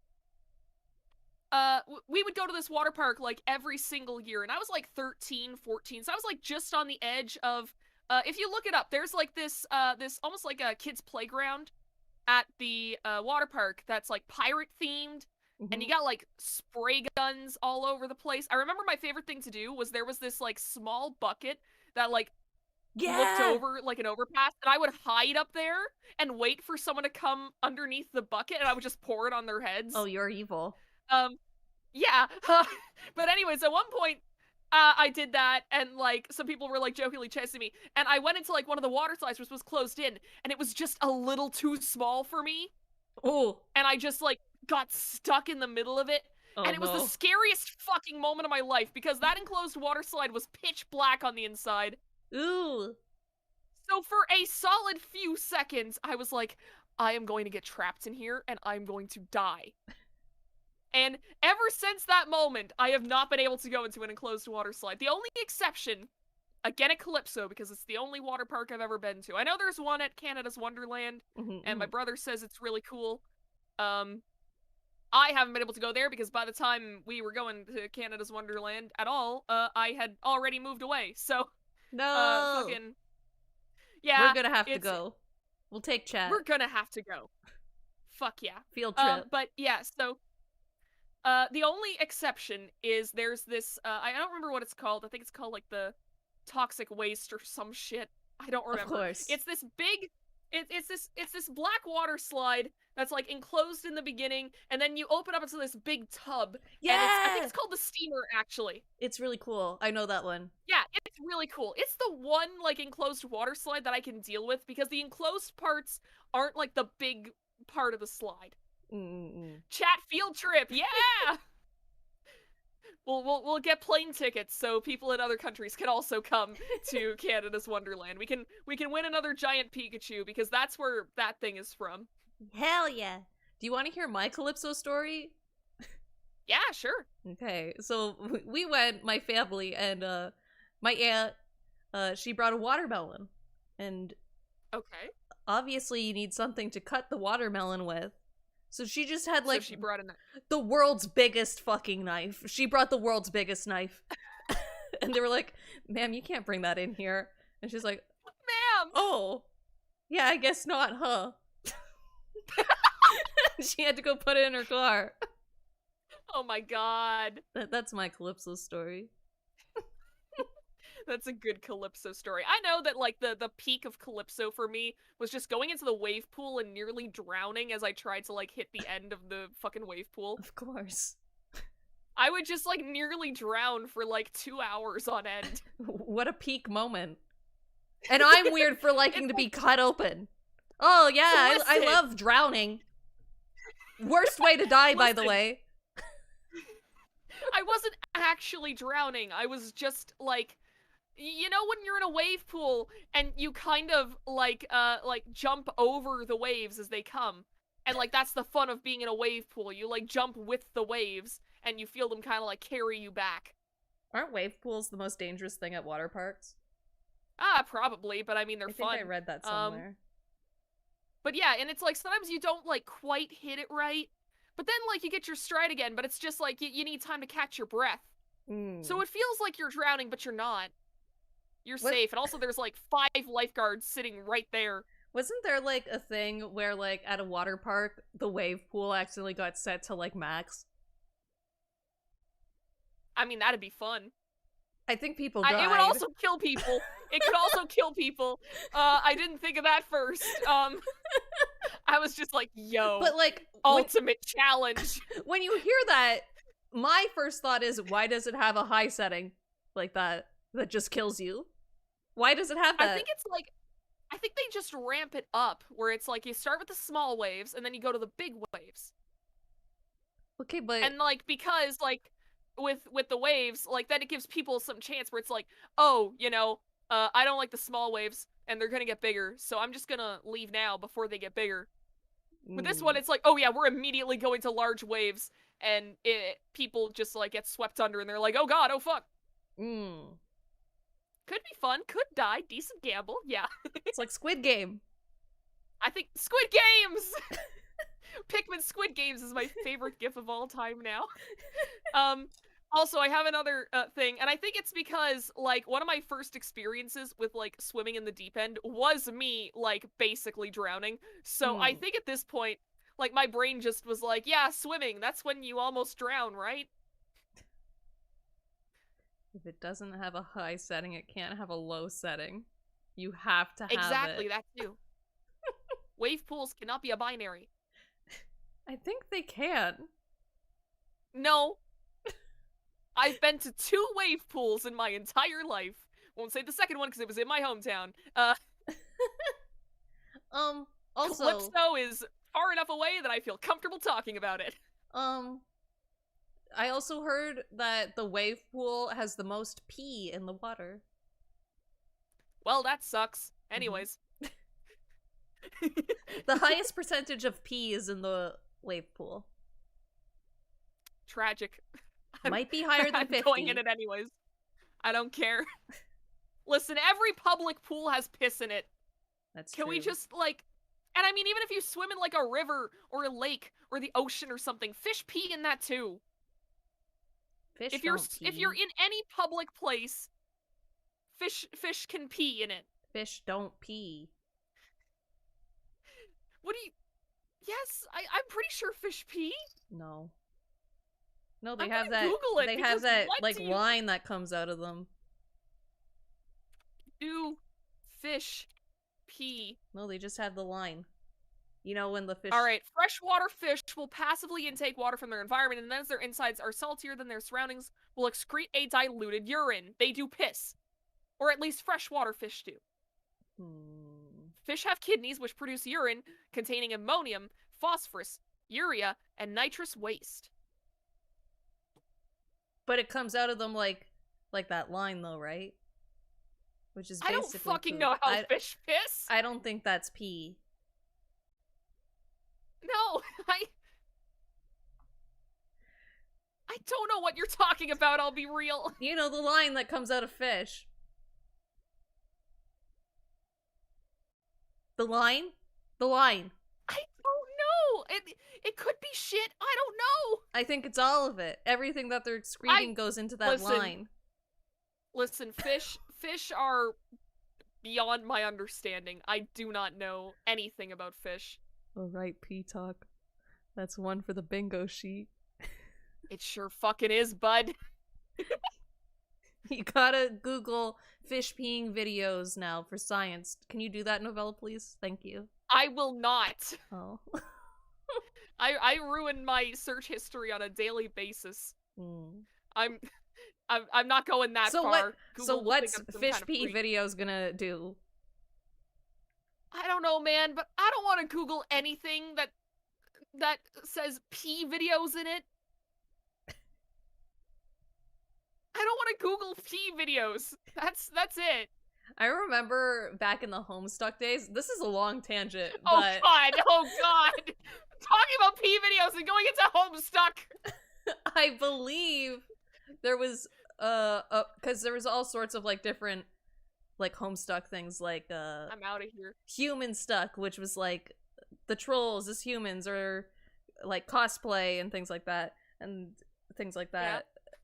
we would go to this water park like every single year, and I was like 13, 14, so I was like just on the edge of. If you look it up, there's like this almost like a kid's playground at the water park that's like pirate themed. And you got like spray guns all over the place. I remember my favorite thing to do was there was this like small bucket that like looked over like an overpass, and I would hide up there and wait for someone to come underneath the bucket, and I would just pour it on their heads. Oh, you're evil. Yeah. But anyways, at one point, I did that, and like some people were like jokingly chasing me, and I went into like one of the water slides which was closed in, and it was just a little too small for me. Oh. And I just like got stuck in the middle of it. Oh, and it was the no. scariest fucking moment of my life because that enclosed water slide was pitch black on the inside. Ooh. So for a solid few seconds, I was like, I am going to get trapped in here and I'm going to die. And ever since that moment, I have not been able to go into an enclosed water slide. The only exception, again at Calypso, because it's the only water park I've ever been to. I know there's one at Canada's Wonderland, and my brother says it's really cool. I haven't been able to go there because by the time we were going to Canada's Wonderland at all, I had already moved away. So, No. fucking, yeah. We're gonna have to go. We'll take chat. We're gonna have to go. Fuck yeah. Field trip. But yeah, so, the only exception is there's this, I don't remember what it's called. I think it's called like the toxic waste or some shit. I don't remember. Of course. It's this big, it's this black water slide that's like enclosed in the beginning, and then you open up into this big tub. Yeah! And I think it's called the steamer, actually. It's really cool. I know that one. Yeah, it's really cool. It's the one like enclosed water slide that I can deal with because the enclosed parts aren't like the big part of the slide. Chat field trip, yeah! We'll get plane tickets so people in other countries can also come to Canada's Wonderland. We can win another giant Pikachu because that's where that thing is from. Hell yeah. Do you want to hear my Calypso story? Yeah, sure. Okay, so we went, my family, and my aunt, she brought a watermelon. And Okay. obviously you need something to cut the watermelon with. So she just had, like, So she brought in that. the world's biggest fucking knife. She brought the world's biggest knife. And they were like, ma'am, you can't bring that in here. And she's like, Ma'am! oh, yeah, I guess not, huh? She had to go put it in her car. Oh my god. That's my Calypso story. That's a good Calypso story. I know that, like, the peak of Calypso for me was just going into the wave pool and nearly drowning as I tried to, like, hit the end of the fucking wave pool. Of course. I would just, like, nearly drown for, like, 2 hours on end. What a peak moment. And I'm weird for liking to be cut open. Oh, yeah, I Listen. love drowning. Worst way to die, by the Listen. way. I wasn't actually drowning. I was just, like... You know when you're in a wave pool and you kind of, like jump over the waves as they come? And, like, that's the fun of being in a wave pool. You, like, jump with the waves and you feel them kind of, like, carry you back. Aren't wave pools the most dangerous thing at water parks? Probably, but I mean, they're I think fun. I read that somewhere. But yeah, and it's like sometimes you don't, like, quite hit it right, but then, like, you get your stride again, but it's just like you need time to catch your breath. So it feels like you're drowning, but you're not. You're What- safe, and also there's, like, 5 lifeguards sitting right there. Wasn't there, like, a thing where, like, at a water park, the wave pool accidentally got set to, like, max? I mean, that'd be fun. I think people died. It would also kill people. It could also kill people. I didn't think of that first. I was just like, yo, But, like, ultimate challenge. when you hear that, my first thought is, why does it have a high setting like that just kills you? Why does it have that? I think it's like, I think they just ramp it up, where it's like you start with the small waves, and then you go to the big waves. Okay, but... And, like, because, like, with the waves, like, then it gives people some chance where it's like, oh, you know, I don't like the small waves, and they're gonna get bigger, so I'm just gonna leave now before they get bigger. With this one, it's like, oh yeah, we're immediately going to large waves, and people just, like, get swept under, and they're like, oh god, oh fuck. Could be fun, could die, decent gamble, yeah. It's like Squid Game. I think Squid Games! Pikmin Squid Games is my favorite gif of all time now. Also, I have another thing, and I think it's because, like, one of my first experiences with, like, swimming in the deep end was me, like, basically drowning. So I think at this point, like, my brain just was like, yeah, swimming, that's when you almost drown, right? If it doesn't have a high setting, it can't have a low setting. You have to have Exactly, it. that too. Wave pools cannot be a binary. I think they can. No. I've been to 2 wave pools in my entire life. Won't say the second one because it was in my hometown. Also, Calypso is far enough away that I feel comfortable talking about it. I also heard that the wave pool has the most pee in the water. Well, that sucks. Anyways. The highest percentage of pee is in the wave pool. Tragic. Might be higher than I'm 50. going in it anyways. I don't care. Listen, every public pool has piss in it. That's Can true. we just, like... And I mean, even if you swim in, like, a river or a lake or the ocean or something, fish pee in that too. Fish If you're don't pee. if you're in any public place, fish can pee in it. Fish don't pee. What do you... Yes, I'm pretty sure fish pee. No. No, they I'm have gonna that. Google it They because have that what like do you- line that comes out of them. Do fish pee? No, they just have the line. You know when the fish. Alright, freshwater fish will passively intake water from their environment, and then as their insides are saltier than their surroundings, will excrete a diluted urine. They do piss. Or at least freshwater fish do. Fish have kidneys which produce urine containing ammonium, phosphorus, urea, and nitrous waste. But it comes out of them like that line though, right? Which is I basically don't fucking poop. know how fish piss. I don't think that's pee. No, I don't know what you're talking about, I'll be real. You know, the line that comes out of fish. The line? The line. I don't know. It could be shit. I don't know. I think it's all of it. Everything that they're excreting goes into that line. Listen, fish are beyond my understanding. I do not know anything about fish. All right, P-Talk. That's one for the bingo sheet. It sure fucking is, bud. You gotta Google fish peeing videos now for science. Can you do that, Novella, please? Thank you. I will not. Oh. I ruin my search history on a daily basis. I'm not going that far. So what's fish pee videos gonna do? I don't know, man, but I don't want to Google anything that says pee videos in it. I don't want to Google pee videos. That's it. I remember back in the Homestuck days. This is a long tangent, but oh god. Talking about pee videos and going into Homestuck. I believe there was because there was all sorts of like different like Homestuck things, like I'm out of here. Human Stuck, which was like the trolls as humans, or like cosplay and things like that.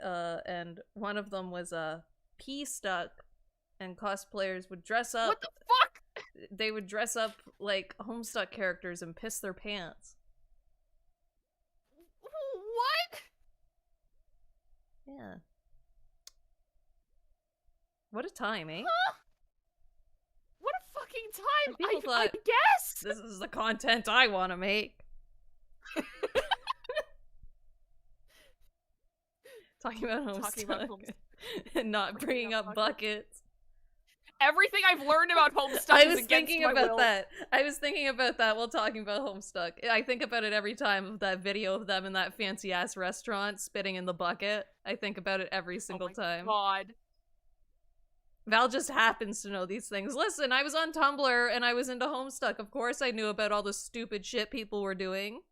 And one of them was Pea Stuck, and cosplayers would dress up. What the fuck? They would dress up like Homestuck characters and piss their pants. What? Yeah. What a time, eh? Huh? What a fucking time! People I thought, guess! This is the content I want to make. Talking about Homestuck and not bringing up buckets. Everything I've learned about Homestuck I is was against thinking my about will. that. I was thinking about that while talking about Homestuck. I think about it every time of that video of them in that fancy ass restaurant spitting in the bucket. I think about it every single time. God. Val just happens to know these things. Listen, I was on Tumblr and I was into Homestuck. Of course I knew about all the stupid shit people were doing.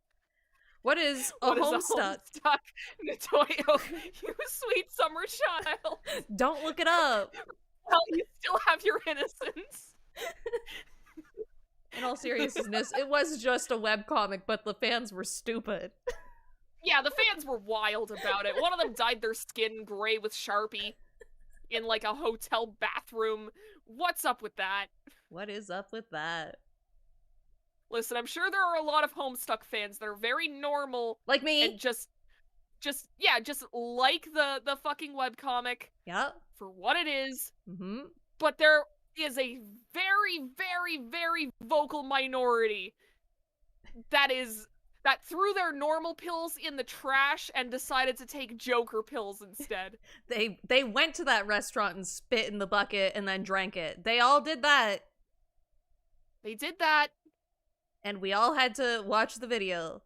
What is a Homestuck? Homestuck, Natoyo, you sweet summer child. Don't look it up. Well, you still have your innocence. In all seriousness, it was just a webcomic, but the fans were stupid. Yeah, the fans were wild about it. One of them dyed their skin gray with Sharpie in like a hotel bathroom. What's up with that? What is up with that? Listen, I'm sure there are a lot of Homestuck fans that are very normal. Like me. And just like the fucking webcomic. Yep. For what it is. Mm-hmm. But there is a very, very, very vocal minority that threw their normal pills in the trash and decided to take Joker pills instead. They went to that restaurant and spit in the bucket and then drank it. They all did that. They did that. And we all had to watch the video.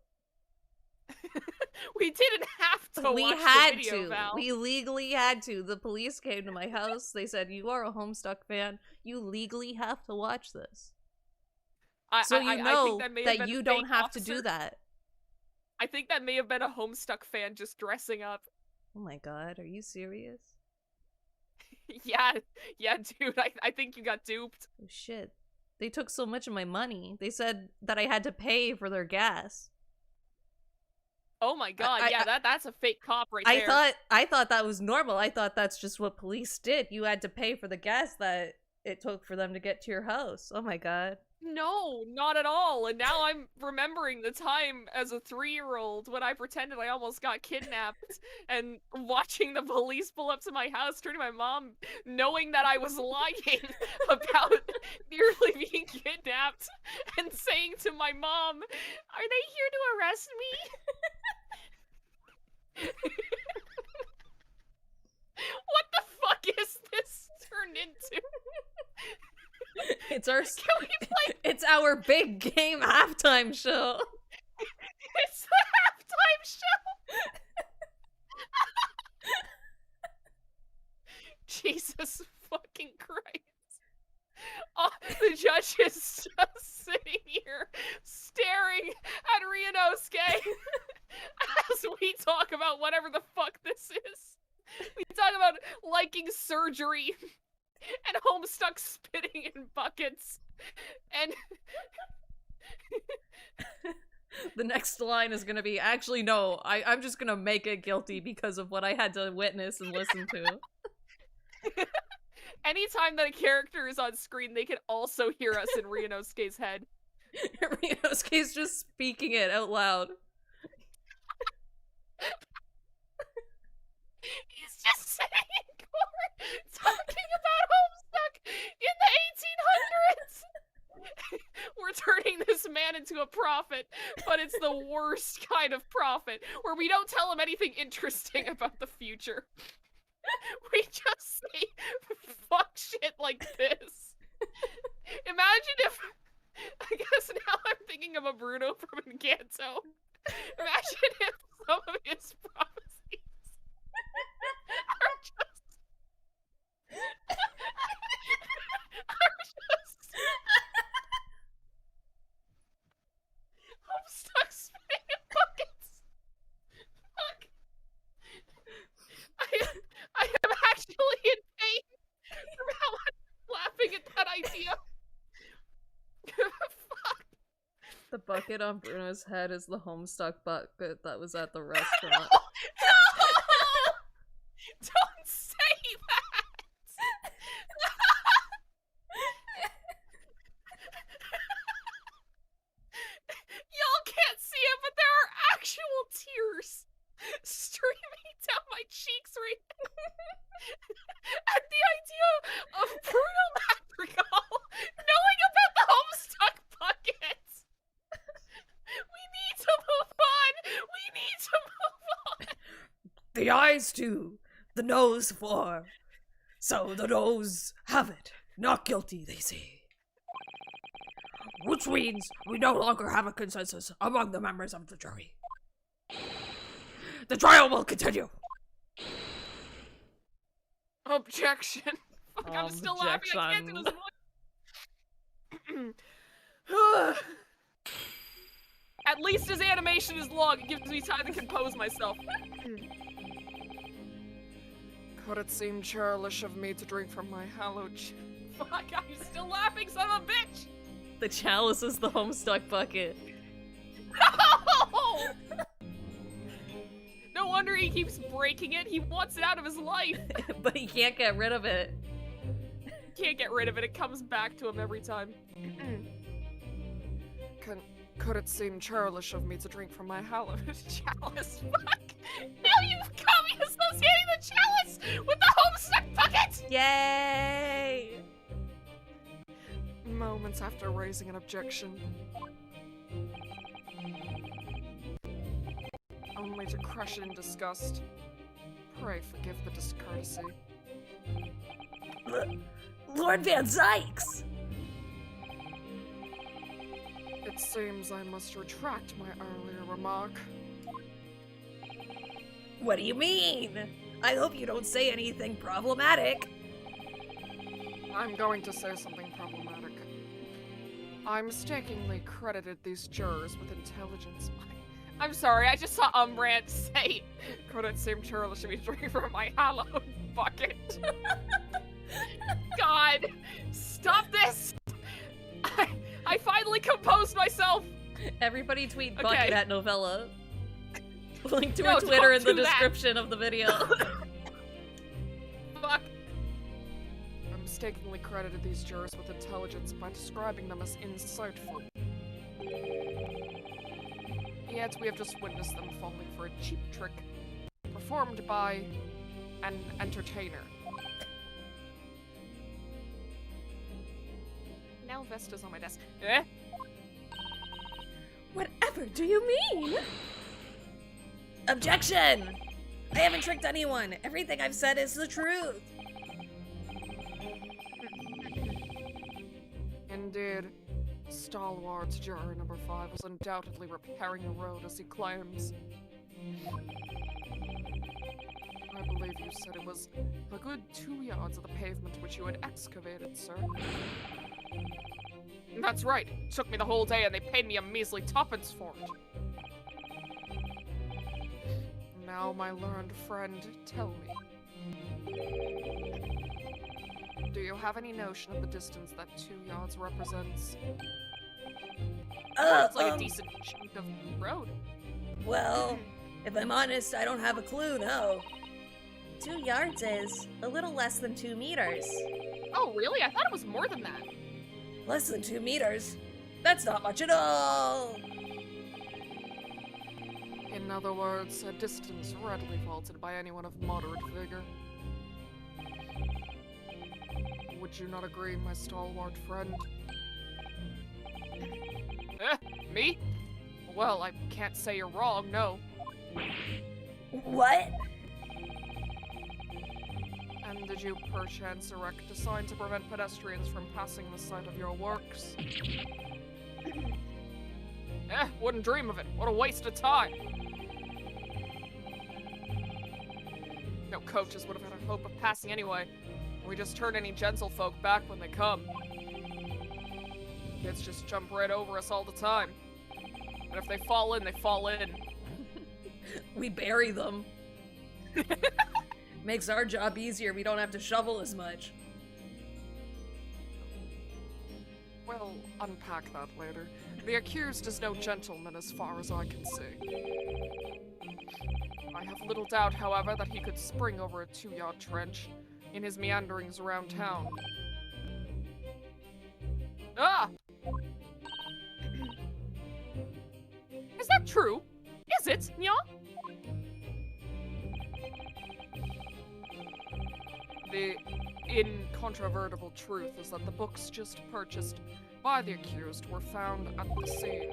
We didn't have to We watch had the video, to. Val. We legally had to. The police came to my house. They said, "You are a Homestuck fan. You legally have to watch this." So you know that you don't have to do that. I think that may have been a Homestuck fan just dressing up. Oh my god, are you serious? Yeah, dude, I think you got duped. Oh shit. They took so much of my money. They said that I had to pay for their gas. Oh my god, that's a fake cop right there. I thought that was normal. I thought that's just what police did. You had to pay for the gas that it took for them to get to your house. Oh my god. No, not at all. And now I'm remembering the time as a 3-year-old when I pretended I almost got kidnapped and watching the police pull up to my house, turning to my mom, knowing that I was lying about nearly being kidnapped, and saying to my mom, "Are they here to arrest me?" What the fuck is this turned into? It's it's our big game halftime show. It's the halftime show. Jesus fucking Christ. The judge is just sitting here staring at Ryunosuke as we talk about whatever the fuck this is. We talk about liking surgery and Homestuck spitting in buckets and The next line is gonna be, actually, no, I'm just gonna make it guilty because of what I had to witness and listen to. anytime that a character is on screen, they can also hear us in Ryunosuke's head. Ryunosuke's just speaking it out loud. He's just sitting in court talking about Homestuck in the 1800s. We're turning this man into a prophet, but it's the worst kind of prophet, where we don't tell him anything interesting about the future. We just say fuck shit like this. Imagine if, I guess now I'm thinking of a Bruno from Encanto. Imagine if some of his prophecies are just I'm stuck spinning in buckets. Fuck. I am actually in pain from how I'm laughing at that idea. Fuck. The bucket on Bruno's head is the Homestuck bucket that was at the restaurant. No! Don't say that! Y'all can't see it, but there are actual tears streaming down my cheeks right now at the idea of Bruno Madrigal knowing about the Homestuck bucket. We need to move on. We need to move on. The eyes 2, the nose 4. So the nose have it. Not guilty, they say. Which means we no longer have a consensus among the members of the jury. The trial will continue. Objection. Fuck, I'm still laughing. I can't do Objection. this voice. At least his animation is long. It gives me time to compose myself. Could it seem churlish of me to drink from my hallowed Fuck, I'm still laughing, son of a bitch! The chalice is the Homestuck bucket. No! No wonder he keeps breaking it. He wants it out of his life. But he can't get rid of it. Can't get rid of it. It comes back to him every time. Could it seem churlish of me to drink from my hallowed chalice? Fuck! Now you've got me associating the chalice with the Homestuck bucket! Yay! Moments after raising an objection, only to crush it in disgust. Pray forgive the discourtesy. Lord Van Zykes! It seems I must retract my earlier remark. What do you mean? I hope you don't say anything problematic. I'm going to say something problematic. I mistakenly credited these jurors with intelligence. I'm sorry, I just saw Umbrant say, could it seem churlish to be drinking from my hallowed bucket? God, stop this! I finally composed myself! Everybody tweet Okay. bucket at Novella. Link to No, her Twitter don't in the do that. description of the video. Fuck. I mistakenly credited these jurors with intelligence by describing them as insightful. Yet we have just witnessed them falling for a cheap trick performed by an entertainer. Now Vesta's on my desk. Eh? Whatever do you mean? Objection! I haven't tricked anyone. Everything I've said is the truth. Indeed. Stalwart's juror number 5 was undoubtedly repairing the road as he claims. I believe you, said it was a good 2 yards of the pavement which you had excavated, sir. That's right. It took me the whole day and they paid me a measly tuppence for it. Now, my learned friend, tell me. Do you have any notion of the distance that 2 yards represents? It's like a decent chunk of road. Well, if I'm honest, I don't have a clue, no. 2 yards is a little less than 2 meters. Oh, really? I thought it was more than that. Less than 2 meters? That's not much at all! In other words, a distance readily vaulted by anyone of moderate vigor. Would you not agree, my stalwart friend? Me? Well, I can't say you're wrong, no. What? And did you perchance erect a sign to prevent pedestrians from passing the site of your works? Wouldn't dream of it. What a waste of time. No coaches would have had a hope of passing anyway. We just turn any gentlefolk back when they come. Kids just jump right over us all the time. And if they fall in, they fall in. We bury them. Makes our job easier, we don't have to shovel as much. We'll unpack that later. The accused is no gentleman as far as I can see. I have little doubt, however, that he could spring over a 2-yard trench in his meanderings around town. Ah! Is that true? Is it, Nya? The incontrovertible truth is that the books just purchased by the accused were found at the scene.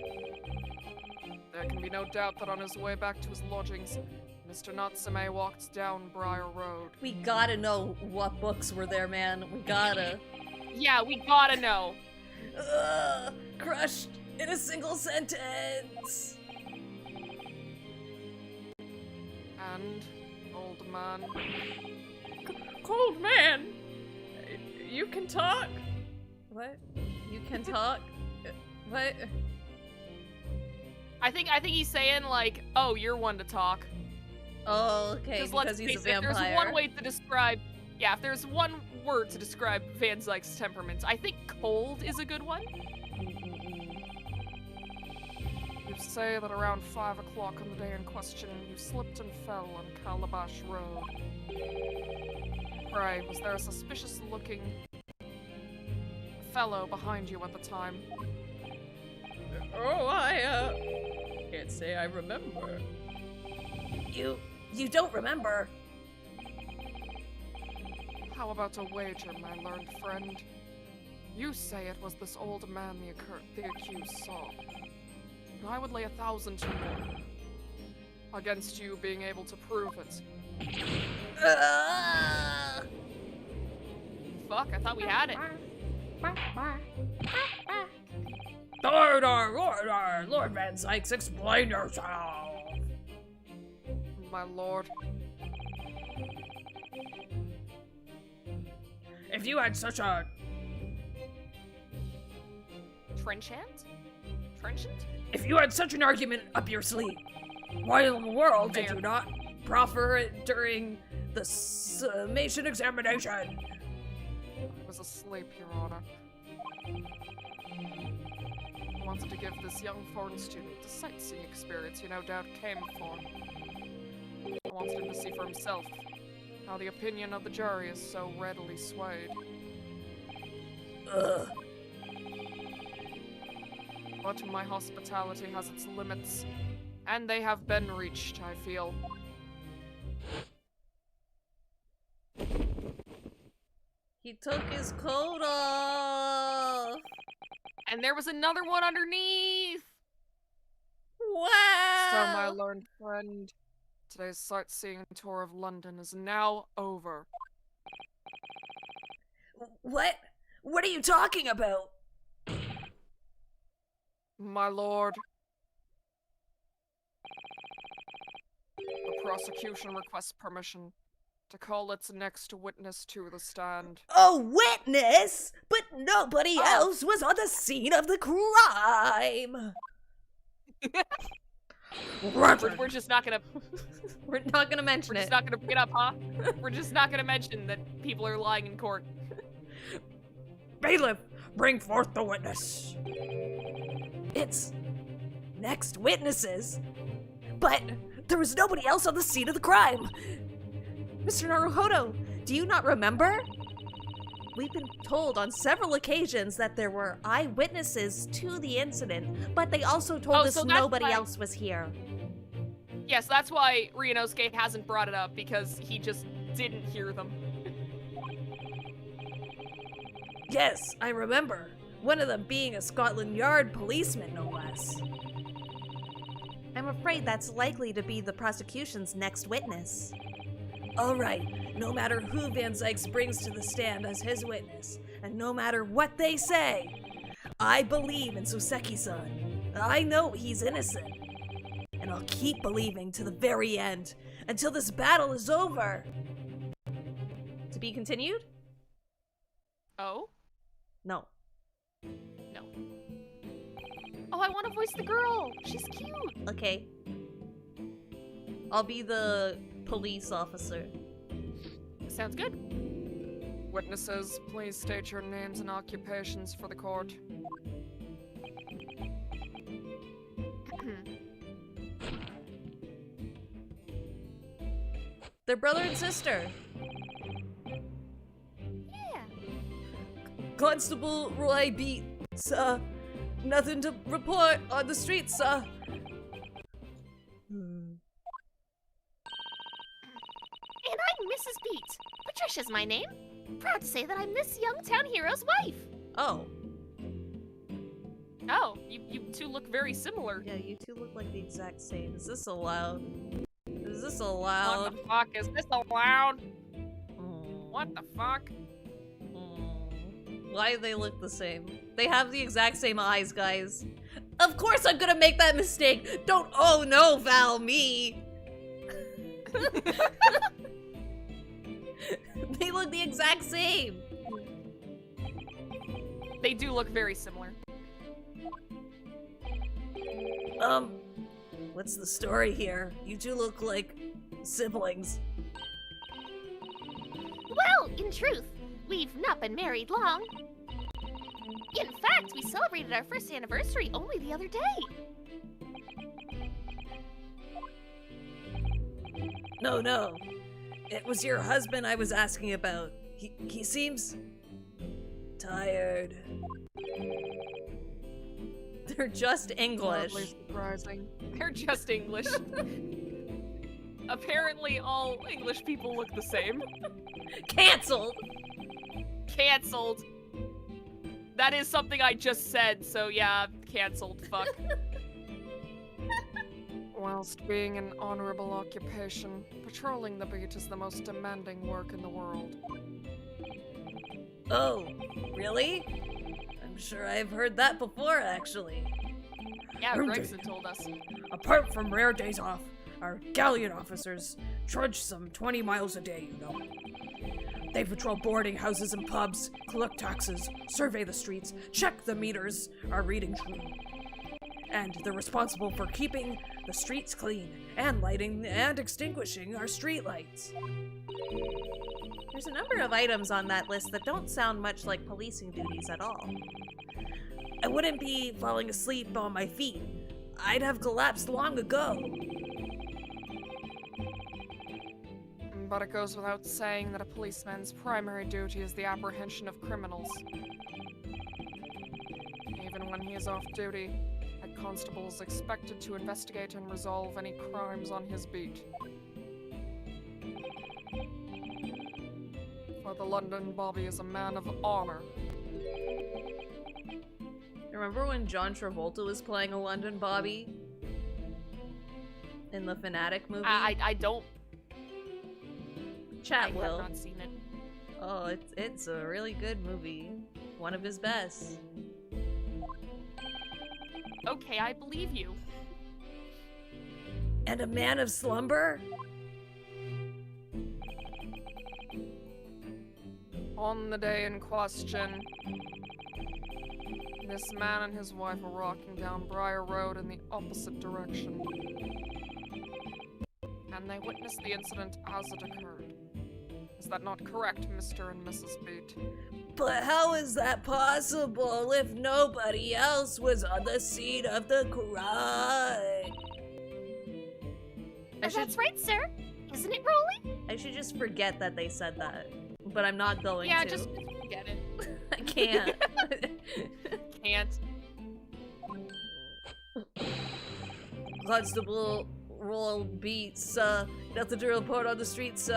There can be no doubt that on his way back to his lodgings, Mr. Natsume walked down Briar Road. We gotta know what books were there, man. We gotta. Yeah, we gotta know. Crushed in a single sentence. And, old man. Cold man! You can talk? What? You can talk? What? I think he's saying like, oh, you're one to talk. Oh, okay, Let's because he's a face it, vampire. There's one way to describe, yeah, if there's one word to describe Van Zyke's temperament, I think cold is a good one. You say that around 5 o'clock on the day in question, you slipped and fell on Calabash Road. Pray, was there a suspicious-looking fellow behind you at the time? Oh, I can't say I remember. You don't remember? How about a wager, my learned friend? You say it was this old man the accused saw. And I would lay 1,000 to 1 against you being able to prove it. Fuck, I thought we had it. Order! Lord Van Zykes, explain yourself! My lord. If you had such a... Trenchant? Trenchant? If you had such an argument up your sleeve, why in the world did you not proffer it during the summation examination? I was asleep, Your Honor. I wanted to give this young foreign student the sightseeing experience he no doubt came for. I wanted him to see for himself how the opinion of the jury is so readily swayed. But my hospitality has its limits, and they have been reached, I feel. He took his coat off! And there was another one underneath! Wow! So, my learned friend, today's sightseeing tour of London is now over. What? What are you talking about? My lord. The prosecution requests permission to call its next witness to the stand. A witness? But nobody Oh. else was on the scene of the crime. We're just not gonna. We're not gonna mention We're it. just not gonna pick it up, huh? We're just not gonna mention that people are lying in court. Bailiff, bring forth the witness. It's next witnesses. But there was nobody else on the scene of the crime. Mr. Naruhodo, do you not remember? We've been told on several occasions that there were eyewitnesses to the incident, but they also told Oh, us so that's nobody why- else was here. Yes, that's why Ryunosuke hasn't brought it up, because he just didn't hear them. Yes, I remember. One of them being a Scotland Yard policeman, no less. I'm afraid that's likely to be the prosecution's next witness. All right, no matter who Van Zykes brings to the stand as his witness, and no matter what they say, I believe in Soseki-san. I know he's innocent. And I'll keep believing to the very end, until this battle is over. To be continued? Oh? No. No. Oh, I want to voice the girl! She's cute! Okay. I'll be the police officer. Sounds good. Witnesses, please state your names and occupations for the court. They're brother and sister. Yeah. Constable Roy beat, sir. Nothing to report on the street, sir. And I'm Mrs. Beat. Patricia's my name. Proud to say that I'm this young town hero's wife. Oh. Oh, you two look very similar. Yeah, you two look like the exact same. Is this allowed? Is this What allowed? the fuck? Is this allowed? Mm, What the fuck? Why do they look the same? They have the exact same eyes, guys. Of course I'm gonna make that mistake! Don't- oh no, Val, me! They look the exact same! They do look very similar. What's the story here? You two look like siblings. Well, in truth, we've not been married long. In fact, we celebrated our first anniversary only the other day. No. It was your husband I was asking about. He seems tired. They're just English. Hardly surprising. They're just English. Apparently all English people look the same. Cancelled! Cancelled. That is something I just said, so yeah, cancelled, fuck. Whilst being an honorable occupation, patrolling the beat is the most demanding work in the world. Oh, really? I'm sure I've heard that before, actually. Yeah, Room Gregson duty. told us. Apart from rare days off, our galleon officers trudge some 20 miles a day, you know. They patrol boarding houses and pubs, collect taxes, survey the streets, check the meters are reading true. And they're responsible for keeping the streets clean and lighting and extinguishing our streetlights. There's a number of items on that list that don't sound much like policing duties at all. I wouldn't be falling asleep on my feet. I'd have collapsed long ago. But it goes without saying that a policeman's primary duty is the apprehension of criminals. Even when he is off duty, a constable is expected to investigate and resolve any crimes on his beat. For the London Bobby is a man of honor. Remember when John Travolta was playing a London Bobby? In the Fanatic movie? I don't. Chat I will. have not seen it. Oh, it's a really good movie. One of his best. Okay, I believe you. And a man of slumber? On the day in question, this man and his wife were walking down Briar Road in the opposite direction. And they witnessed the incident as it occurred. Is that not correct, Mr. and Mrs. Beat? But how is that possible if nobody else was on the scene of the crime? That's right, sir. Isn't it, Rolly? I should just forget that they said that, but I'm not going Yeah, to. just forget it. I can't. Can't. Constable Roll Beats, nothing to report on the streets,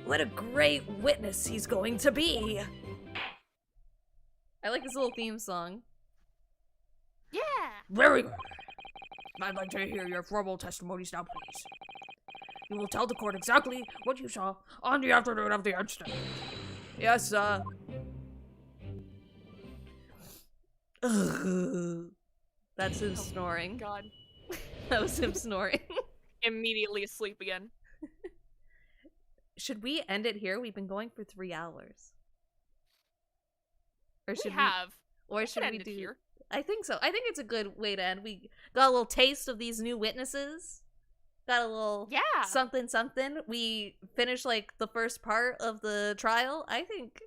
What a great witness he's going to be! I like this little theme song. Yeah. Very good. I'd like to hear your formal testimonies now, please. You will tell the court exactly what you saw on the afternoon of the incident. Yes, That's him snoring. God. That was him snoring. Immediately asleep again. Should we end it here? We've been going for 3 hours. Or We have. Or We should could we end it do? here. I think so. I think it's a good way to end. We got a little taste of these new witnesses. Got a little Yeah. something something. We finished like the first part of the trial. I think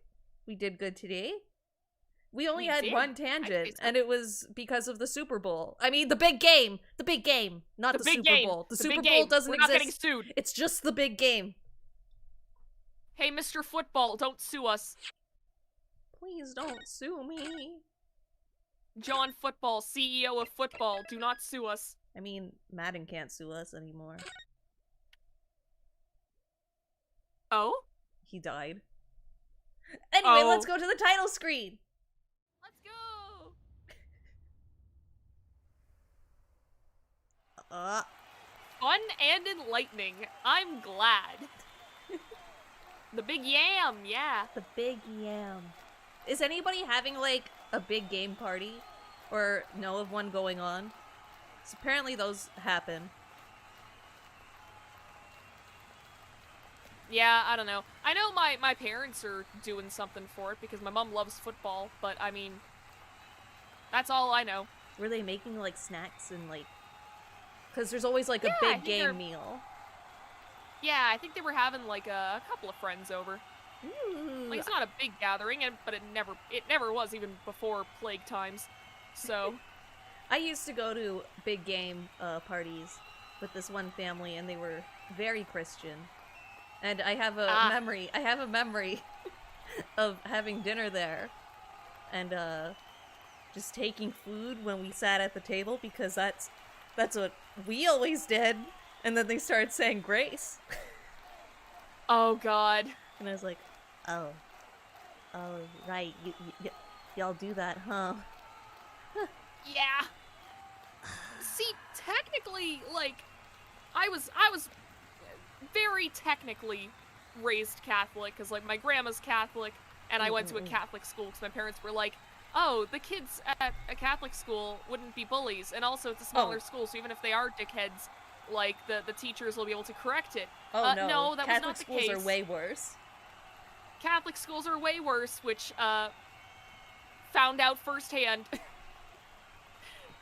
we did good today. We only We had did. one I'd tangent, say so. and it was because of the Super Bowl. I mean, the big game, not the, The big Super game. Bowl. The The Super big Bowl game. doesn't We're not exist. getting sued. It's just the big game. Hey, Mr. Football, don't sue us. Please don't sue me. John Football, CEO of football, do not sue us. I mean, Madden can't sue us anymore. Oh? He died. Anyway, Oh. let's go to the title screen. Let's go! Fun and enlightening. I'm glad. The big yam, yeah. The big yam. Is anybody having like a big game party? Or know of one going on? 'Cause apparently those happen. Yeah, I don't know. I know my parents are doing something for it because my mom loves football, but I mean, that's all I know. Were they making like snacks and like... Because there's always like a Yeah, I big think game they're- meal. Yeah, I think they were having like a couple of friends over. Ooh. Like it's not a big gathering, but it never was even before plague times. So I used to go to big game parties with this one family, and they were very Christian. And I have a memory. I have a memory of having dinner there, and just taking food when we sat at the table because that's what we always did. And then they started saying grace, oh god. and I was like, oh, right, y'all do that, huh? Yeah. See, technically, like, I was very technically raised Catholic, because, like, my grandma's Catholic, and I went to a Catholic school, because my parents were like, oh, the kids at a Catholic school wouldn't be bullies, and also it's a smaller school, so even if they are dickheads, like, the teachers will be able to correct it. Oh no, that was Catholic not the schools case. are way worse. Catholic schools are way worse, which, found out firsthand.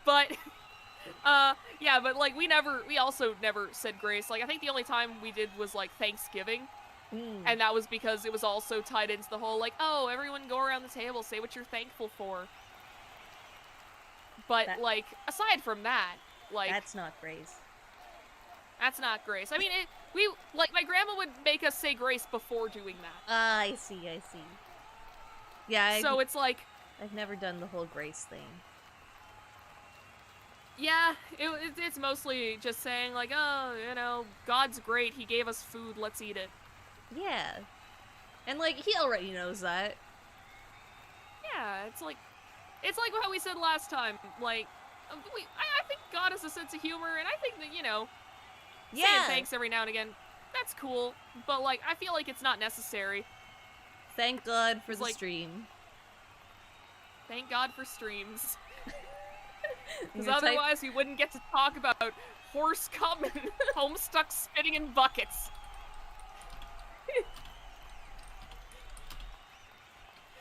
But, yeah, but, like, we also never said grace. Like, I think the only time we did was, like, Thanksgiving. And that was because it was also tied into the whole, like, oh, everyone go around the table, say what you're thankful for. But, like, aside from that, like... That's not grace. That's not grace. I mean, like, my grandma would make us say grace before doing that. I see. Yeah, So it's like... I've never done the whole grace thing. Yeah, it's mostly just saying, like, oh, you know, God's great, he gave us food, let's eat it. Yeah. And, like, he already knows that. Yeah, it's like how we said last time, like, I think God has a sense of humor, and I think that, you know, saying thanks every now and again, that's cool, but, like, I feel like it's not necessary. Thank God for It's the like- stream. Thank God for streams. Because Your type- otherwise we wouldn't get to talk about horse cum and Homestuck spitting in buckets.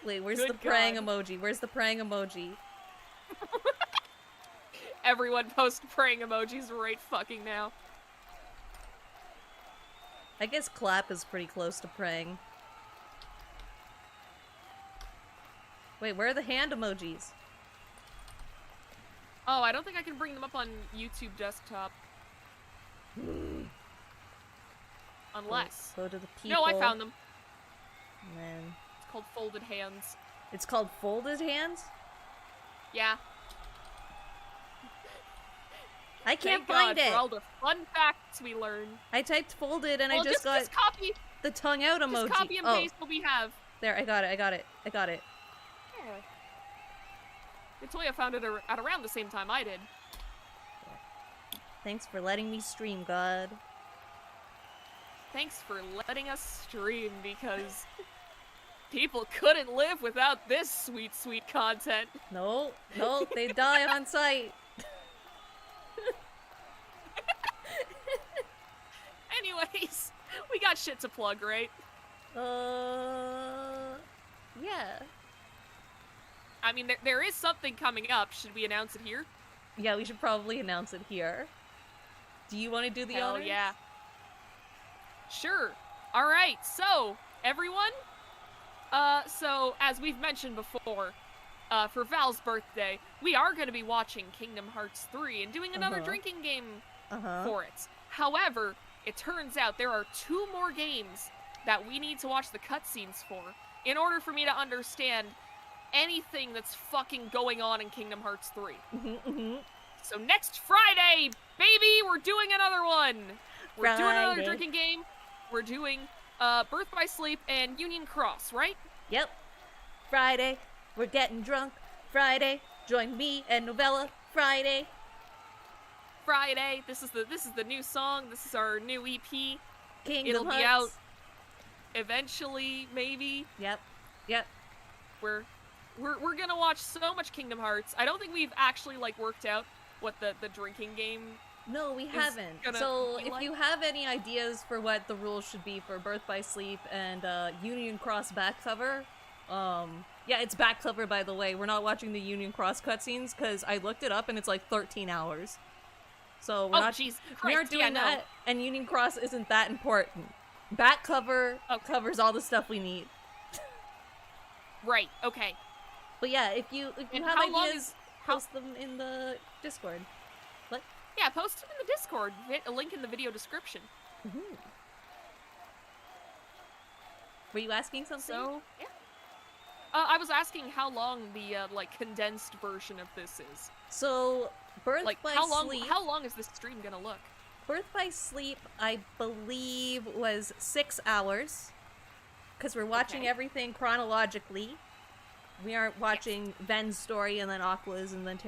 Wait, where's Good the praying God. emoji? Where's the praying emoji? Everyone post praying emojis right fucking now. I guess clap is pretty close to praying. Wait, where are the hand emojis? Oh, I don't think I can bring them up on YouTube desktop. Unless. Go to the people. No, I found them. And then It's called folded hands. it's called folded hands? Yeah. I can't Thank God find it. for all the fun facts we learn. I typed folded and Well, I just got just copy, the tongue out emoji. just copy and Oh, paste what we have. there, I got it. Latoya found it at around the same time I did. Thanks for letting me stream, God. Thanks for letting us stream because people couldn't live without this sweet, sweet content. No, they die on sight. Anyways, we got shit to plug, right? Yeah. I mean, there is something coming up. Should we announce it here? Yeah, we should probably announce it here. Do you want to do the Hell honors? yeah. Sure. All right. So, everyone. So as we've mentioned before, for Val's birthday, we are going to be watching Kingdom Hearts 3 and doing another drinking game for it. However, it turns out there are 2 more games that we need to watch the cutscenes for in order for me to understand anything that's fucking going on in Kingdom Hearts 3. So next Friday, baby, we're doing another one. We're doing another Friday. drinking game. We're doing Birth by Sleep and Union Cross, right? Yep. Friday, we're getting drunk. Friday, join me and Novella. Friday. Friday. This is the new song. This is our new EP. Kingdom It'll Hearts. be out eventually, maybe. Yep. We're gonna watch so much Kingdom Hearts. I don't think we've actually like worked out what the drinking game. No, we haven't. gonna So be if like- you have any ideas for what the rules should be for Birth by Sleep and Union Cross back cover, yeah, it's back cover, by the way. We're not watching the Union Cross cutscenes because I looked it up and it's like 13 hours. So we're Oh, not. jeez. We aren't doing that, and Union Cross isn't that important. Back cover covers all the stuff we need. Right. Okay. But yeah, if you And have how long ideas, is- post them in the Discord. Yeah, post them in the Discord. Hit a link in the video description. Were you asking something? So yeah. I was asking how long the like condensed version of this is. So Birth Like by how long? Sleep. How long is this stream gonna look? Birth by Sleep, I believe, was 6 hours. Because we're watching Okay. everything chronologically. We aren't watching Ven's story and then Aqua's and then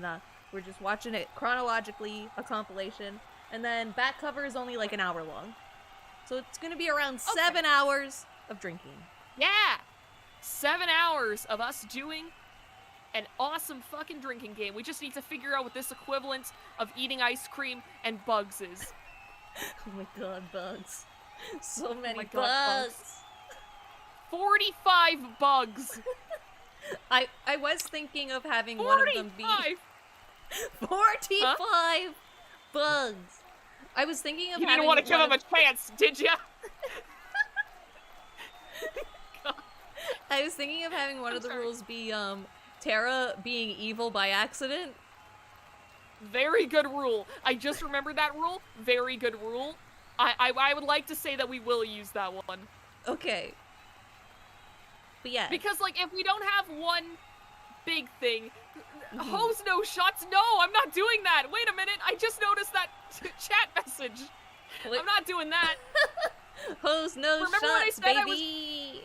No. We're just watching it chronologically, a compilation. And then back cover is only like an hour long. So it's going to be around 7 hours of drinking. Yeah, 7 hours of us doing an awesome fucking drinking game. We just need to figure out what this equivalent of eating ice cream and bugs is. Oh my god, bugs. So many my God, bugs. 45 bugs. I was thinking of having one of them be 45. 45 bugs. I was thinking of You having didn't want to give one him a chance, did ya? I was thinking of having one I'm of the sorry. rules be Terra being evil by accident. Very good rule. I just remembered that rule. Very good rule. I would like to say that we will use that one. Okay. But yeah. Because, like, if we don't have one big thing, hose no shots, no, I'm not doing that. Wait a minute, I just noticed that chat message. Wait. I'm not doing that. Hose no Remember when I shots, said I was- baby.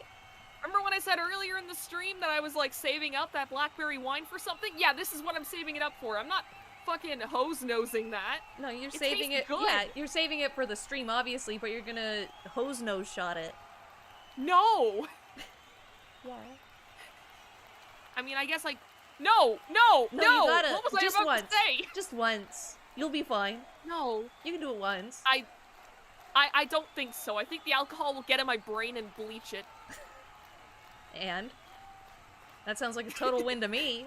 Remember when I said earlier in the stream that I was, like, saving up that blackberry wine for something? Yeah, this is what I'm saving it up for. I'm not fucking hose-nosing that. No, you're It saving tastes it. good. Yeah, you're saving it for the stream, obviously, but you're gonna hose nose shot it. No! Yeah. I mean, I guess, like, no! No! No, No! you gotta. What was I Just about once. to say? Just once. You'll be fine. No. You can do it once. I don't think so. I think the alcohol will get in my brain and bleach it. And? That sounds like a total win to me.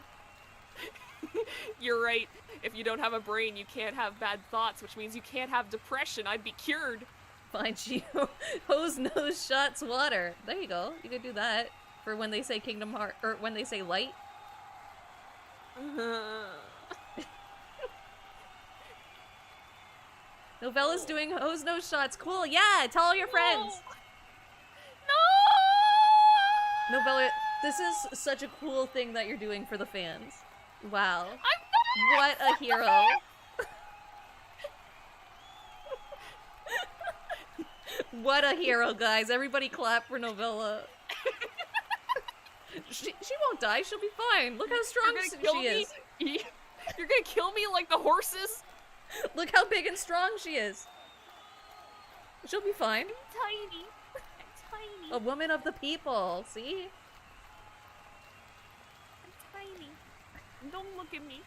You're right. If you don't have a brain, you can't have bad thoughts, which means you can't have depression. I'd be cured. Find you. Hose nose shots water. There you go. You could do that for when they say Kingdom Heart, or when they say light. Novella's doing hose nose shots. Cool. Yeah, tell all your friends. No! Novella, this is such a cool thing that you're doing for the fans. Wow. I'm What a hero. What a hero, guys. Everybody clap for Novella. She won't die. She'll be fine. Look how strong she is. You're gonna kill me like the horses? Look how big and strong she is. She'll be fine. Tiny. I'm tiny. A woman of the people. See? I'm tiny. Don't look at me.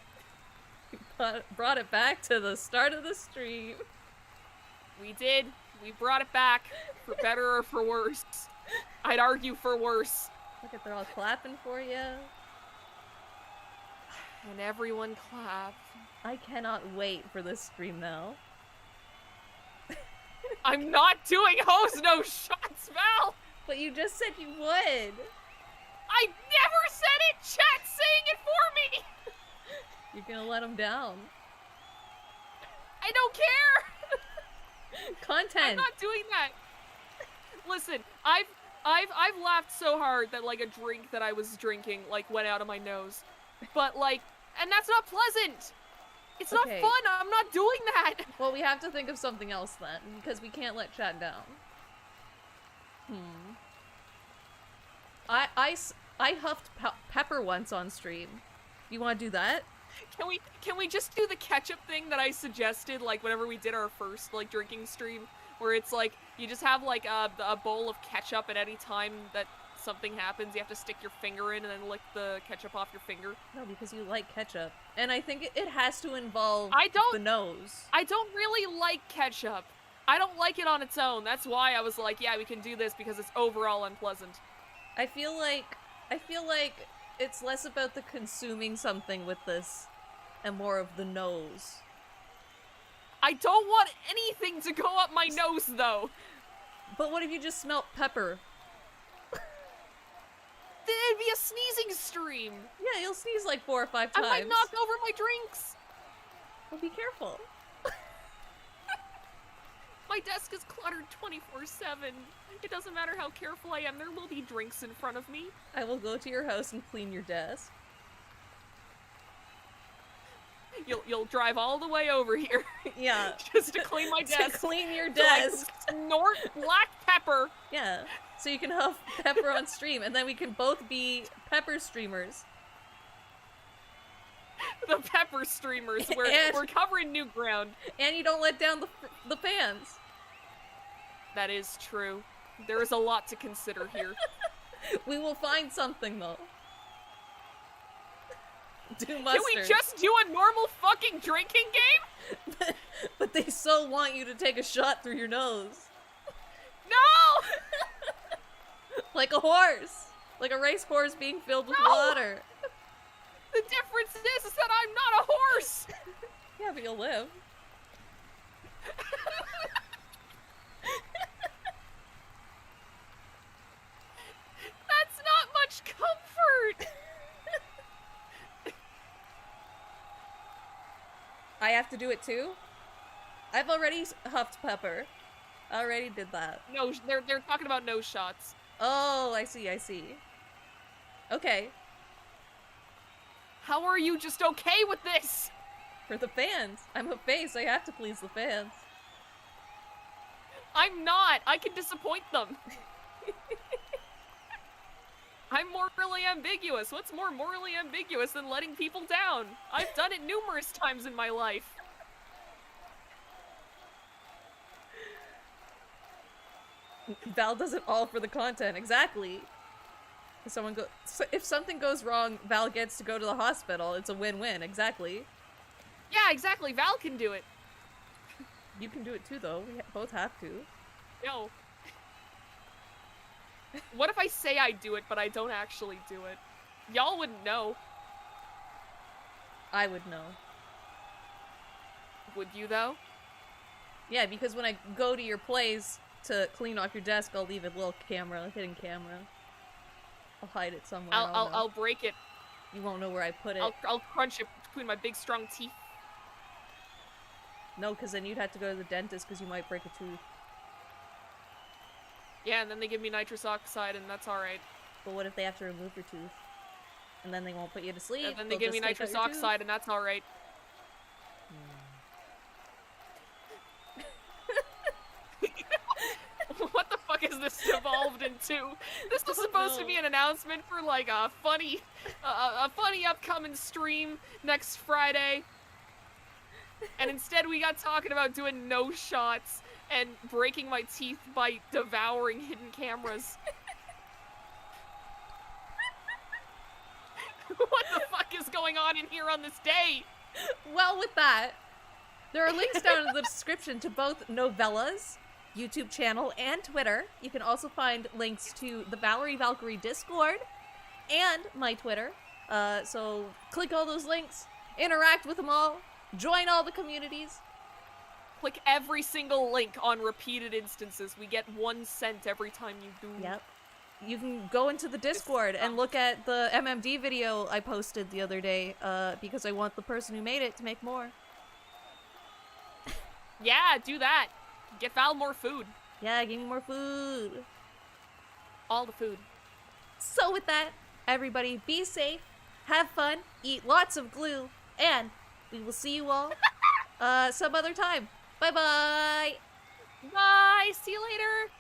Brought it back to the start of the stream. We did. We brought it back. For better or for worse. I'd argue for worse. Look at, they're all clapping for you. And everyone clapped. I cannot wait for this stream now. I'm not doing hose no shots, Val! But you just said you would. I never said it! Chat's saying it for me! You're gonna let him down. I don't care! Content. I'm not doing that. Listen, I've laughed so hard that like a drink that I was drinking like went out of my nose. But like, and that's not pleasant. It's not Okay. fun. I'm not doing that. Well, we have to think of something else then, because we can't let chat down. I huffed pepper once on stream. You want to do that? Can we just do the ketchup thing that I suggested like whenever we did our first like drinking stream, where it's like you just have like a bowl of ketchup at any time that something happens, you have to stick your finger in and then lick the ketchup off your finger. No, because you like ketchup. And I think it has to involve the nose. I don't really like ketchup. I don't like it on its own. That's why I was like, yeah, we can do this because it's overall unpleasant. I feel like it's less about the consuming something with this and more of the nose. I don't want anything to go up my nose though. But what if you just smelt pepper? Then it'd be a sneezing stream. Yeah, you'll sneeze like 4 or 5 I times. might knock over my drinks. Well, be careful. My desk is cluttered 24/7. It doesn't matter how careful I am, there will be drinks in front of me. I will go to your house and clean your desk. You'll drive all the way over here Yeah. just to clean my To desk. clean your So I can desk. snort black pepper. Yeah. So you can huff pepper on stream, and then we can both be pepper streamers. The pepper streamers. And- We're covering new ground. And you don't let down the fans. That is true. There is a lot to consider here. We will find something, though. Do mustard. Can we just do a normal fucking drinking game? But they so want you to take a shot through your nose. No! Like a horse. Like a race horse being filled with No! water. The difference is that I'm not a horse. Yeah, but you'll live. That's not much comfort. I have to do it too? I've already huffed pepper. I already did that. No, they're talking about nose shots. Oh, I see, I see. Okay. How are you just okay with this? For the fans. I'm a face, I have to please the fans. I'm not. I can disappoint them. I'm morally ambiguous. What's more morally ambiguous than letting people down? I've done it numerous times in my life. Val does it all for the content, exactly. If something goes wrong, Val gets to go to the hospital. It's a win-win, exactly. Yeah, exactly. Val can do it. You can do it too, though. We both have to. No. What if I say I do it, but I don't actually do it? Y'all wouldn't know. I would know. Would you, though? Yeah, because when I go to your place to clean off your desk, I'll leave a little camera, hidden camera. I'll hide it somewhere. I'll break it. You won't know where I put it. I'll crunch it between my big strong teeth. No, because then you'd have to go to the dentist because you might break a tooth. Yeah, and then they give me nitrous oxide, and that's alright. But what if they have to remove your tooth? And then they won't put you to sleep. And then they they'll give me just take out nitrous your tooth. oxide, and that's alright. What the fuck is this evolved into? This was supposed to be an announcement for like a funny upcoming stream next Friday. And instead we got talking about doing no shots and breaking my teeth by devouring hidden cameras. What the fuck is going on in here on this day? Well, with that, there are links down in the description to both Novella's YouTube channel and Twitter. You can also find links to the Valerie Valkyrie Discord and my Twitter. So click all those links, interact with them all, join all the communities. Click every single link on repeated instances. We get 1 cent every time you do. Yep. You can go into the Discord and look at the MMD video I posted the other day, because I want the person who made it to make more. Yeah, do that. Get Val more food. Yeah, give me more food. All the food. So with that, everybody be safe, have fun, eat lots of glue, and we will see you all some other time. Bye-bye! Bye! See you later!